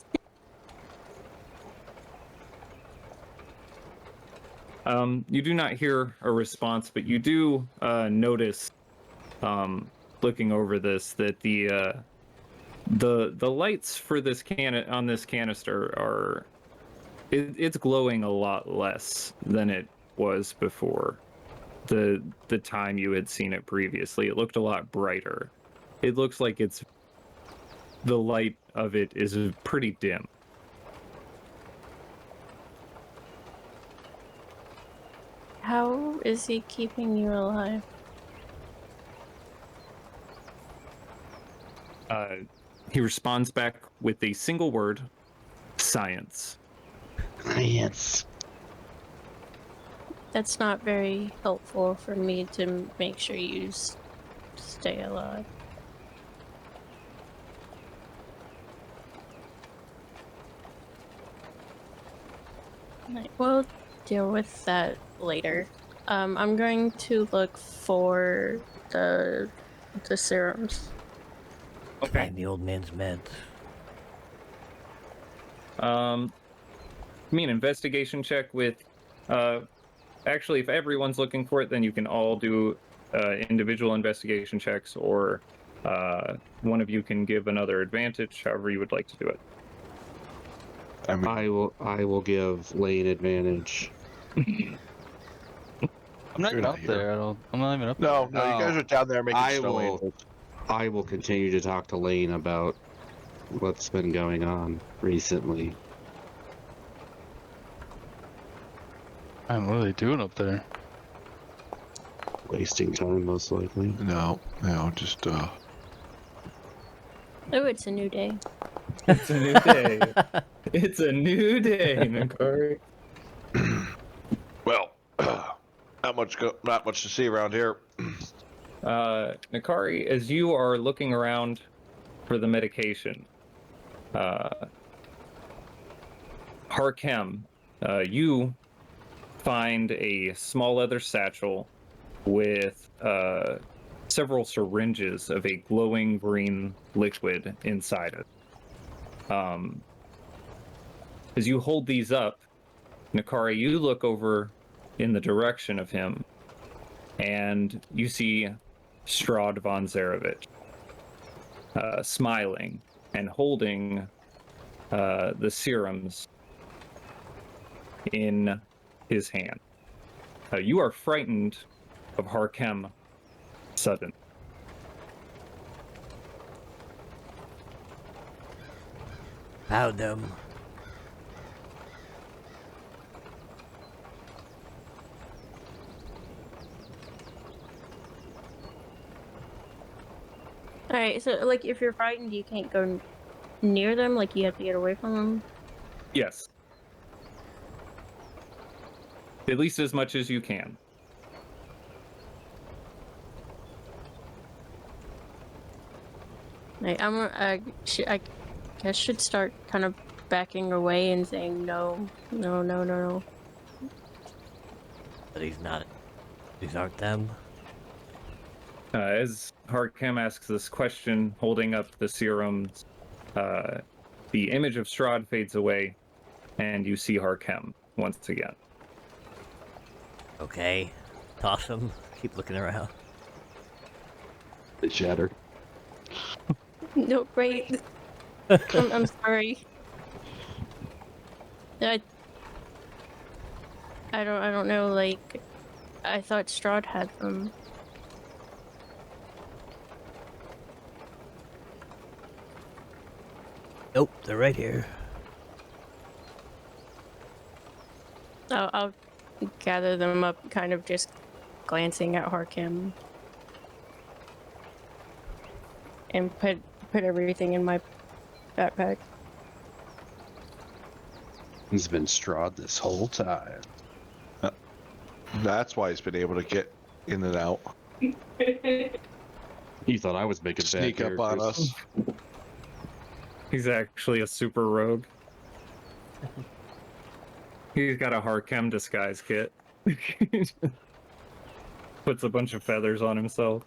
You do not hear a response, but you do notice, looking over this, that the lights for this on this canister are it's glowing a lot less than it was before the time you had seen it previously. It looked a lot brighter. It looks like the light of it is pretty dim. How is he keeping you alive? He responds back with a single word: science. Science. That's not very helpful for me to make sure you stay alive. Right, we'll deal with that later. I'm going to look for the serums. Okay. Find the old man's meds. I mean, investigation check with. Actually, if everyone's looking for it, then you can all do individual investigation checks, or one of you can give another advantage, however you would like to do it. I mean, I will give Lane advantage. I'm not You're even not up here. there. I'm not even up there. no, you guys are down there making I snow will- angels. I will continue to talk to Lane about what's been going on recently. I'm really doing up there. Wasting time, most likely. No, just Oh, it's a new day. It's a new day. It's a new day, Nakari. well, not much to see around here. Nakari, as you are looking around for the medication, Harkem, you find a small leather satchel with several syringes of a glowing green liquid inside it. As you hold these up, Nakari, you look over in the direction of him, and you see Strahd von Zarevich smiling and holding the serums in his hand. You are frightened of Harkem sudden. Found them. Alright, so, like, if you're frightened, you can't go near them? Like, you have to get away from them? Yes. At least as much as you can. Like, I guess should start kind of backing away and saying no. But these aren't them. As Harkem asks this question, holding up the serums, the image of Strahd fades away, and you see Harkem once again. Okay. Toss them. Keep looking around. They shatter. No, great. I'm sorry. I don't know. Like, I thought Strahd had them. Nope, they're right here. I'll gather them up, kind of just glancing at Harkim, and put everything in my backpack. He's been Strahd this whole time. That's why he's been able to get in and out. You thought I was making Sneak bad up on characters. us. He's actually a super rogue. He's got a Harkem disguise kit. Puts a bunch of feathers on himself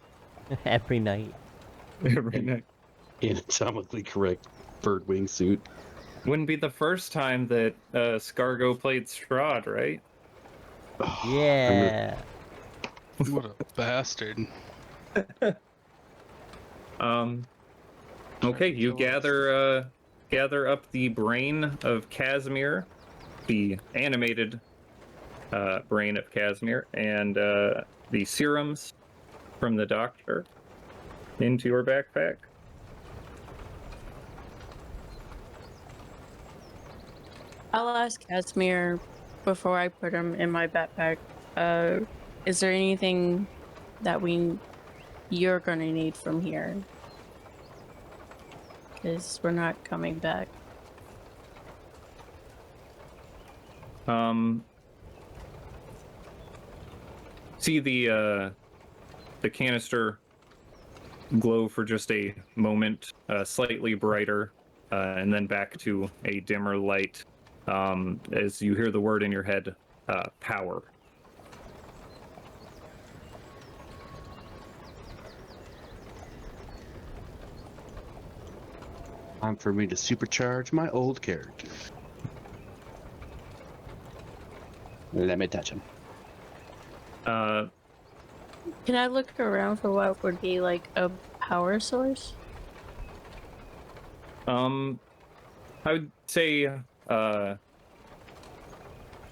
Every night. every night. Anatomically correct bird wing suit. Wouldn't be the first time that Scargo played Strahd, right? Yeah. What a bastard. Okay, you kill us. gather up the brain of Casimir, the animated brain of Casimir, and the serums from the doctor into your backpack. I'll ask Casimir before I put him in my backpack. Is there anything that you're gonna need from here? Because we're not coming back. See the canister glow for just a moment, slightly brighter, and then back to a dimmer light, as you hear the word in your head, power. Time for me to supercharge my old character. Let me touch him. Can I look around for what would be like a power source? I would say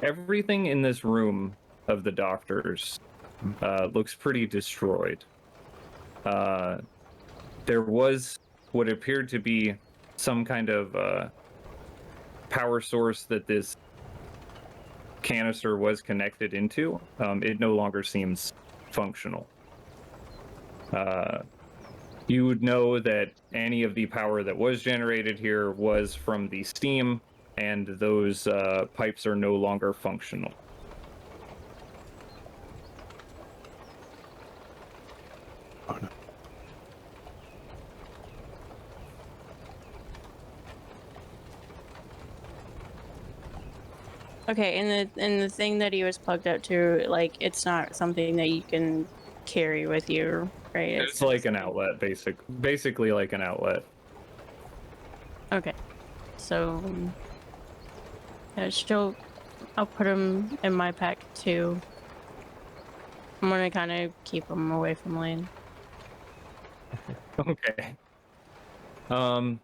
everything in this room of the doctors looks pretty destroyed. There was what appeared to be some kind of power source that this canister was connected into. It no longer seems functional. You would know that any of the power that was generated here was from the steam, and those pipes are no longer functional. Oh, no. Okay, and the thing that he was plugged up to, like, it's not something that you can carry with you, right? It's like an outlet, basically like an outlet. Okay, so yeah, I'll put him in my pack too. I'm gonna kind of keep him away from Lane. Okay. The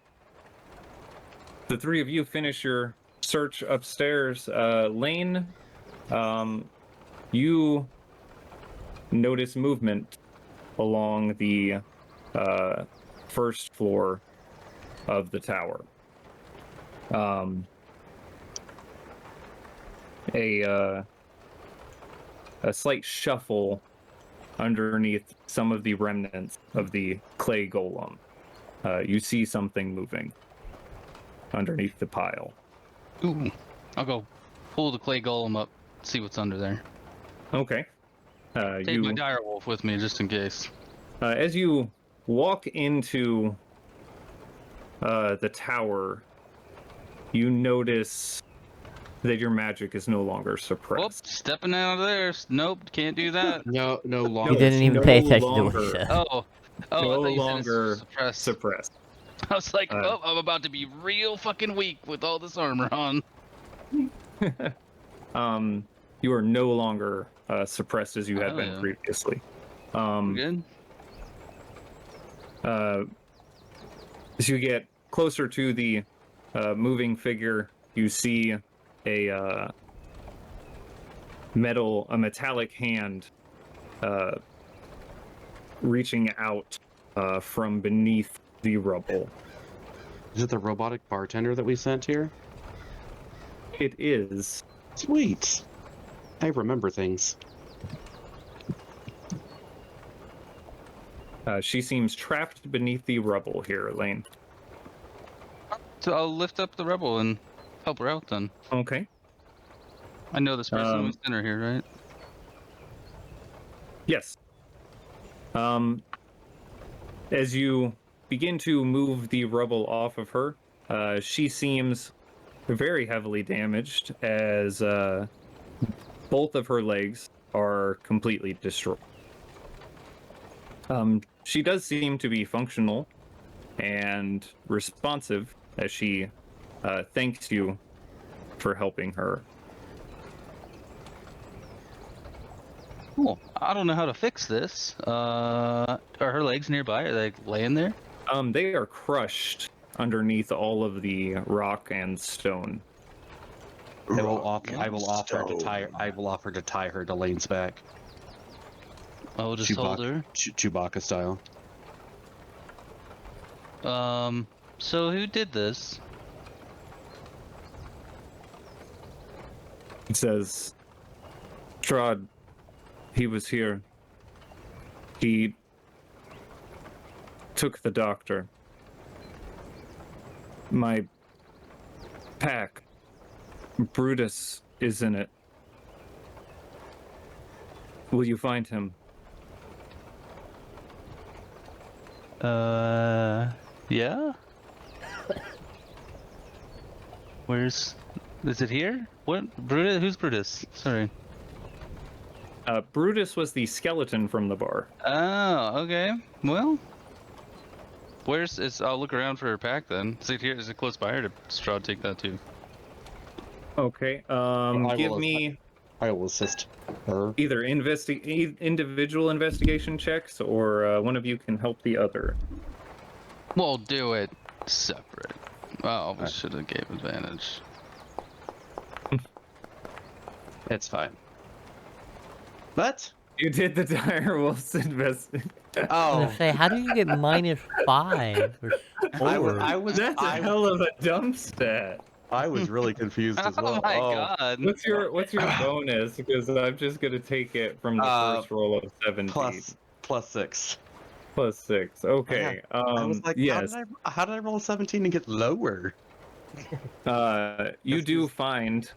three of you finish your search upstairs. Lane, you notice movement along the first floor of the tower. A slight shuffle underneath some of the remnants of the clay golem. You see something moving underneath the pile. Ooh. I'll go pull the clay golem up, see what's under there. Okay. Take my dire wolf with me just in case. As you walk into the tower, you notice that your magic is no longer Whoop, suppressed. stepping out of there. Nope, can't do that. No He longer. didn't even no pay attention to what he longer. said. Oh, I No thought you said it's longer suppressed. suppressed. I was like, Uh, oh, I'm about to be real fucking weak with all this armor on. You are no longer suppressed as you had Hell been yeah. previously. We're good? As you get closer to the moving figure, you see a metallic hand reaching out from beneath the rubble. Is it the robotic bartender that we sent here? It is. Sweet. I remember things. She seems trapped beneath the rubble here, Elaine. So I'll lift up the rebel and help her out then. Okay. I know this person we sent her here, right? Yes. As you begin to move the rubble off of her, she seems very heavily damaged as both of her legs are completely destroyed. She does seem to be functional and responsive as she thanks you for helping her. Cool. I don't know how to fix this. Are her legs nearby? Are they laying there? They are crushed underneath all of the rock and stone. I will offer to tie her to Lane's back. I'll just hold her. Chewbacca style. So who did this? It says, Strahd, he was here. He took the doctor. My pack, Brutus, is in it. Will you find him? Yeah? Is it here? What? Brutus? Who's Brutus? Sorry. Brutus was the skeleton from the bar. Oh, okay. Well, I'll look around for her pack then. Is it here? Is it close by, or did Strahd take that too? Okay, give me I will assist her. either individual investigation checks, or one of you can help the other. We'll do it separate. Oh, we should have gave advantage. It's fine. What? You did the dire wolves investigation. I was Oh, gonna say, how do you get -5 or -4? That's a hell of a dump stat. I was really confused as well. Oh my god. What's your bonus? Because I'm just gonna take it from the first roll of 17. Plus 6. Plus 6. Okay. I was like, yes. how did I roll a 17 and get lower? You do find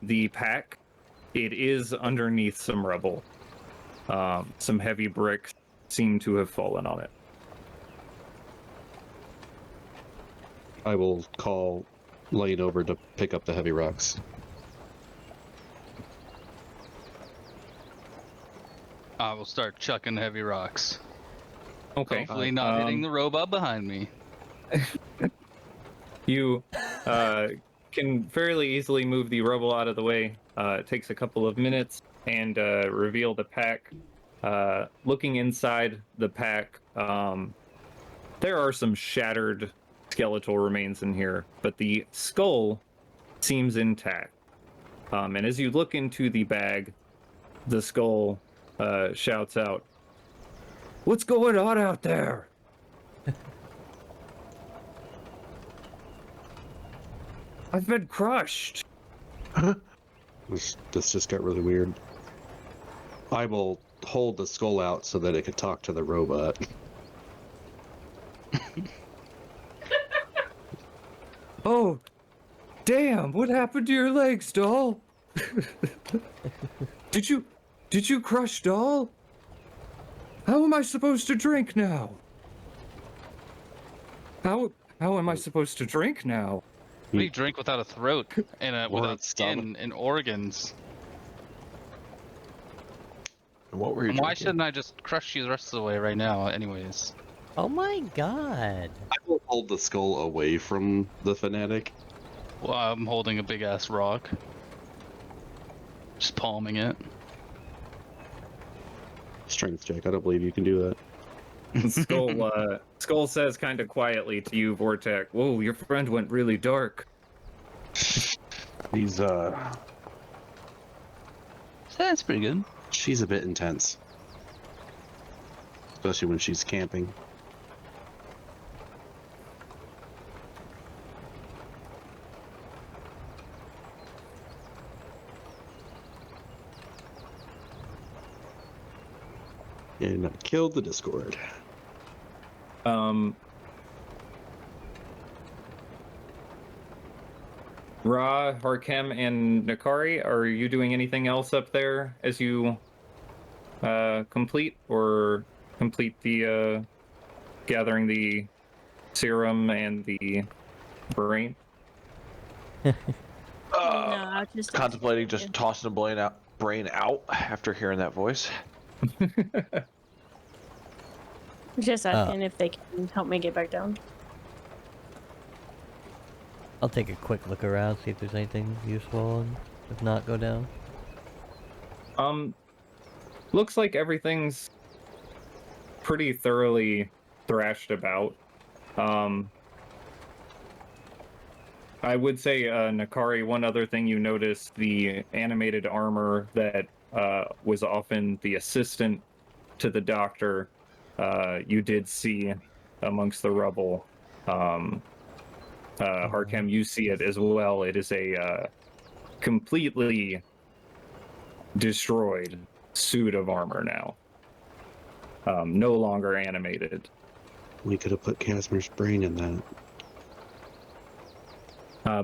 the pack. It is underneath some rubble. Some heavy bricks seem to have fallen on it. I will call Lane over to pick up the heavy rocks. I will start chucking heavy rocks. Okay. Hopefully not hitting the robot behind me. You can fairly easily move the rubble out of the way. It takes a couple of minutes and reveal the pack. Looking inside the pack, there are some shattered skeletal remains in here, but the skull seems intact. And as you look into the bag, the skull shouts out, "What's going on out there?" I've been crushed. This just got really weird. I will hold the skull out so that it can talk to the robot. Oh, damn! What happened to your legs, doll? Did you crush doll? How am I supposed to drink now? How am I supposed to drink now? What do you drink without a throat and Or without a stomach. skin and organs? And what were you And why drinking? shouldn't I just crush you the rest of the way right now, anyways? Oh my god. I will hold the skull away from the fanatic. Well, I'm holding a big ass rock. Just palming it. Strength check. I don't believe you can do that. Skull says kind of quietly to you, Vortex, "Whoa, your friend went really dark." He's That's pretty good. she's a bit intense, especially when she's camping. And I killed the Discord. Ra, Harkem, and Nakari, are you doing anything else up there as you complete the gathering the serum and the brain? No, I'll just Contemplating just tossing the brain out after hearing that voice. just asking if they can help me get back down. I'll take a quick look around, see if there's anything useful, and if not, go down. Looks like everything's pretty thoroughly thrashed about. I would say, Nakari, one other thing you noticed, the animated armor that was often the assistant to the doctor, you did see amongst the rubble. Harkem, you see it as well. It is a completely destroyed suit of armor now. No longer animated. We could have put Casimir's brain in that.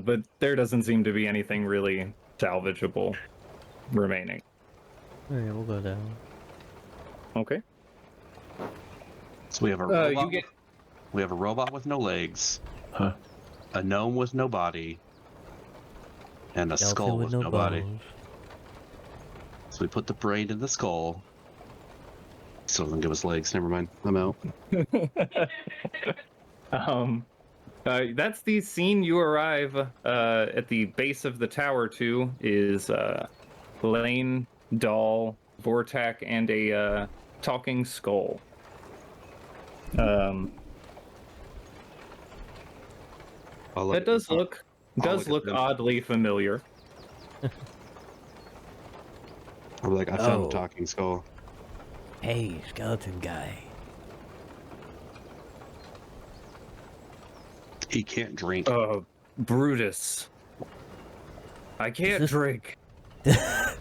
But there doesn't seem to be anything really salvageable remaining. Alright, we'll go down. Okay. So we have a robot. You get We have a robot with no legs, Huh? a gnome with no body, and a Skeleton skull with no body. bones. So we put the brain in the skull. Still doesn't give us legs. Never mind. I'm out. that's the scene you arrive at the base of the tower to is Lane, Doll, Vortak, and a talking skull. That does look at them. oddly familiar. I'm like, I found Oh. a talking skull. Hey, skeleton guy. He can't drink. Brutus. I can't this- drink. Does I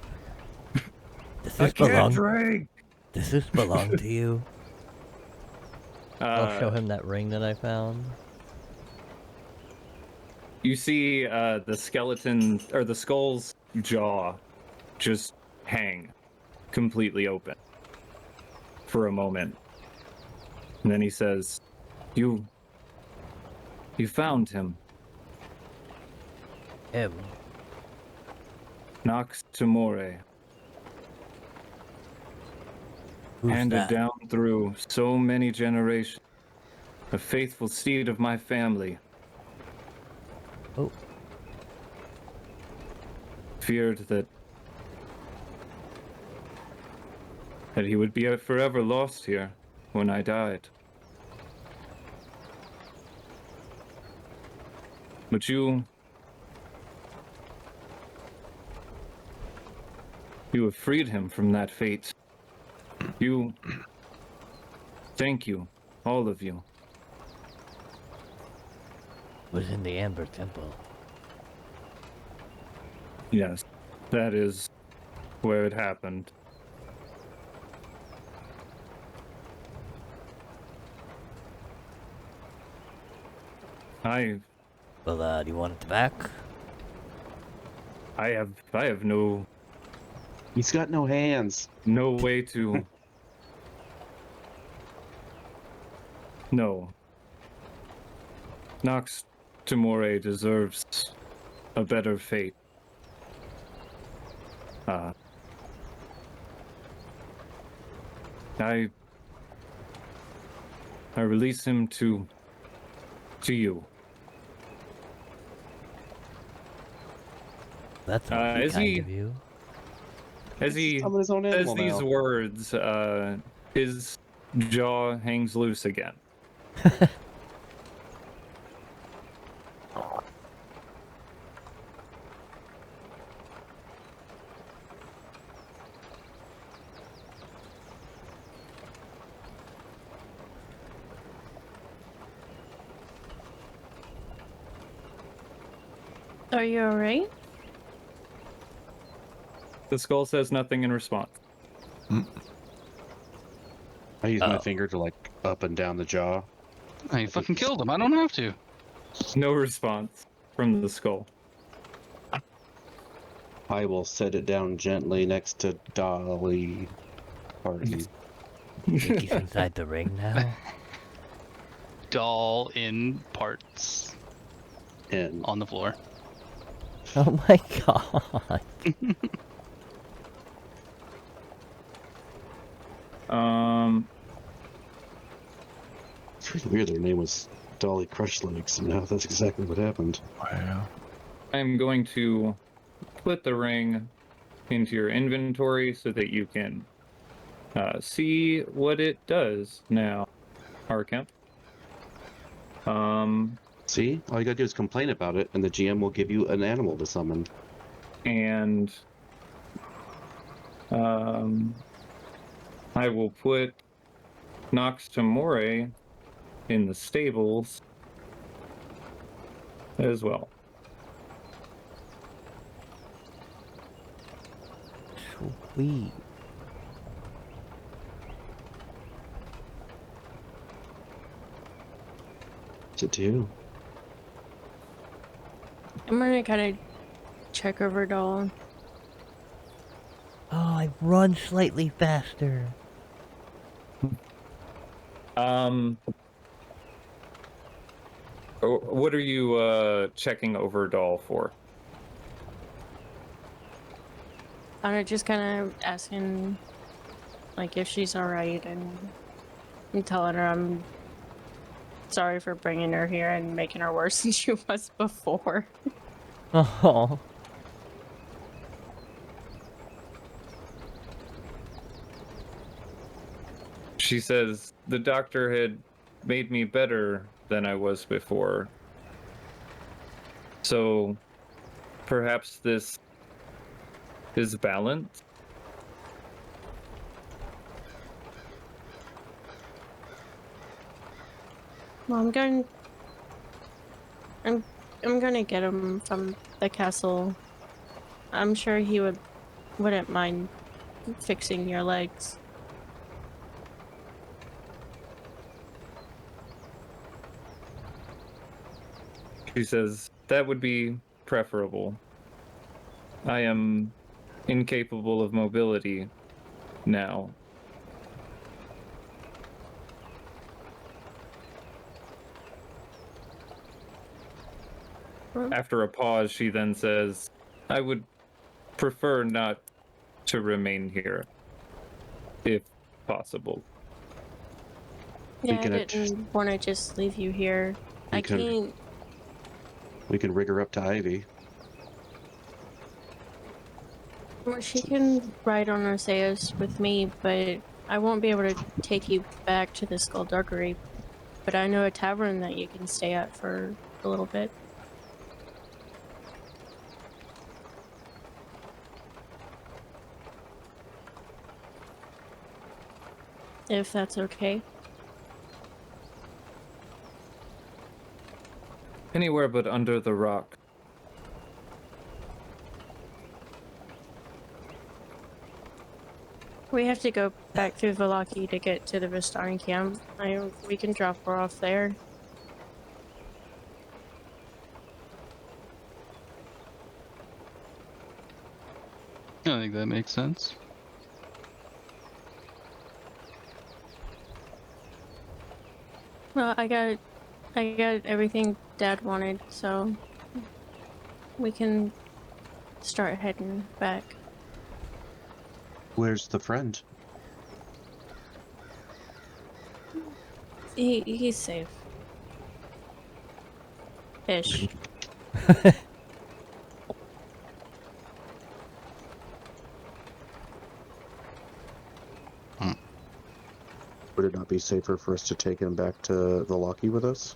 this can't belong? drink. Does this belong to you? I'll Uh, show him that ring that I found. You see the skeleton or the skull's jaw just hang completely open for a moment. And then he says, You found him. Him. Nox Timore. Who's Handed that? down through so many generations. A faithful steed of my family. Oh, Feared that he would be forever lost here when I died. But you have freed him from that fate. Thank you, all of you. was in the Amber Temple. Yes, that is where it happened. Well, do you want it back? I have no He's got no hands. way to. No. Nox Timore deserves a better fate. I release him to you. That's awfully is kind he- of you. As he Summon his own says animal these now. words, his jaw hangs loose again. Are you alright? The skull says nothing in response. I use my Oh. finger to like up and down the jaw. I fucking killed him. I don't have to. No response from the skull. I will set it down gently next to Dolly Parton. Think he's inside the ring now? Doll in parts And on the floor. Oh my god. it's really weird their name was Dolly Crush Legs, and now that's exactly what happened. Wow. I'm going to put the ring into your inventory so that you can see what it does now, Arkham. See? All you gotta do is complain about it, and the GM will give you an animal to summon. And I will put Nox Tamore in the stables as well. Sweet. What's it do? I'm gonna kind of check over Doll. Oh, I run slightly faster. What are you checking over Doll for? I'm just kind of asking, like, if she's alright, and I'm telling her I'm sorry for bringing her here and making her worse than she was before. Oh. She says, the doctor had made me better than I was before. So perhaps this is balance? Well, I'm gonna get him from the castle. I'm sure he wouldn't mind fixing your legs. She says, that would be preferable. I am incapable of mobility now. After a pause, she then says, I would prefer not to remain here, if possible. Yeah, I can didn't want to just leave you here. I can- can't. We can rig her up to Ivy. Well, she can ride on Oseus with me, but I won't be able to take you back to the Skullduggery. But I know a tavern that you can stay at for a little bit. If that's okay. Anywhere but under the rock. We have to go back through Valaki to get to the Vistani camp. We can drop her off there. I think that makes sense. Well, I got everything Dad wanted, so we can start heading back. Where's the friend? He's safe. Ish. Would it not be safer for us to take him back to the Locky with us?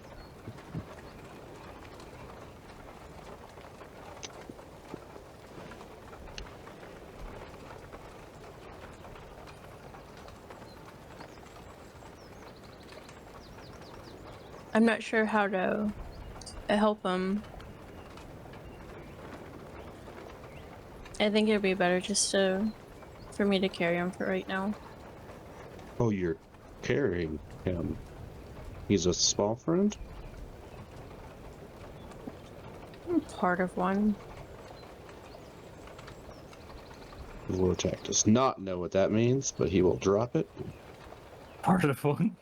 I'm not sure how to help him. I think it'd be better just for me to carry him for right now. Oh, you're carrying him. He's a small friend? I'm part of one. Vortak does not know what that means, but he will drop it. Part of one.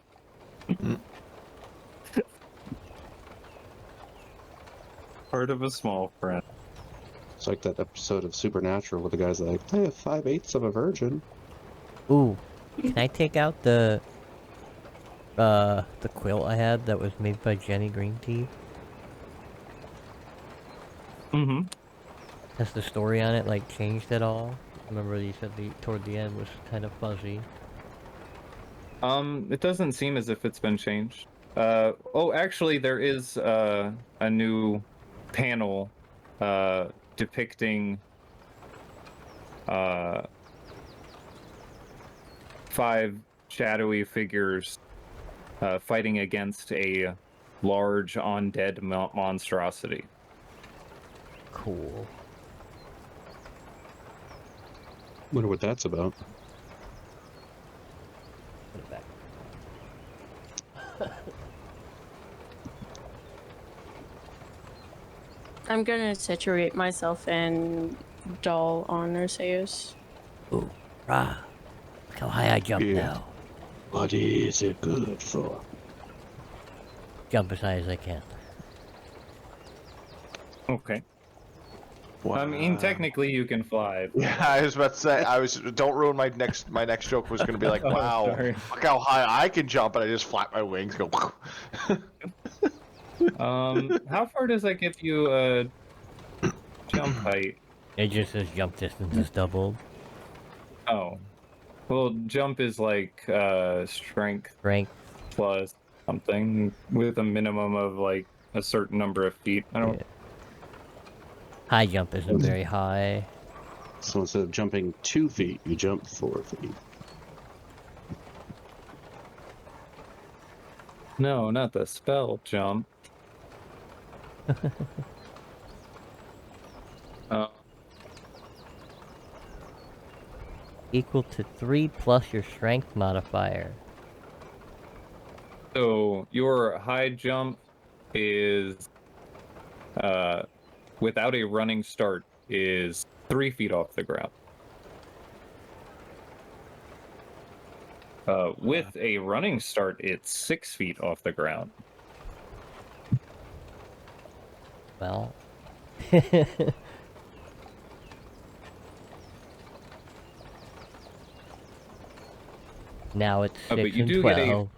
Part of a small friend. It's like that episode of Supernatural where the guy's like, I have 5/8 of a virgin. Ooh, can I take out the quilt I had that was made by Jenny Greenteeth? Mm-hmm. Has the story on it, like, changed at all? Remember you said toward the end was kind of fuzzy. It doesn't seem as if it's been changed. Oh, actually, there is a new panel depicting 5 shadowy figures fighting against a large undead monstrosity. Cool. Wonder what that's about. Put it back. I'm gonna situate myself in Doll on Arceus. Ooh, rah. Look how high I jump Yeah. now. What is it good for? Jump as high as I can. Okay. Wow. I mean, technically, you can fly. Yeah, I was about to say. Don't ruin my next joke was going to be like, Oh, wow, sorry. look how high I can jump, and I just flap my wings, go. How far does that give you jump height? It just says jump distance is doubled. Oh. Well, jump is like strength Strength. plus something with a minimum of like a certain number of feet. I don't. Yeah. High jump isn't very high. So instead of jumping 2 feet, you jump 4 feet. No, not the spell jump. Equal to 3 plus your strength modifier. So your high jump is without a running start is 3 feet off the ground. With a running start, it's 6 feet off the ground. Well. Now it's 6 but you and do 12.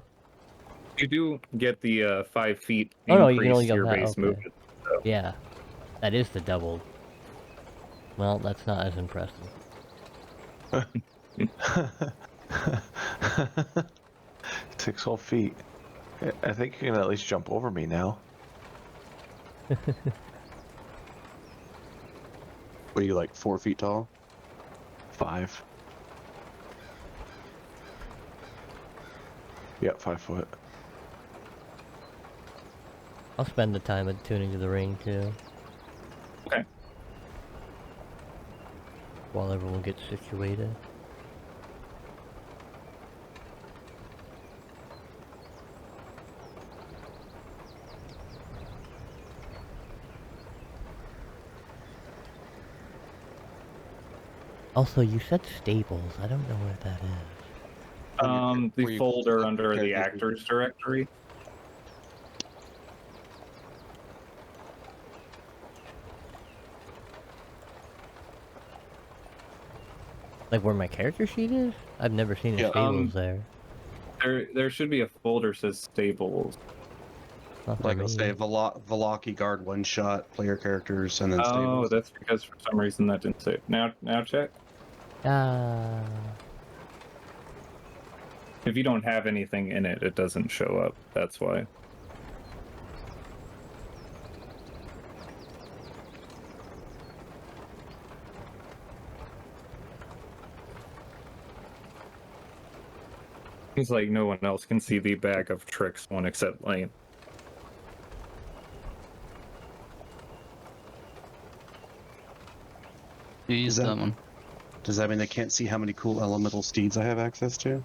You do get the 5 feet Oh no, you can increase only to jump your that. base Okay. movement. So. Yeah, that is the doubled. Well, that's not as impressive. 6 whole feet. I think you can at least jump over me now. What are you, like 4 feet tall? 5. Yep, 5 foot. I'll spend the time attuning to the ring too. Okay. While everyone gets situated. Also, you said stables. I don't know where that is. The folder under the actors directory. Like where my character sheet is? I've never seen a Yeah, stables there. There should be a folder says stables. Not for Like it'll me. say Velaki guard one shot, player characters, and then Oh, stables. that's because for some reason that didn't save. Now check. Ah. If you don't have anything in it, it doesn't show up. That's why. Seems like no one else can see the bag of tricks one except Lane. You use that- that one. Does that mean they can't see how many cool elemental steeds I have access to?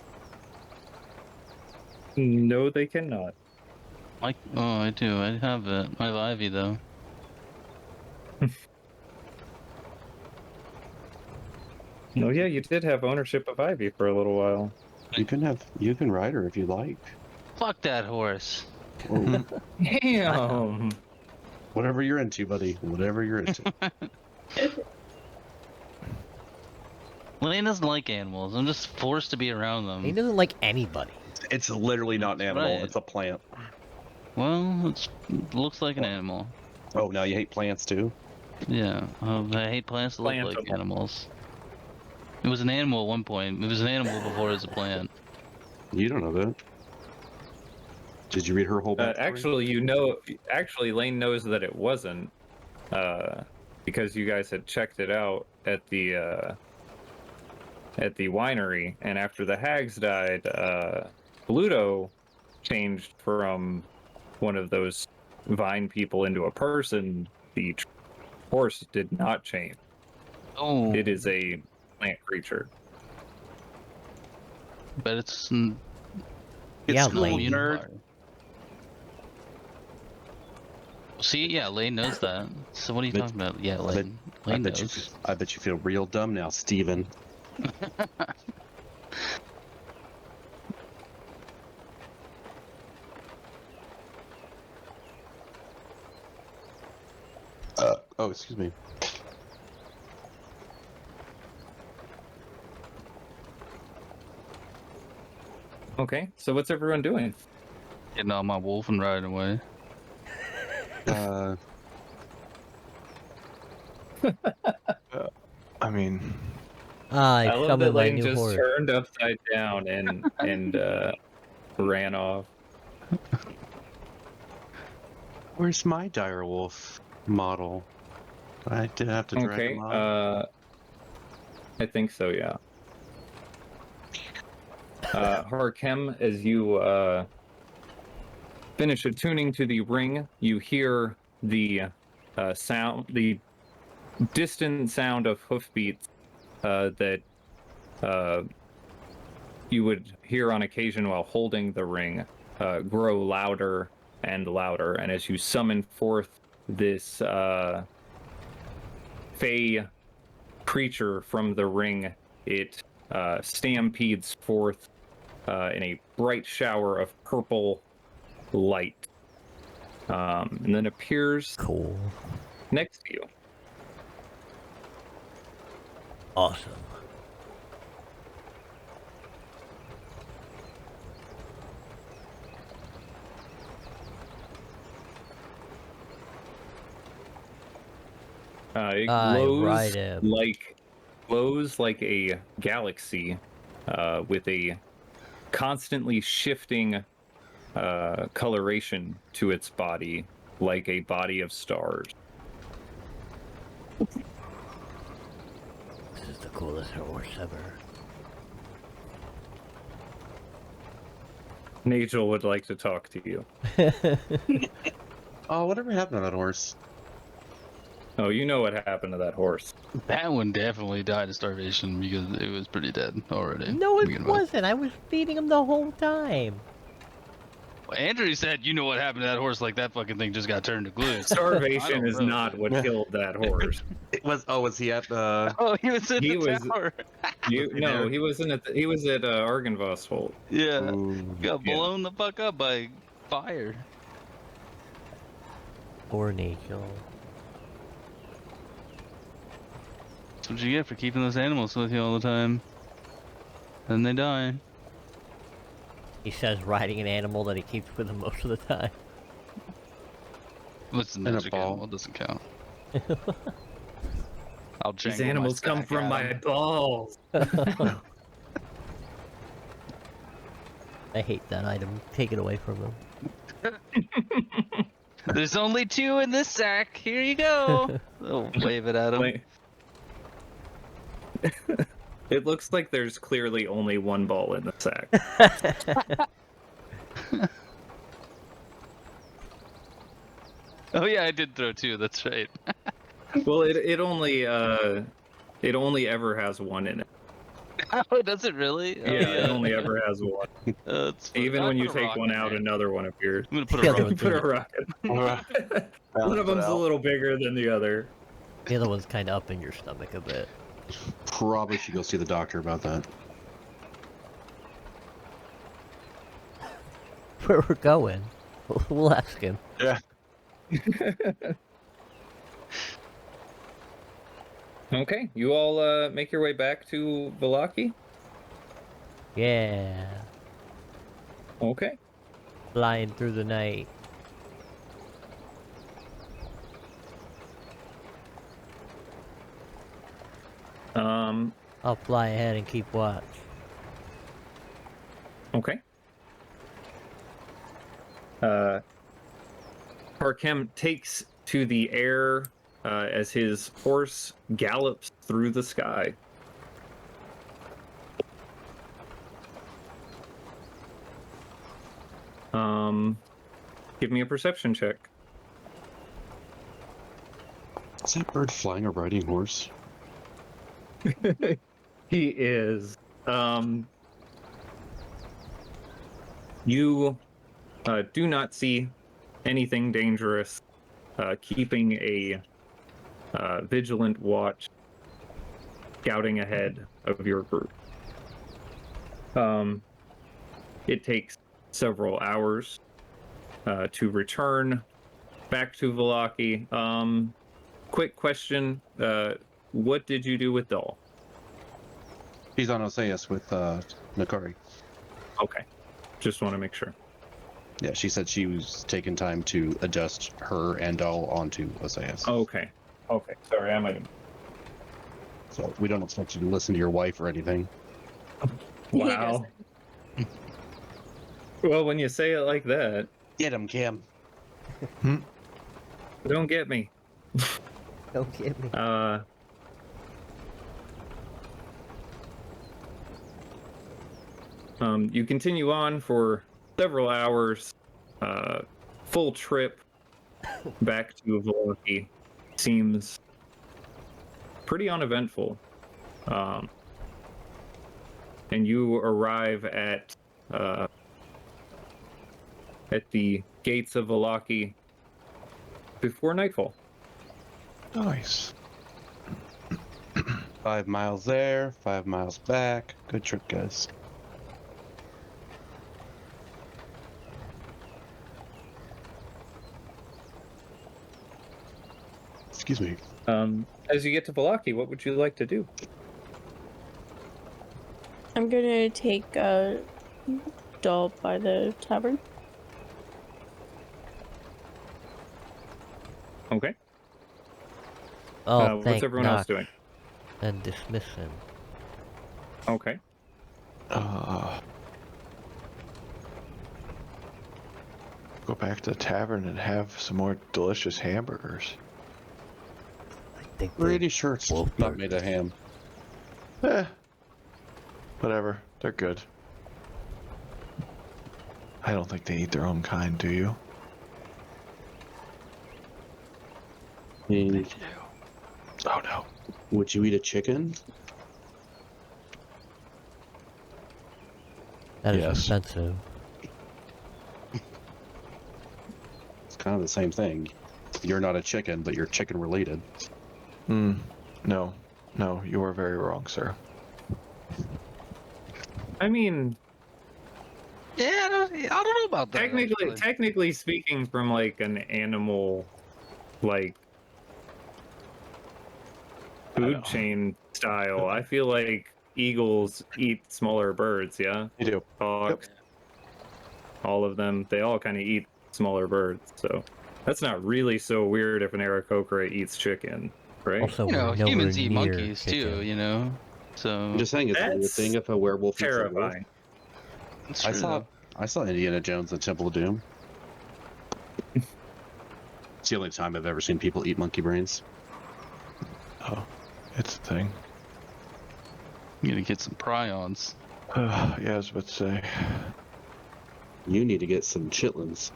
No, they cannot. Oh, I do. I have it. I have Ivy though. No, yeah, you did have ownership of Ivy for a little while. You can ride her if you like. Fuck that horse. Whoa. Damn. Whatever you're into, buddy. Whatever you're into. Lane doesn't like animals. I'm just forced to be around them. He doesn't like anybody. It's literally not an animal. Right. It's a plant. Well, it looks like an animal. Oh, now you hate plants too? Yeah. I hate plants that look like Plantable. animals. It was an animal at one point. It was an animal before it was a plant. You don't know that. Did you read her whole backstory? Actually, Lane knows that it wasn't, because you guys had checked it out at the winery, and after the hags died, Bluto changed from one of those vine people into a person. The horse did not change. Oh. It is a plant creature. But it's Yeah, cool, Lane. you nerd. nerd. See, yeah, Lane knows that. So what are you Bet- talking about? Yeah, I Lane. I Lane bet knows. I bet you feel real dumb now, Steven. Oh, excuse me. Okay, so what's everyone doing? Getting on my wolf and riding away. I mean, I I love that summoned my Lane new just horse. turned upside down and ran off. Where's my direwolf model? I did have to drag Okay, him on. I think so, yeah. Harkem, as you finish attuning to the ring, you hear the the distant sound of hoofbeats that you would hear on occasion while holding the ring grow louder and louder. And as you summon forth this fey creature from the ring, it stampedes forth in a bright shower of purple light, and then appears Cool. next to you. Awesome. It I ride him. glows like a galaxy, with a constantly shifting coloration to its body, like a body of stars. This is the coolest horse ever. Nigel would like to talk to you. Oh, whatever happened to that horse? Oh, you know what happened to that horse. That one definitely died of starvation because it was pretty dead already. No, to it begin with. wasn't. I was feeding him the whole time. Well, Andrew said, "You know what happened to that horse? Like that fucking thing just got turned to glue." I Starvation don't is know, not dude. what killed that horse. It was. Oh, was he at the? Oh, he was in He the was- tower. No, he wasn't at. He was at Argynvost Holt. Yeah, Ooh, got yeah. blown the fuck up by fire. Poor Nigel. That's what you get for keeping those animals with you all the time. Then they die. He says riding an animal that he keeps with him most of the time. What's the a magic ball. animal? It doesn't count. I'll These jangle my animals come sack from at my him. balls. I hate that item. Take it away from him. There's only 2 in this sack. Here you go. I'll wave it at him. Like- It looks like there's clearly only one ball in the sack. Oh yeah, I did throw 2. That's right. Well, it only ever has one in it. Oh, does it really? Oh, Yeah, it only ever has one. It's funny. Even I when you put a take rock one in out, there. another one appears. I'm gonna put The a other rock. one's Put a in it. rocket. One Balance of it them's a out. little bigger than the other. The other one's kind of up in your stomach a bit. Probably should go see the doctor about that. Where we're going? We'll ask him. Yeah. Okay, you all make your way back to Valaki. Yeah. Okay. Flying through the night. I'll fly ahead and keep watch. Okay. Parkem takes to the air as his horse gallops through the sky. Give me a perception check. Is that bird flying a riding horse? He is. You do not see anything dangerous. Keeping a vigilant watch, scouting ahead of your group. It takes several hours to return back to Valaki. Quick question: what did you do with Dahl? He's on Oseas with Nakari. Okay, just want to make sure. Yeah, she said she was taking time to adjust her and Dahl onto Oseas. Okay, sorry, I might have. So we don't expect you to listen to your wife or anything. He Wow. Well, when you say it like that, Get him, Cam. don't get me. Don't get me. You continue on for several hours. Full trip back to Valaki seems pretty uneventful. And you arrive at the gates of Valaki before nightfall. Nice. 5 miles there, 5 miles back. Good trip, guys. Excuse me. As you get to Valaki, what would you like to do? I'm gonna take a doll by the tavern. Okay. Oh, What's thank everyone else Nox. doing? And dismiss him. Okay. Go back to the tavern and have some more delicious hamburgers. I think they're Pretty sure it's wolf not birds. made of ham. Whatever. They're good. I don't think they eat their own kind, do you? I mean, Oh no. would you eat a chicken? That is Yes. offensive. It's kind of the same thing. You're not a chicken, but you're chicken related. No. No, you are very wrong, sir. I mean, Yeah, I don't know about that. actually. technically speaking, from like an animal, like food chain style, I feel like eagles eat smaller birds. Yeah, You do. hawks. all of them, they all kind of eat smaller birds. So that's not really so weird if an Aarakocra eats chicken, right? Also, You know, we're nowhere humans eat near monkeys too. chicken. You know, so I'm just saying it's a weird That's thing if a werewolf eats a wolf. terrifying. it's I true, saw though. I saw Indiana Jones and Temple of Doom. It's the only time I've ever seen people eat monkey brains. Oh, it's a thing. You gotta get some prions. Yeah, I was about to say. You need to get some chitlins.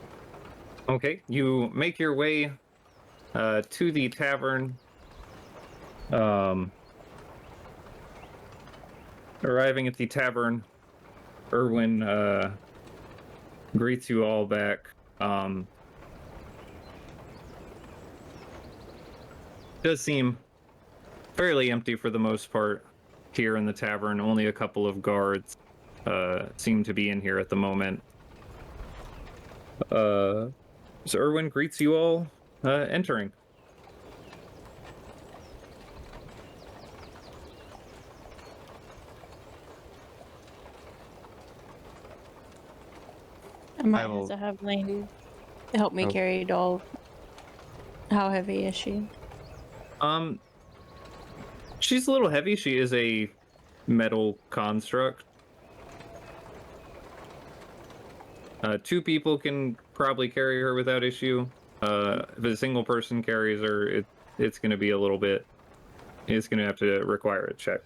Okay, you make your way to the tavern. Arriving at the tavern, Erwin greets you all back. Does seem fairly empty for the most part here in the tavern. Only a couple of guards seem to be in here at the moment. So Erwin greets you all entering. I might I have will- to have Lane help me Oh. carry Doll. How heavy is she? She's a little heavy. She is a metal construct. Two people can probably carry her without issue. If a single person carries her, it's going to be a little bit. It's going to have to require a check.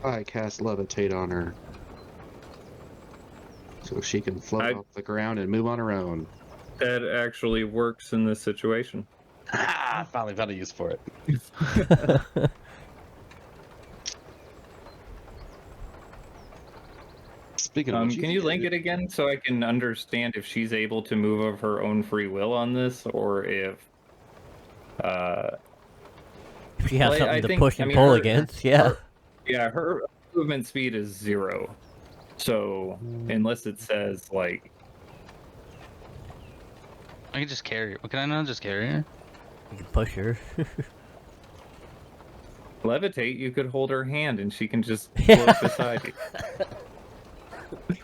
I cast levitate on her, so she can float off the ground and move on her own. That actually works in this situation. Ah, finally found a use for it. Speaking of which, Can you link it again so I can understand if she's able to move of her own free will on this, or if If you have Well, something I to think- push I and mean, pull her- against, yeah. her movement speed is 0. So unless it says like I can just carry her. Can I not just carry her? You can push her. levitate, you could hold her hand and she can just float beside you.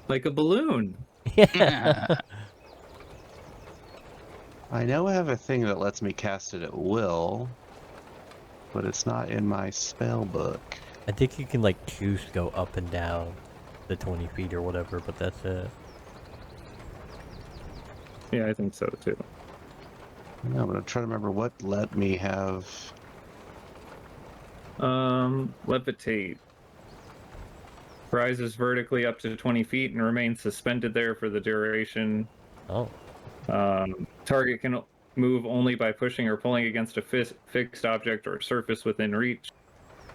Like a balloon. Yeah. I know I have a thing that lets me cast it at will, but it's not in my spell book. I think you can like choose to go up and down the 20 feet or whatever, but that's it. Yeah, I think so too. Yeah, I'm gonna try to remember what let me have. Levitate. Rises vertically up to 20 feet and remains suspended there for the duration. Oh. Target can move only by pushing or pulling against a fixed object or surface within reach,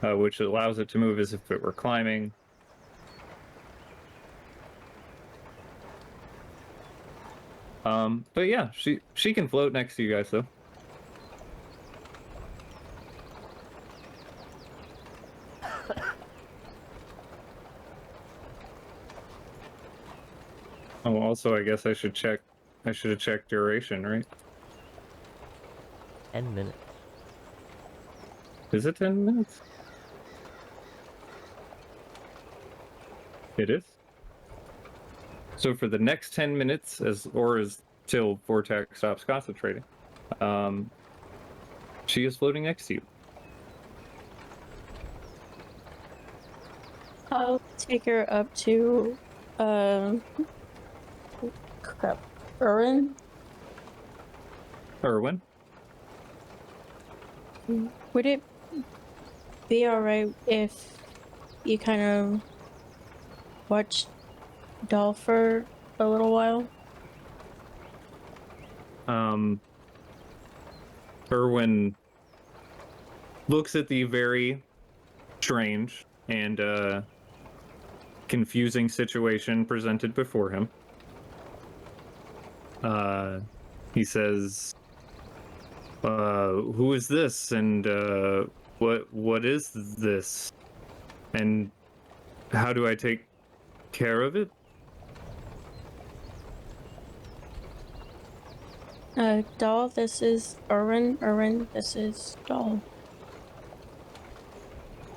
which allows it to move as if it were climbing. But yeah, she can float next to you guys though. Oh, also, I guess I should check. I should have checked duration, right? 10 minutes. Is it 10 minutes? It is. So for the next 10 minutes, as till Vortex stops concentrating, she is floating next to you. I'll take her up to, crap, Erwin. Erwin? Would it be alright if you kind of watch Doll for a little while? Erwin looks at the very strange and confusing situation presented before him. He says, who is this, and what is this, and how do I take care of it? Doll, this is Erwin. Erwin, this is Doll.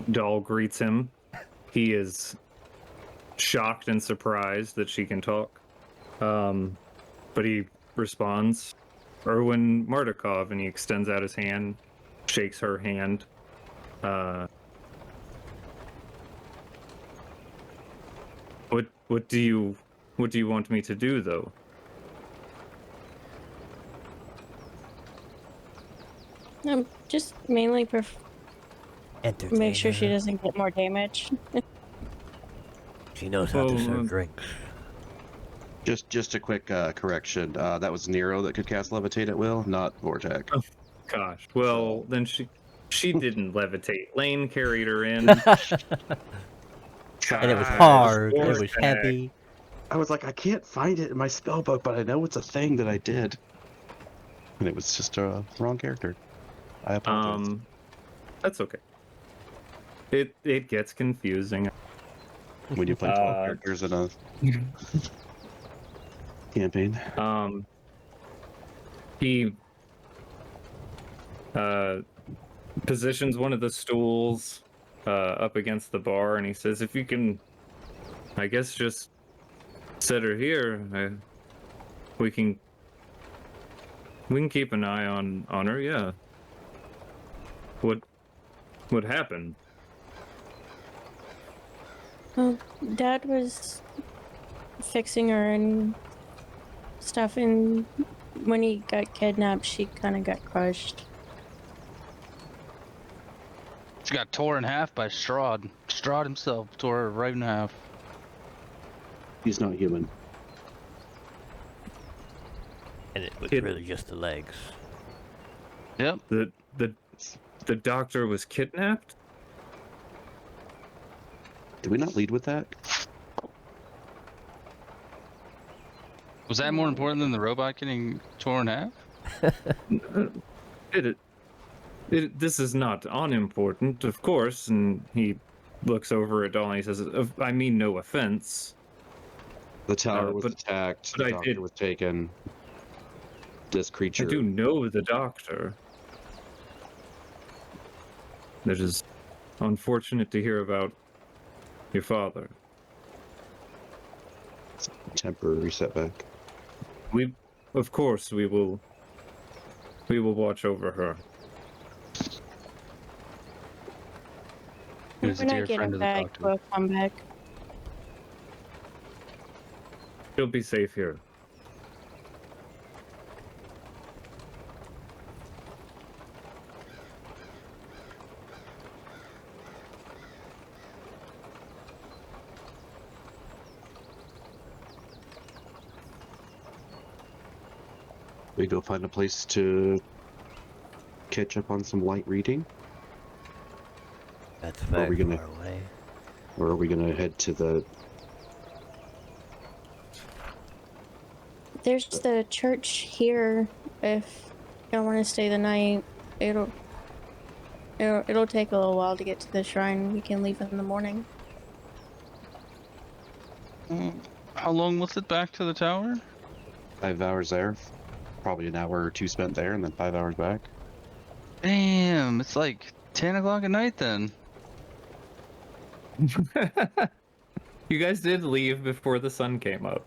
Dahl greets him. He is shocked and surprised that she can talk. But he responds, Erwin Mardukov, and he extends out his hand, shakes her hand. What do you want me to do, though? Just mainly Entertain make sure she her. doesn't get more damage. She knows how to serve Well, drinks. Just a quick correction. That was Nero that could cast levitate at will, not Vortek. Oh, gosh. Well, then she didn't levitate. Lane carried her in. And it was hard. It was Vortex. heavy. I was like, I can't find it in my spell book, but I know it's a thing that I did. And it was just a wrong character. I apologize. That's okay. It gets confusing. When you play 12 characters in a campaign. He positions one of the stools up against the bar, and he says, if you can, I guess, just set her here, we can keep an eye on her. Yeah. What happened? Well, Dad was fixing her and stuff, and when he got kidnapped, she kind of got crushed. She got tore in half by Strahd. Strahd himself tore her right in half. He's not human. And it was Kid- really just the legs. Yep. The doctor was kidnapped? Did we not lead with that? Was that more important than the robot getting torn in half? This is not unimportant, of course. And he looks over at Dahl and he says, I mean no offense. The tower was but- attacked. but The I doctor did- was taken. This creature. I do know the doctor. It is unfortunate to hear about your father. Temporary setback. Of course, we will watch over her. He was a When I dear get friend him of the back, doctor. we'll come back. She'll be safe here. We go find a place to catch up on some light reading, That's Are very we gonna- far away. or are we gonna head to the? There's the church here. If you don't want to stay the night, it'll take a little while to get to the shrine. We can leave in the morning. How long was it back to the tower? 5 hours there. Probably an hour or two spent there, and then 5 hours back. Damn, it's like 10 o'clock at night then. You guys did leave before the sun came up.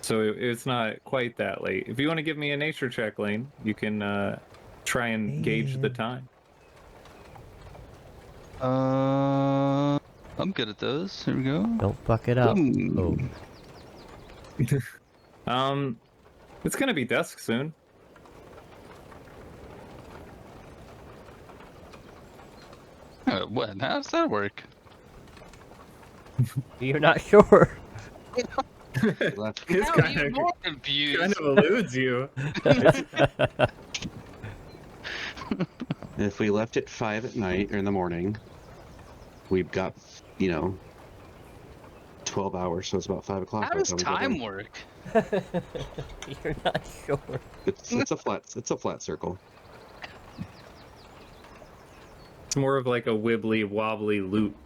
So it's not quite that late. If you want to give me a nature check, Lane, you can try and gauge the time. I'm good at those. Here we go. Don't fuck it up. Ooh. Oh, It's gonna be dusk soon. What? How does that work? you're not sure. We left, It's I'm kind even of more confused. eludes you. if we left at 5 at night or in the morning, we've got 12 hours, so it's about 5 o'clock. How by the does we go time there. work? You're not sure. It's a flat circle. It's more of like a wibbly wobbly loop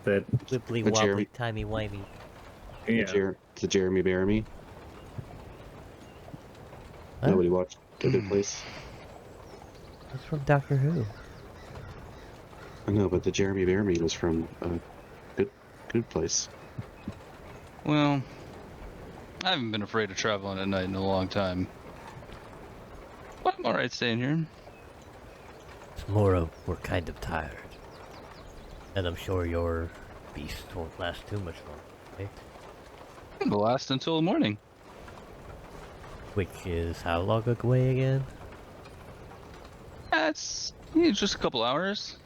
that Wibbly But wobbly, Jeremy- timey wimey. yeah. To Jeremy Bearimy. Huh? Nobody watched The Good Place. That's from Doctor Who. I know, but the Jeremy Bearimy was from Good place. Well, I haven't been afraid of traveling at night in a long time. But I'm alright staying here. It's more of we're kind of tired. And I'm sure your beast won't last too much longer, right? It'll last until the morning. Which is how long away again? That's just a couple hours.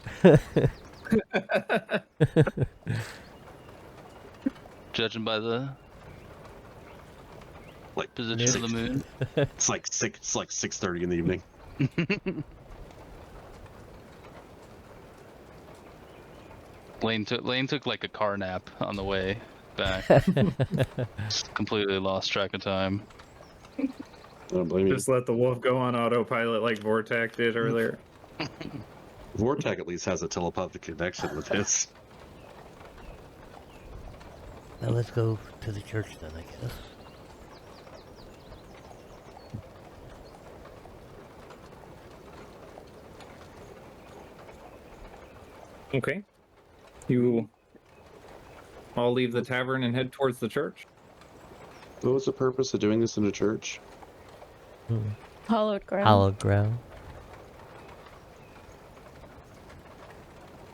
Judging by the Like position of the moon. it's like 6:30 in the evening. Lane took like a car nap on the way back. Just completely lost track of time. I don't blame you. Just let the wolf go on autopilot like Vortak did earlier. Vortak at least has a telepathic connection with his. Now let's go to the church then, I guess. Okay. You all leave the tavern and head towards the church. What was the purpose of doing this in a church? Hollowed ground. Hallowed ground.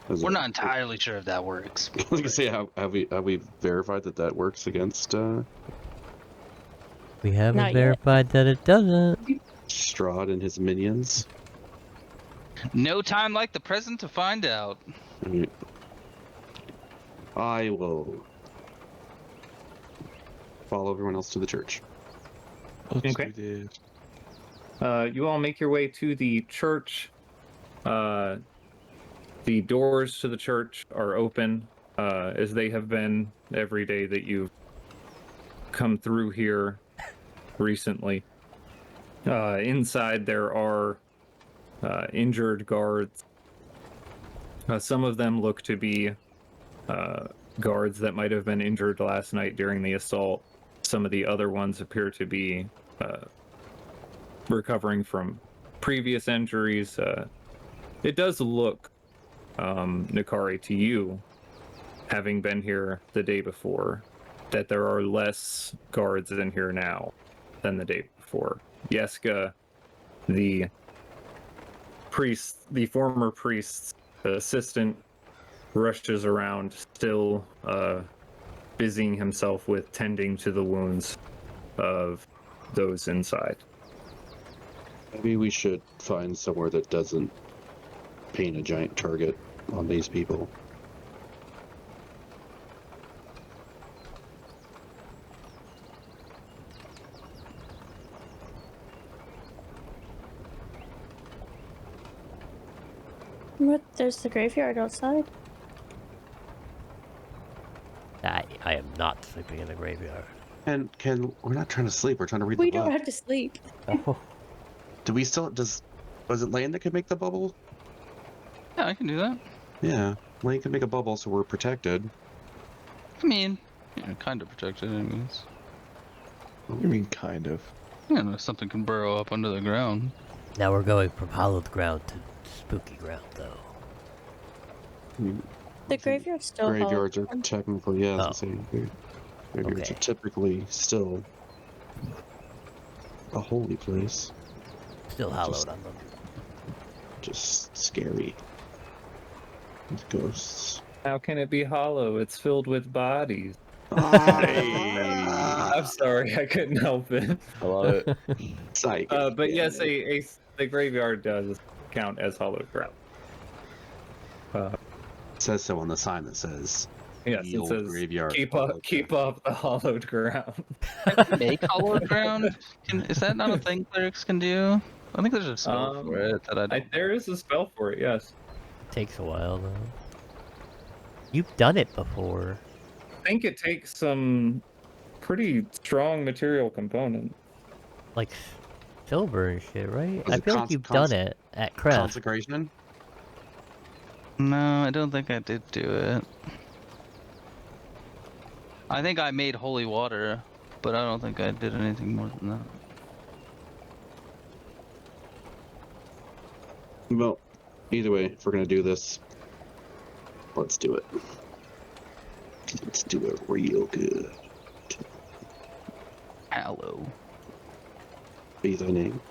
We're not entirely sure if that works. I was gonna say, have we verified that that works against We haven't Not yet. verified that it doesn't. Strahd and his minions? No time like the present to find out. I mean, I will follow everyone else to the church. Okay. You all make your way to the church. The doors to the church are open, as they have been every day that you've come through here recently. Inside there are injured guards. Some of them look to be guards that might have been injured last night during the assault. Some of the other ones appear to be recovering from previous injuries. It does look, Nikari, to you, having been here the day before, that there are less guards in here now than the day before. Yeska, the priest, the former priest's assistant, rushes around, still busying himself with tending to the wounds of those inside. Maybe we should find somewhere that doesn't paint a giant target on these people. What? There's the graveyard outside. I am not sleeping in the graveyard. And we're not trying to sleep. We're trying to read We the book. don't have to sleep. Oh, Do we still was it Lane that could make the bubble? Yeah, I can do that. Yeah, Lane can make a bubble, so we're protected. I mean, yeah, kind of protected, anyways. What do you mean, kind of? Yeah, no, something can burrow up under the ground. now we're going from hallowed ground to spooky ground, though. I mean, The graveyard's still hollowed graveyards are ground. technically, yeah, I was Oh. gonna say, graveyards Okay. are typically still a holy place. Still hallowed Just- on them. Just scary. With ghosts. How can it be hollow? It's filled with bodies. Ah, I'm sorry, I couldn't help it. I love it. psych. But Yeah, yes, the graveyard does count as hollowed ground. it says so on the sign that says Yes, the it old says graveyard. keep hollowed up the hollowed ground. Make hollowed ground? Is that not a thing clerics can do? I think there's a spell for it that I don't. There is a spell for it, yes. Takes a while, though. You've done it before. I think it takes some pretty strong material component. Like silver and shit, right? Was I it feel like you've done it at Crest. Consecration? No, I don't think I did do it. I think I made holy water, but I don't think I did anything more than that. Well, either way, if we're gonna do this, let's do it. Let's do it real good. Hello. Be thy name.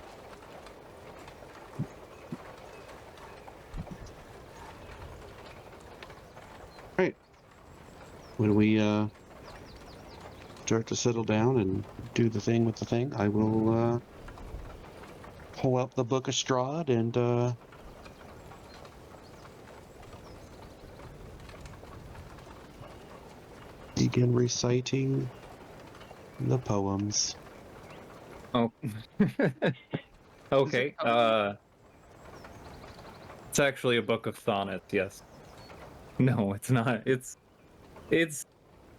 Right. When we start to settle down and do the thing with the thing, I will pull out the Book of Strahd and begin reciting the poems. Oh. Okay. It's actually a book of sonnets. Yes. No, it's not. It's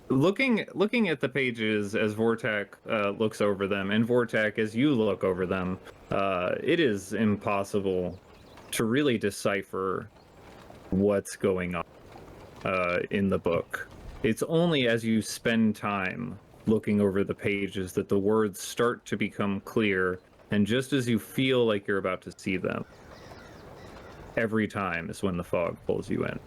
looking at the pages as Vortak looks over them, and Vortak as you look over them. It is impossible to really decipher what's going on in the book. It's only as you spend time looking over the pages that the words start to become clear, and just as you feel like you're about to see them, every time is when the fog pulls you in.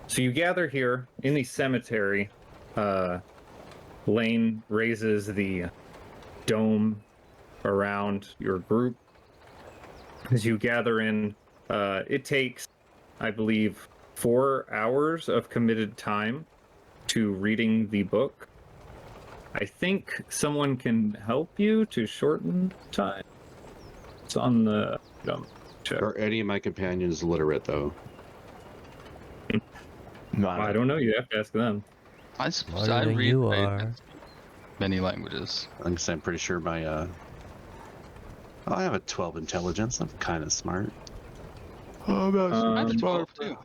So you gather here in the cemetery. Lane raises the dome around your group. As you gather in, it takes, I believe, 4 hours of committed time to reading the book. I think someone can help you to shorten time. It's on the check. Are any of my companions literate, though? I don't know. You have to ask them. I suppose Smarter I than read you very are. many languages. I'm pretty sure my I have a 12 intelligence. I'm kind of smart. Oh, I have a 12 too.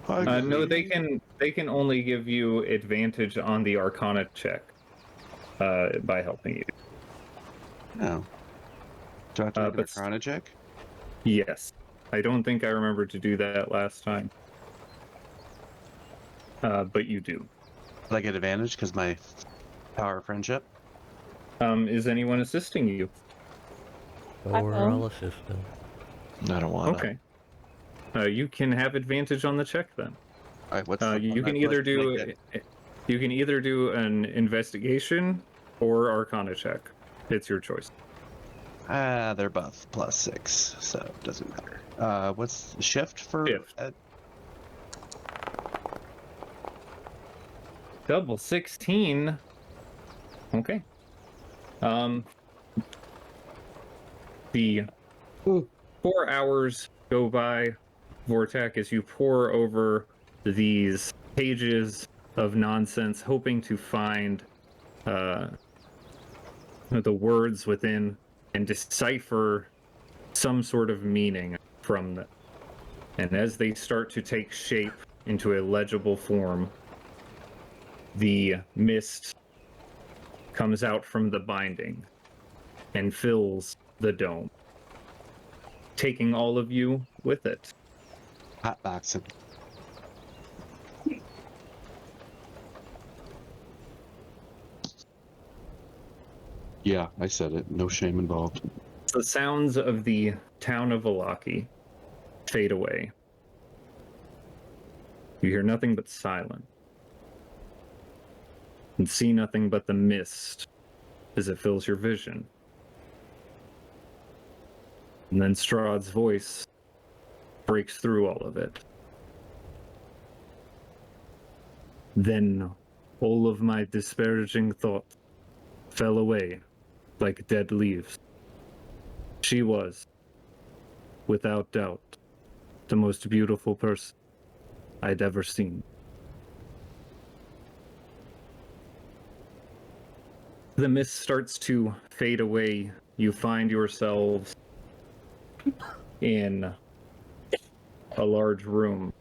No, they can only give you advantage on the Arcana check by helping you. No. Do I have to make an But Arcana check? yes, I don't think I remembered to do that last time. But you do. Did I get advantage because my power of friendship? Is anyone assisting you? Oh, we're all assistant. I don't want to. Okay. You can have advantage on the check then. All right, what's the You one can I either must make do it? you can either do an investigation or Arcana check. It's your choice. They're both +6, so it doesn't matter. What's shift for? Shift. Double 16. Okay. The 4 hours go by, Vortak, as you pore over these pages of nonsense, hoping to find the words within and decipher some sort of meaning from them. And as they start to take shape into a legible form, the mist comes out from the binding and fills the dome, taking all of you with it. Hotboxing. Yeah, I said it. No shame involved. The sounds of the town of Valaki fade away. You hear nothing but silence, and see nothing but the mist as it fills your vision. And then Strahd's voice breaks through all of it. Then all of my disparaging thoughts fell away like dead leaves. She was, without doubt, the most beautiful person I'd ever seen. The mist starts to fade away. You find yourselves in a large room.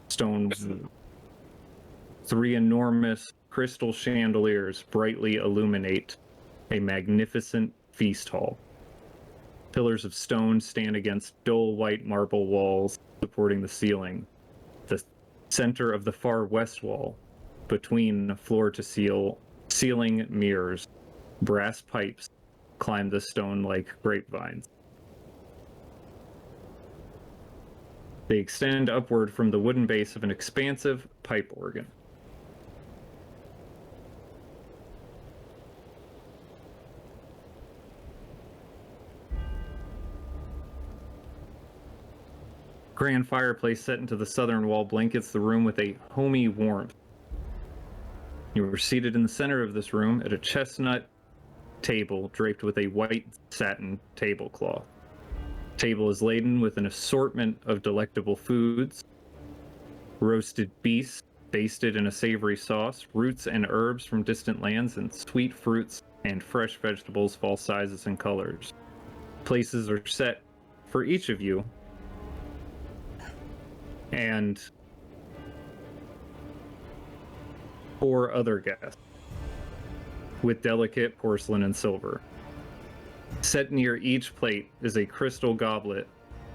Stones. 3 enormous crystal chandeliers brightly illuminate a magnificent feast hall. Pillars of stone stand against dull white marble walls supporting the ceiling. The center of the far west wall, between floor to ceiling mirrors, brass pipes climb the stone like grapevines. They extend upward from the wooden base of an expansive pipe organ. Grand fireplace set into the southern wall blankets the room with a homey warmth. You are seated in the center of this room at a chestnut table draped with a white satin tablecloth. The table is laden with an assortment of delectable foods: roasted beasts basted in a savory sauce, roots and herbs from distant lands, and sweet fruits and fresh vegetables of all sizes and colors. Places are set for each of you, and 4 other guests, with delicate porcelain and silver. Set near each plate is a crystal goblet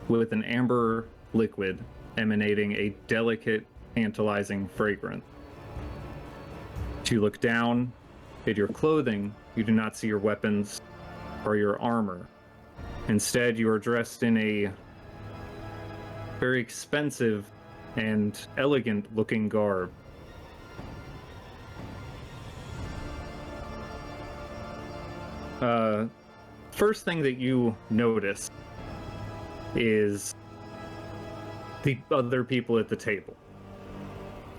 with an amber liquid emanating a delicate, tantalizing fragrance. As you look down at your clothing, you do not see your weapons or your armor. Instead, you are dressed in a very expensive and elegant-looking garb. First thing that you notice is the other people at the table.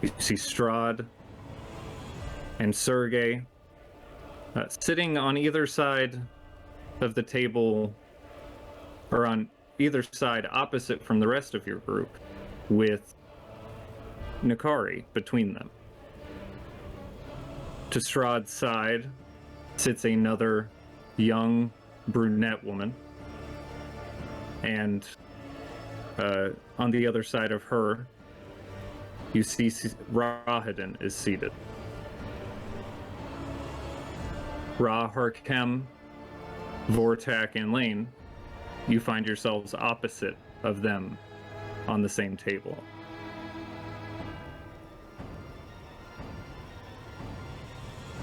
You see Strahd and Sergei sitting on either side of the table, or on either side opposite from the rest of your group, with Nakari between them. To Strahd's side sits another young brunette woman, and on the other side of her, you see Rahadin is seated. Ra, Harkem, Vortak, and Lane, you find yourselves opposite of them on the same table.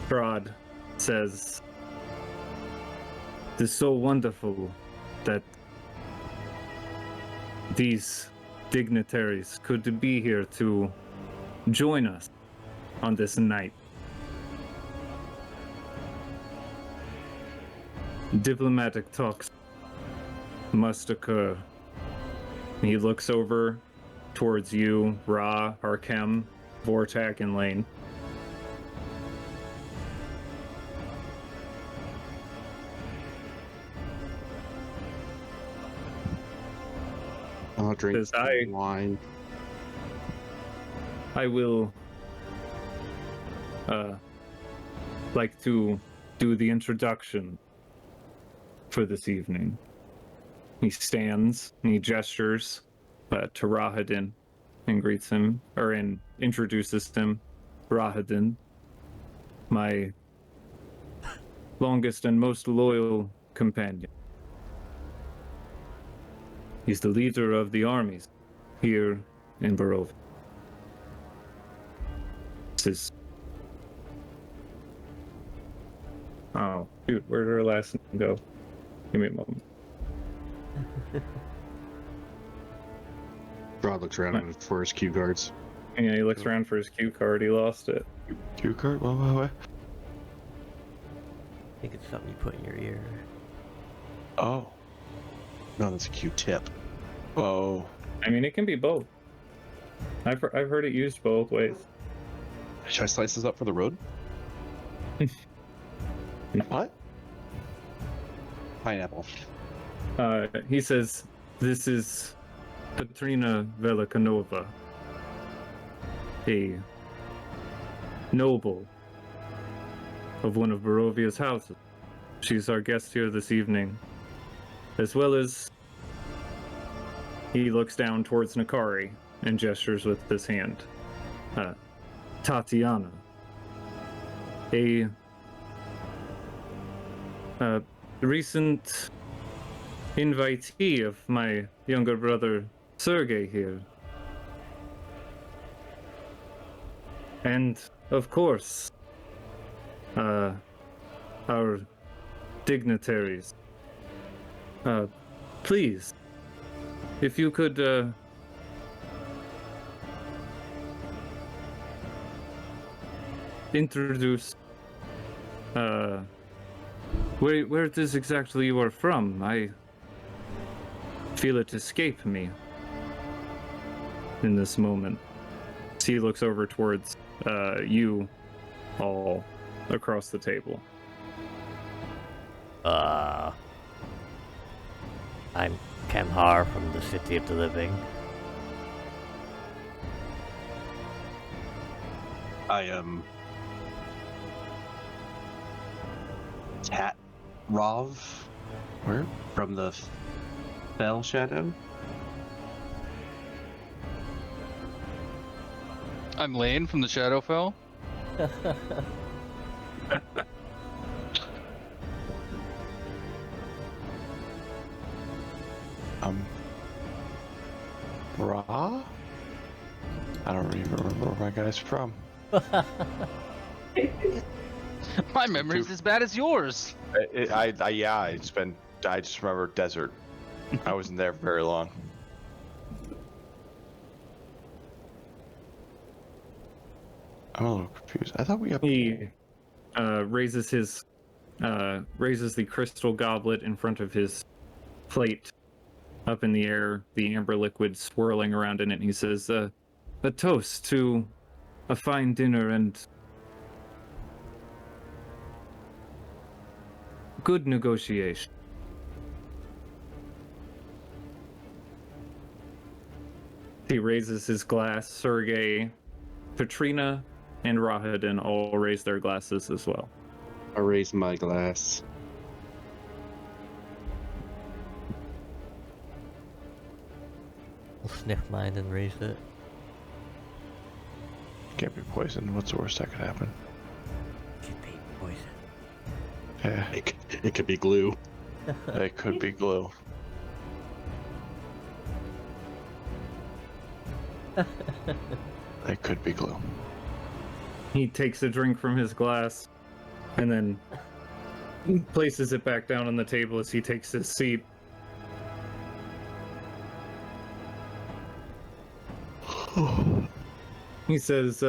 Strahd says, "It is so wonderful that these dignitaries could be here to join us on this night. Diplomatic talks must occur." He looks over towards you, Ra, Harkem, Vortak, and Lane. I'll drink Says, some wine. I will like to do the introduction for this evening. He stands and he gestures to Rahadin and greets him, and introduces him. Rahadin, my longest and most loyal companion. He's the leader of the armies here in Barovia. Oh, shoot, where did her last name go? Give me a moment. Strahd looks around for his cue cards. Yeah, he looks around for his cue card. He lost it. Cue card? Whoa. I think it's something you put in your ear. Oh. No, that's a Q-tip. Oh. I mean, it can be both. I've heard it used both ways. Should I slice this up for the road? What? Pineapple. He says, "This is Katrina Velikanova, a noble of one of Barovia's houses. She's our guest here this evening, as well as..." He looks down towards Nakari and gestures with his hand. Tatiana, a recent invitee of my younger brother Sergei here. And, of course, our dignitaries. Please, if you could introduce where it is exactly you are from. I feel it escape me in this moment. He looks over towards you all across the table. I'm Kamhar from the City of the Living. I am Tat Rov. Where? From the Fell Shadow. I'm Lane from the Shadowfell. Ra? I don't even remember where my guy's from. My memory's as bad as yours. I just remember desert. I wasn't there very long. I'm a little confused. I thought we have. He raises the crystal goblet in front of his plate up in the air, the amber liquid swirling around in it, and he says, a toast to a fine dinner and good negotiation. He raises his glass. Sergei, Katrina, and Rahadin all raise their glasses as well. I raise my glass. I'll sniff mine and raise it. Can't be poisoned. What's the worst that could happen? Could be poison. Yeah, It could be glue. it could be glue. It could be glue. He takes a drink from his glass and then places it back down on the table as he takes his seat. He says,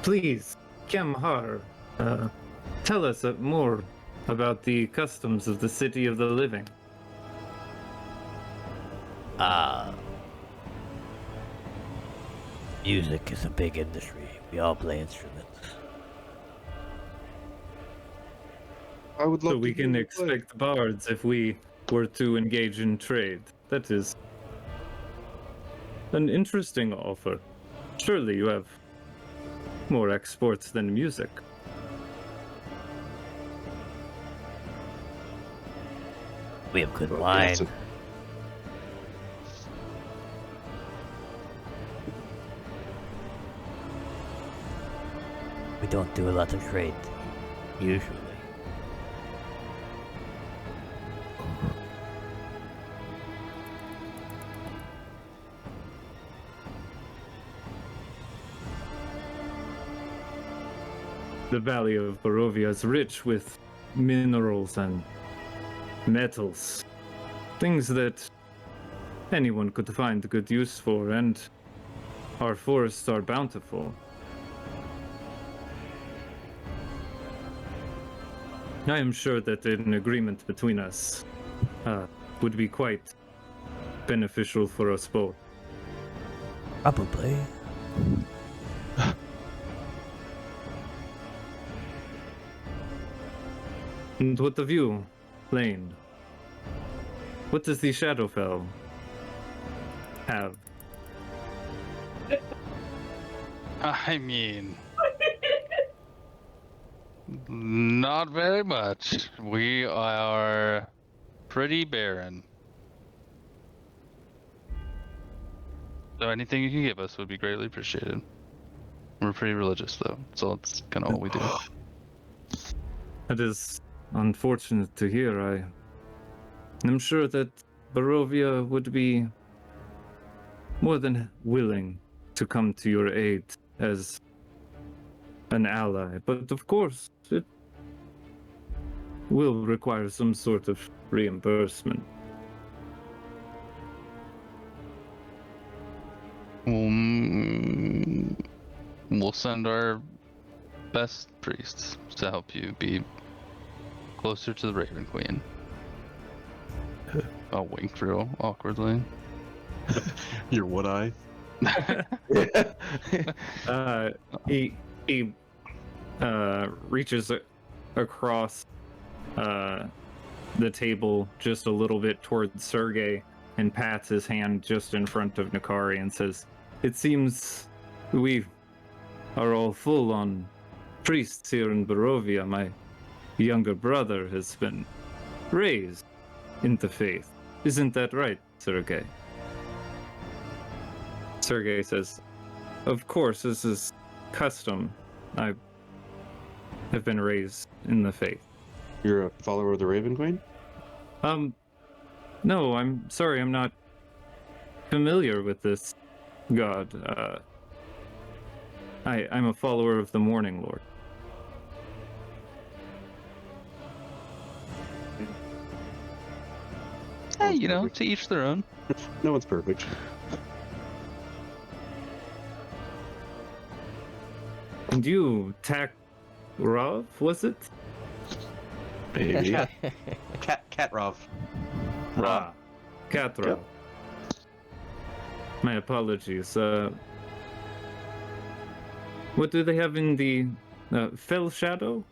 please, Kamhar, tell us more about the customs of the City of the Living. Music is a big industry. We all play instruments. I would love So we to can hear you play. expect bards if we were to engage in trade. That is an interesting offer. Surely you have more exports than music. We have good Oh, wine. that's a- We don't do a lot of trade, usually. The valley of Barovia is rich with minerals and metals. Things that anyone could find good use for, and our forests are bountiful. I am sure that an agreement between us would be quite beneficial for us both. Probably. And what of you, Lane? What does the Shadowfell have? I mean, not very much. We are pretty barren. So anything you can give us would be greatly appreciated. We're pretty religious though, so that's kind of what we do. That is unfortunate to hear. I'm sure that Barovia would be more than willing to come to your aid as an ally, but of course it will require some sort of reimbursement. We'll send our best priests to help you be closer to the Raven Queen. I'll wink real awkwardly. Your wood eye. He reaches across the table just a little bit towards Sergei and pats his hand just in front of Nakari and says, "It seems we are all full on priests here in Barovia. My younger brother has been raised in the faith. Isn't that right, Sergei?" Sergei says, "Of course, this is custom. I have been raised in the faith." You're a follower of the Raven Queen? No, I'm sorry, I'm not familiar with this god. I'm a follower of the Morning Lord. Hey, you know, to each their own. No one's perfect. And you, Rov, was it? Maybe. Katrov. Ah, Katrov. Yep. My apologies. What do they have in the Fell Shadow?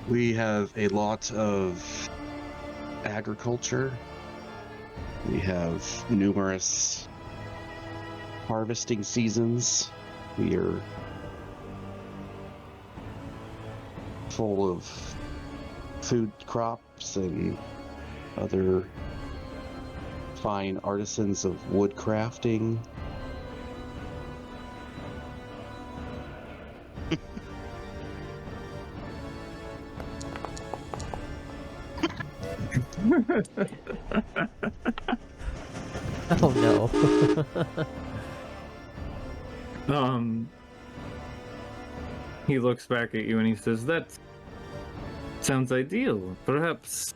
We have a lot of agriculture. We have numerous harvesting seasons. We are full of food crops and other fine artisans of wood crafting. Oh no. He looks back at you and he says, "That sounds ideal. Perhaps,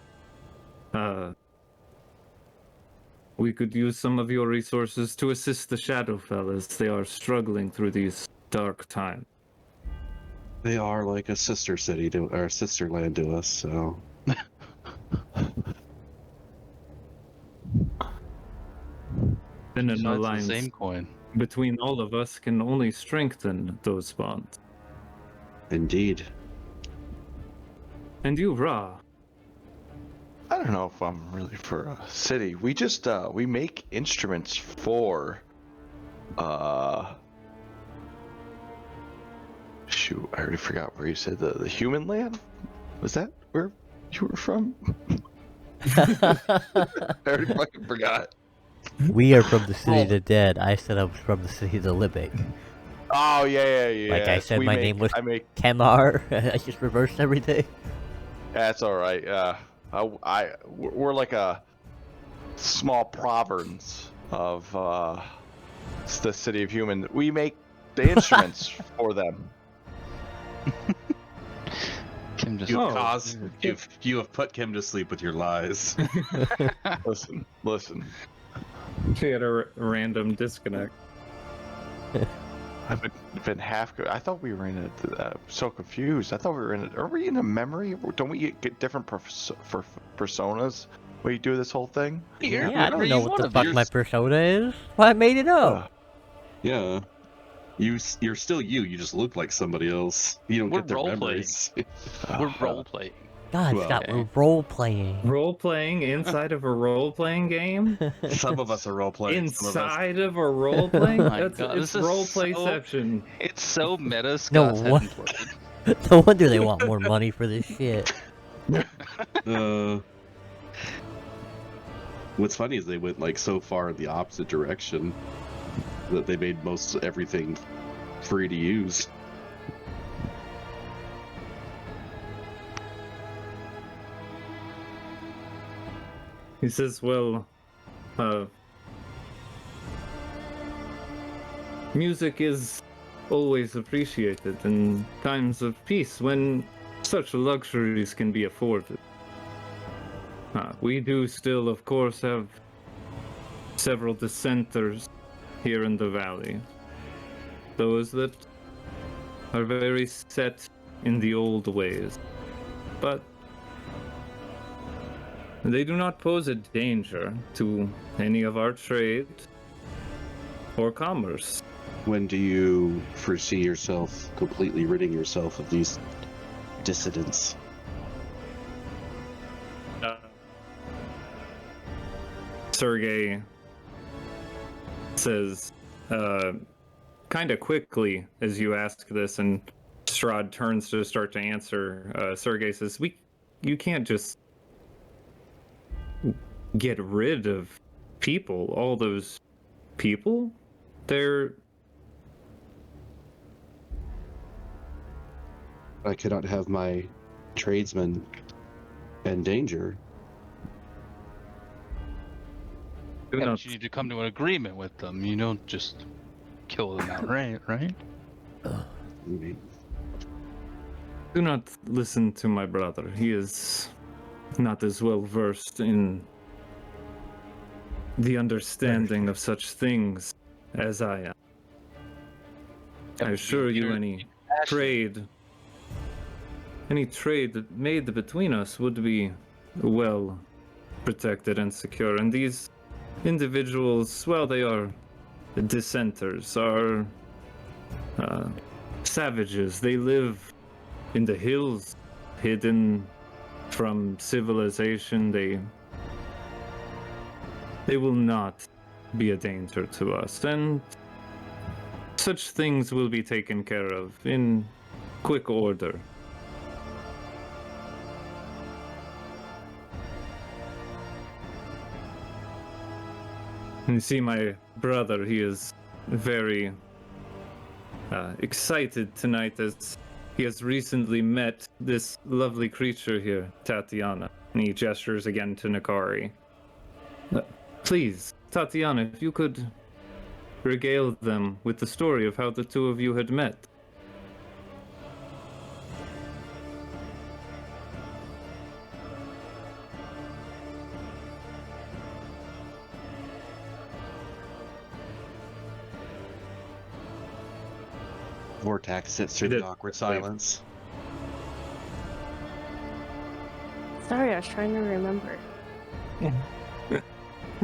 we could use some of your resources to assist the Shadowfell as they are struggling through these dark times." They are like a sister city to, or sister land to us, so. Then an Besides the alliance same coin. between all of us can only strengthen those bonds. Indeed. And you, Ra, I don't know if I'm really for a city. We just we make instruments for shoot, I already forgot where you said the human land? Was that where you were from? I already fucking forgot. We are from the city of the dead. I said I was from the city of the living. Oh yeah. Like I said, We my make- name was I make Kemar. I just reversed everything. that's all right. We're like a small province of the city of human. We make the instruments for them. Kim just You have put Kim to sleep with your lies. Listen. she had a random disconnect. I've been half. I thought we were in it. So confused. I thought we were in it. Are we in a memory? Don't we get different personas when you do this whole thing? Yeah, I whatever don't know you what the wanna fuck be. my persona is. Well, I made it up. Yeah. You're still you. You just look like somebody else. You don't We're get their role-playing. memories. We're role playing. God, Well, stop. We're role playing. Role playing inside of a role playing game? Some of us are role playing. Some of us. Inside of a role playing? Oh my It's God, this is role so- playception. It's so meta. No, Scott's what? heading toward it. No wonder they want more money for this shit. What's funny is they went like so far in the opposite direction that they made most everything free to use. He says, well, music is always appreciated in times of peace when such luxuries can be afforded. We do still, of course, have several dissenters here in the valley. Those that are very set in the old ways, but they do not pose a danger to any of our trade or commerce. When do you foresee yourself completely ridding yourself of these dissidents? Sergei says, kind of quickly as you ask this, and Strahd turns to start to answer. Sergei says, you can't just get rid of people. All those people, I cannot have my tradesmen in danger. do Yeah, not but you need to come to an agreement with them. You don't just kill them outright, right? do not listen to my brother. He is not as well versed in the understanding of such things as I am. I assure you, any trade that made between us would be well protected and secure. And these individuals, well, they are dissenters, are savages. They live in the hills, hidden from civilization. They will not be a danger to us, and such things will be taken care of in quick order. And you see my brother, he is very excited tonight as he has recently met this lovely creature here, Tatiana. And he gestures again to Nakari. Please, Tatiana, if you could regale them with the story of how the two of you had met. Vortax sits through the awkward silence. Sorry, I was trying to remember.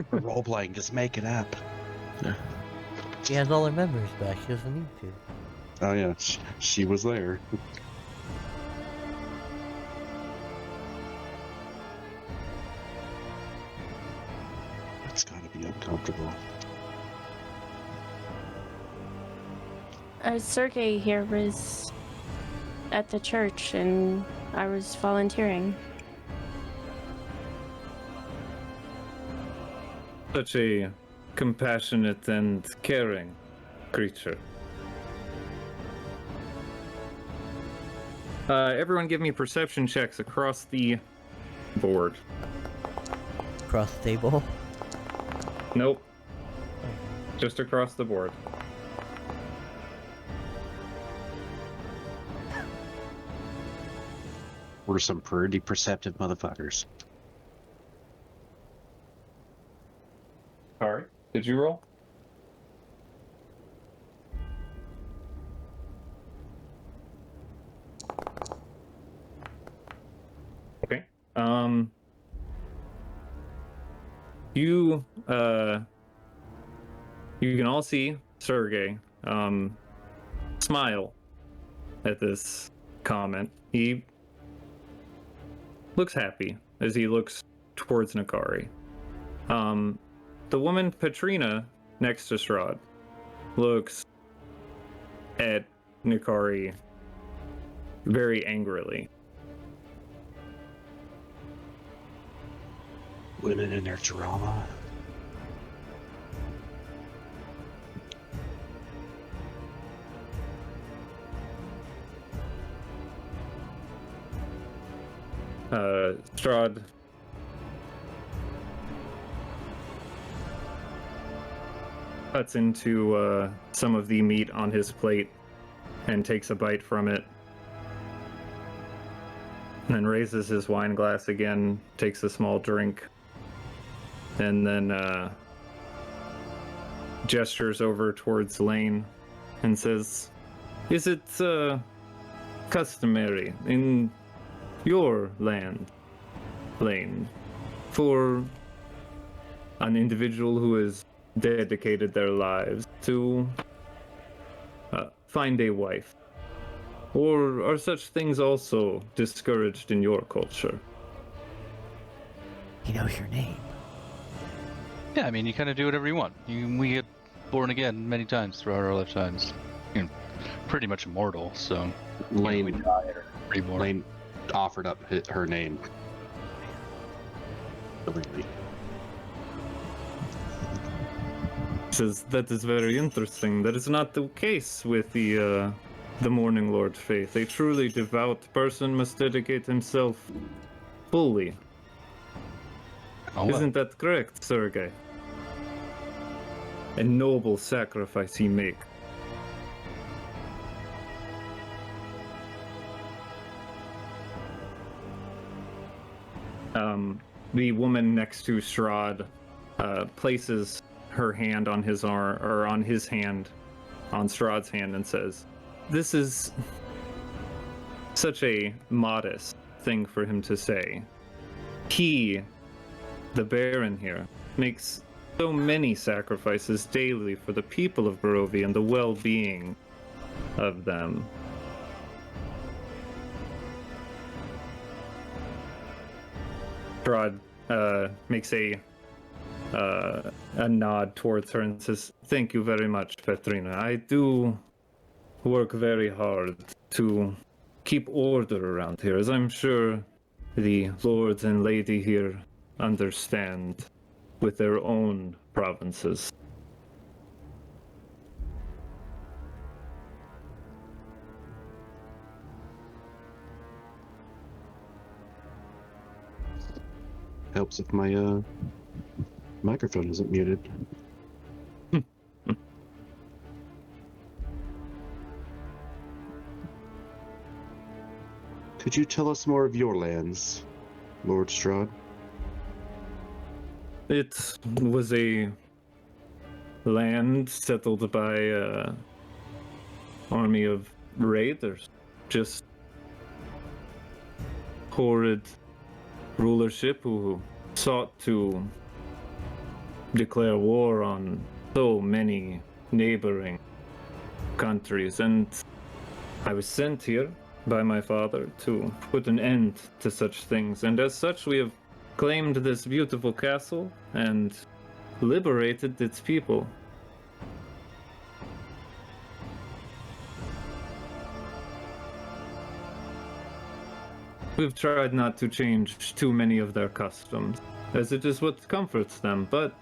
For role-playing, just make it up. She has all her memories back. She doesn't need to. Oh yeah, she was there. It's gotta be uncomfortable. Sergey here was at the church and I was volunteering. Such a compassionate and caring creature. Everyone give me perception checks across the board. Across the table. Nope. Just across the board. We're some pretty perceptive motherfuckers. Alright. Did you roll? Okay. You can all see Sergey smile at this comment. He looks happy as he looks towards Nakari. The woman Petrina next to Strahd looks at Nakari very angrily. Women in their drama. Strahd cuts into some of the meat on his plate and takes a bite from it. And then raises his wine glass again, takes a small drink, and then gestures over towards Lane and says, Is it customary in your land, Lane, for an individual who has dedicated their lives to find a wife? Or are such things also discouraged in your culture? He knows your name. Yeah, I mean, you kind of do whatever you want. We get born again many times throughout our lifetimes. You're pretty much immortal, so Lane, we die or reborn. Lane offered up her name. Willingly. That is very interesting. That is not the case with the Morning Lord faith. A truly devout person must dedicate himself fully. Oh, well. Isn't that correct, Sergei? A noble sacrifice he make. The woman next to Strahd places her hand on his arm, or on his hand, on Strahd's hand, and says, "This is such a modest thing for him to say. He, the Baron here, makes so many sacrifices daily for the people of Barovia and the well-being of them." Strahd makes a nod towards her and says, "Thank you very much, Petrina. I do work very hard to keep order around here, as I'm sure the lords and lady here understand with their own provinces." Helps if my microphone isn't muted. Could you tell us more of your lands, Lord Strahd? It was a land settled by an army of raiders. Just horrid rulership who sought to declare war on so many neighboring countries, and I was sent here by my father to put an end to such things, and as such we have claimed this beautiful castle and liberated its people. We've tried not to change too many of their customs, as it is what comforts them, but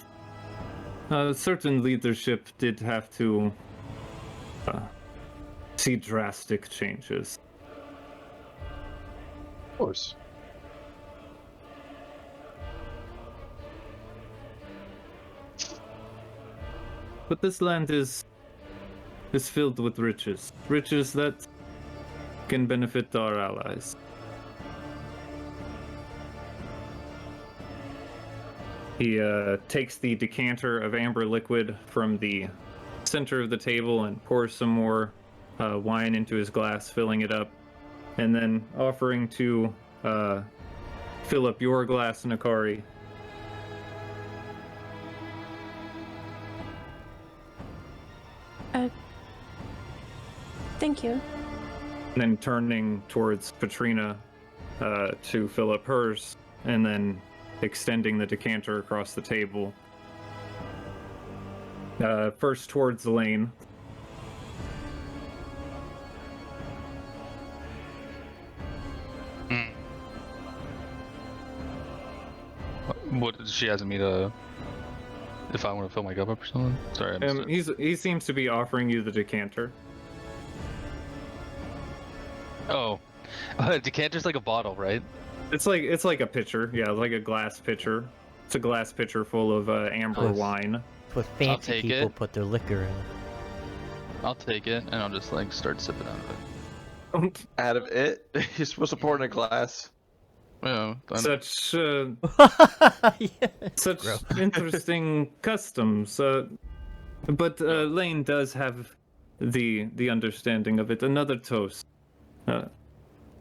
certain leadership did have to see drastic changes. Of course. But this land is filled with riches. Riches that can benefit our allies. He takes the decanter of amber liquid from the center of the table and pours some more wine into his glass, filling it up, and then offering to fill up your glass, Nakari. Thank you. And then turning towards Petrina to fill up hers, and then extending the decanter across the table. First towards Lane. What did she ask me to? If I want to fill my cup up or something? Sorry, I missed it. He seems to be offering you the decanter. Oh, a decanter's like a bottle, right? It's like a pitcher, yeah, like a glass pitcher. It's a glass pitcher full of amber Nice. wine. It's what fancy take people it. put their liquor in. I'll take it and I'll just like start sipping out of it. Out of it, you're supposed to pour in a glass. Yeah, Such Yeah. such Gross. interesting customs. But Lane does have the understanding of it. Another toast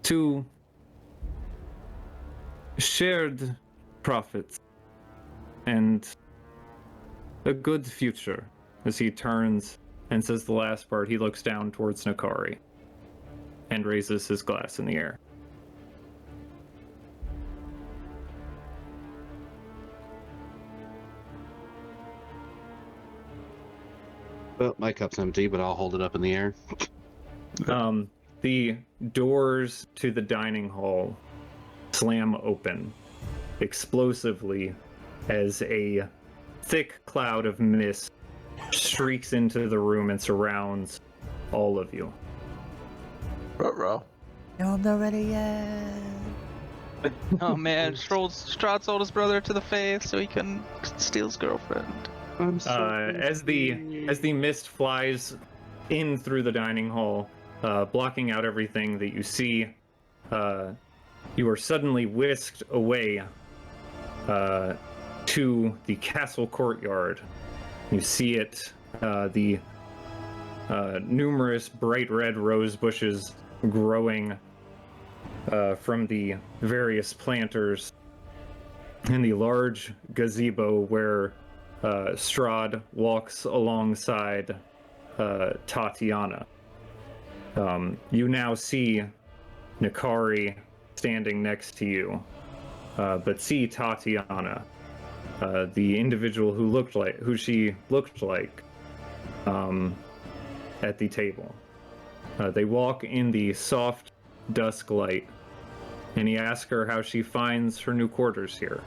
to shared profits and a good future. As he turns and says the last part, he looks down towards Nakari and raises his glass in the air. Well, my cup's empty, but I'll hold it up in the air. The doors to the dining hall slam open explosively as a thick cloud of mist streaks into the room and surrounds all of you. Ruh-roh. No, I'm not ready yet. Oh man, Strahd's oldest brother to the faith so he can steal his girlfriend. I'm so As the mist flies in through the dining hall, blocking out everything that you see, you are suddenly whisked away to the castle courtyard. You see it, the numerous bright red rose bushes growing from the various planters, and the large gazebo where Strahd walks alongside Tatiana. You now see Nakari standing next to you, but see Tatiana, the individual who she looked like, at the table. They walk in the soft dusk light, and he asks her how she finds her new quarters here,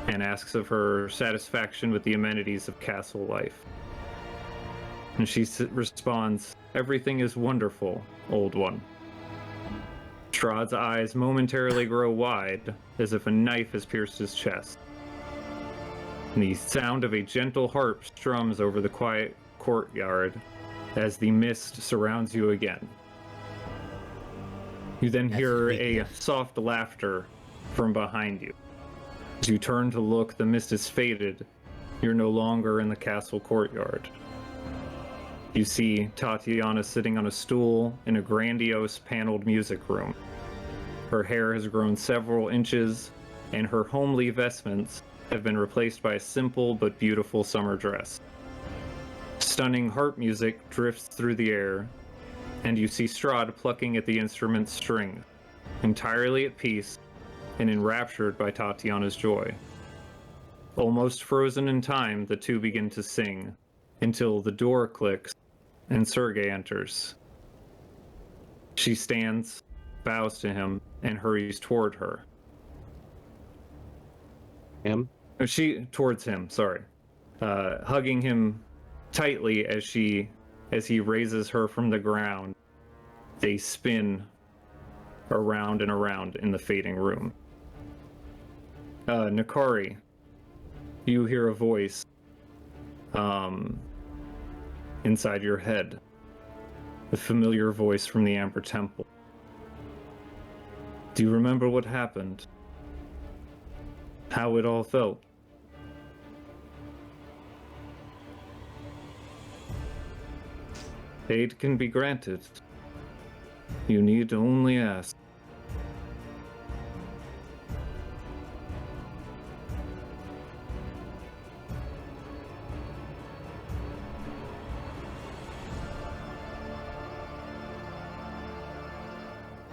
and asks of her satisfaction with the amenities of castle life. And she responds, "Everything is wonderful, old one." Strahd's eyes momentarily grow wide, as if a knife has pierced his chest. And the sound of a gentle harp strums over the quiet courtyard as the mist surrounds you again. You then hear a soft laughter from behind you. As you turn to look, the mist is faded. You're no longer in the castle courtyard. You see Tatiana sitting on a stool in a grandiose paneled music room. Her hair has grown several inches, and her homely vestments have been replaced by a simple but beautiful summer dress. Stunning harp music drifts through the air, and you see Strahd plucking at the instrument's string, entirely at peace and enraptured by Tatiana's joy. Almost frozen in time, the two begin to sing, until the door clicks and Sergei enters. She stands, bows to him, and hurries toward her. Towards him, sorry. Hugging him tightly as he raises her from the ground. They spin around and around in the fading room. Nakari, you hear a voice inside your head. The familiar voice from the Amber Temple. Do you remember what happened? How it all felt? Aid can be granted. You need only ask.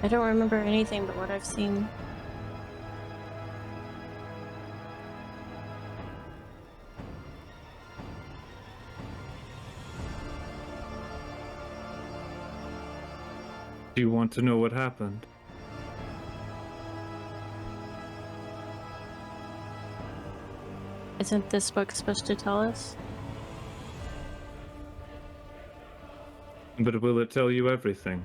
I don't remember anything but what I've seen. Do you want to know what happened? Isn't this book supposed to tell us? But will it tell you everything?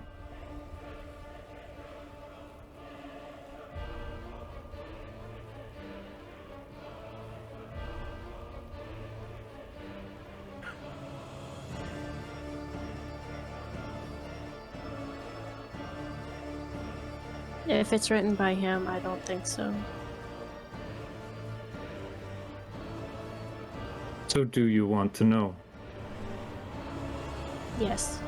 If it's written by him, I don't think so. So do you want to know? Yes.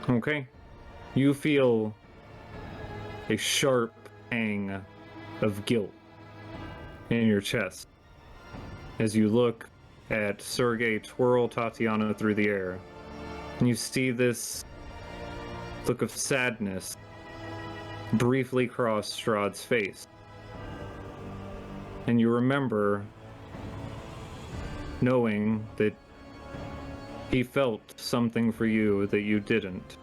Okay. You feel a sharp pang of guilt in your chest as you look at Sergei twirl Tatiana through the air. And you see this look of sadness briefly cross Strahd's face. And you remember knowing that he felt something for you that you didn't.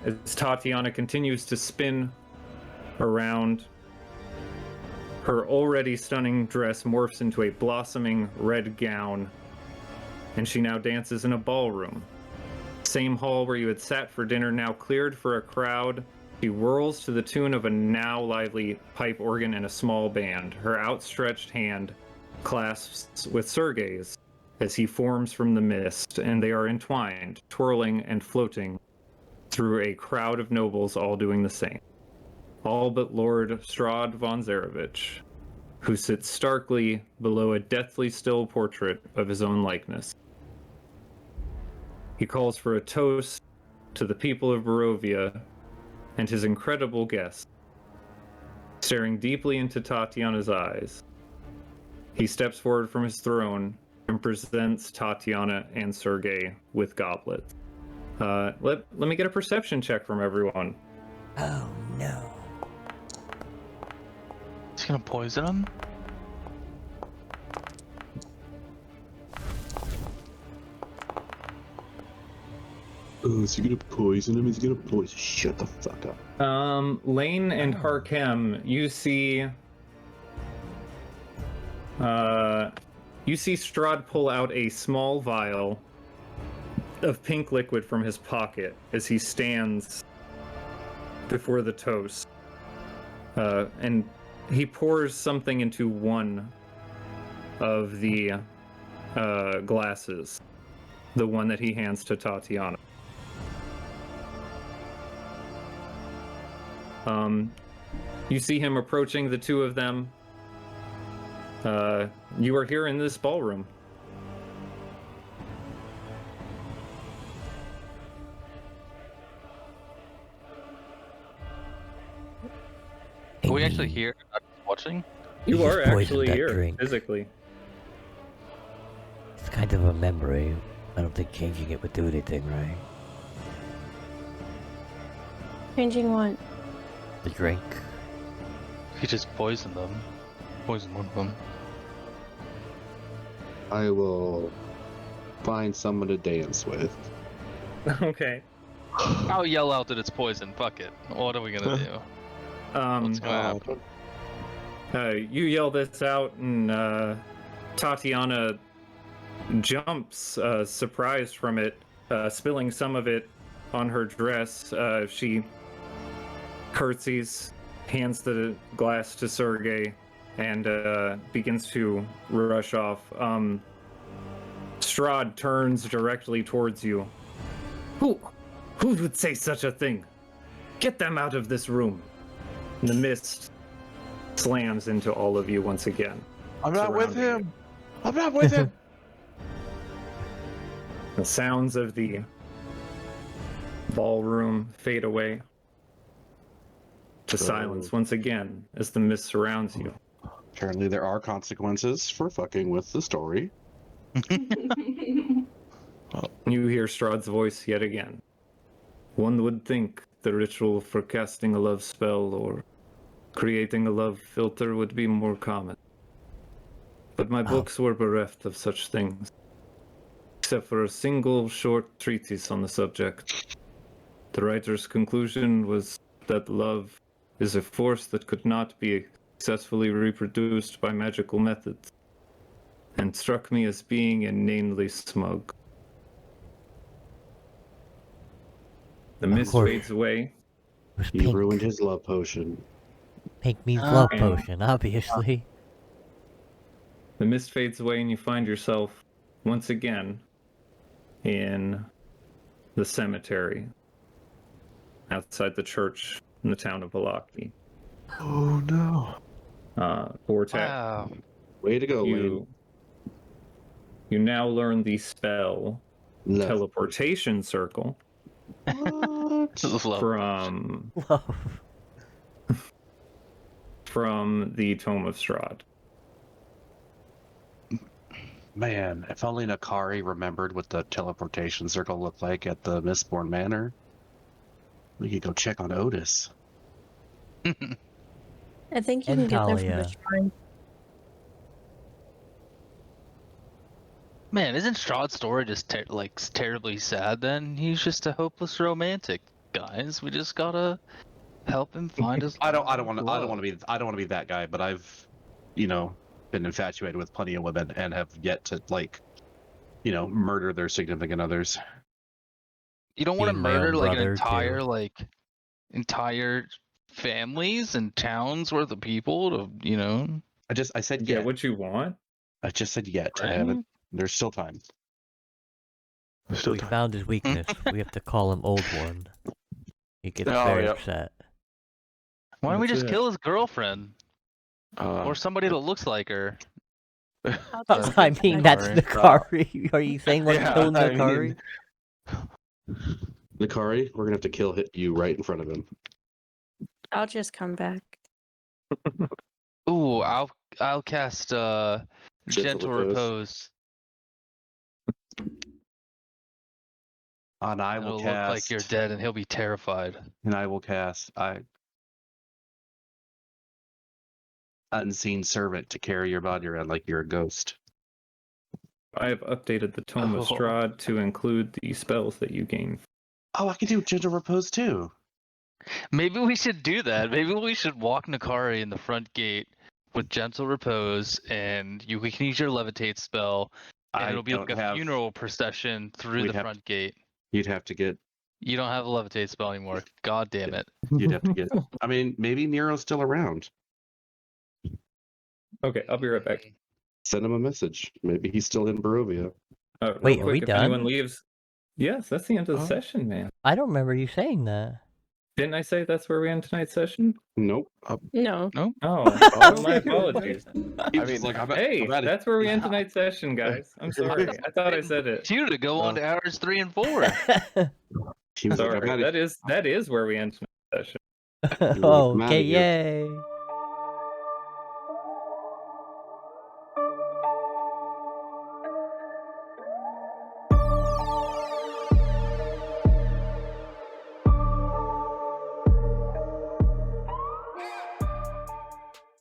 As Tatiana continues to spin around, her already stunning dress morphs into a blossoming red gown, and she now dances in a ballroom. Same hall where you had sat for dinner, now cleared for a crowd. She whirls to the tune of a now lively pipe organ and a small band. Her outstretched hand clasps with Sergei's as he forms from the mist, and they are entwined, twirling and floating through a crowd of nobles, all doing the same. All but Lord Strahd von Zarevich, who sits starkly below a deathly still portrait of his own likeness. He calls for a toast to the people of Barovia and his incredible guest. Staring deeply into Tatiana's eyes, he steps forward from his throne and presents Tatiana and Sergei with goblets. Let me get a perception check from everyone. Oh no. He's gonna poison him? Oh, is he gonna poison him? Is he gonna poison? Shut the fuck up. Lane and Oh. Harkem, you see Strahd pull out a small vial of pink liquid from his pocket as he stands before the toast. And he pours something into one of the glasses, the one that he hands to Tatiana. You see him approaching the two of them. You are here in this ballroom. Are we actually here? Not just watching? You You are just poisoned actually that here, drink. physically. It's kind of a memory. I don't think changing it would do anything, right? Changing what? The drink. He just poisoned them. Poisoned one of them. I will find someone to dance with. Okay. I'll yell out that it's poison. Fuck it. What are we gonna do? What's gonna happen? You yell this out, and Tatiana jumps, surprised from it, spilling some of it on her dress. She curtsies, hands the glass to Sergei, and begins to rush off. Strahd turns directly towards you. Who would say such a thing? Get them out of this room. And the mist slams into all of you once again. I'm not with surrounding him. I'm not with him. The sounds of the ballroom fade away to silence once again as the mist surrounds you. Apparently, there are consequences for fucking with the story. You hear Strahd's voice yet again. One would think the ritual for casting a love spell or creating a love filter would be more common. But my books were bereft of such things, except for a single short treatise on the subject. The writer's conclusion was that love is a force that could not be successfully reproduced by magical methods, and struck me as being inanely smug. The mist course. fades away. It was He pink. ruined his love potion. Pink means love Okay. potion, obviously. The mist fades away, and you find yourself once again in the cemetery outside the church in the town of Balaki. Oh no. Vortex, Wow. Way to go, Lane. you You now learn the spell Love. Teleportation Circle What? from the Tome of Strahd. Man, if only Nakari remembered what the teleportation circle looked like at the Mistborn Manor. We could go check on Otis. I think you And can get them from the Talia. shrine. Man, isn't Strahd's story just terribly sad? Then he's just a hopeless romantic, guys. We just gotta help him find his. I don't want love. to be that guy, but I've, been infatuated with plenty of women and have yet to murder their significant others. You don't want to Being my own murder like an brother, too. entire families and towns worth of people to I said Yeah, yet. what you want? I just said yet. I Right? haven't. There's still time. There's still We time. found his weakness. We have to call him Old One. He gets Oh, very yep. upset. Why don't we That's just it. kill his girlfriend or somebody that looks like her? I'll Uh, just I come mean, back. that's Sorry. Nakari. Are you saying like Yeah, kill I Nakari? mean- Nakari, we're gonna have to kill you right in front of him. I'll just come back. Ooh, I'll cast Gentle Repose. And I It'll will look like cast. you're dead, and he'll be terrified. And I will cast. Unseen servant to carry your body around like you're a ghost. I have updated the Tome of Oh. Strahd to include the spells that you gain. Oh, I can do gentle repose too. Maybe we should do that. Maybe we should walk Nakari in the front gate with Gentle Repose, and we can use your Levitate spell, and it'll be like a funeral procession through the front gate. You'd have to get. You don't have a Levitate spell anymore. God damn it. You'd have to get. I mean, maybe Nero's still around. Okay, I'll be right back. Send him a message. Maybe he's still in Barovia. Real Wait, are quick, we if done? anyone leaves. Yes, that's the end of the Oh. session, man. I don't remember you saying that. Didn't I say that's where we end tonight's session? Nope. No. Oh, Oh, my okay. apologies. I mean, Hey, that's where we end tonight's session, guys. I'm sorry. I thought I said it. You to go on to hours 3 and 4. He was like, Sorry. That is where we end tonight's session. Oh, I'm outta okay, here. yay.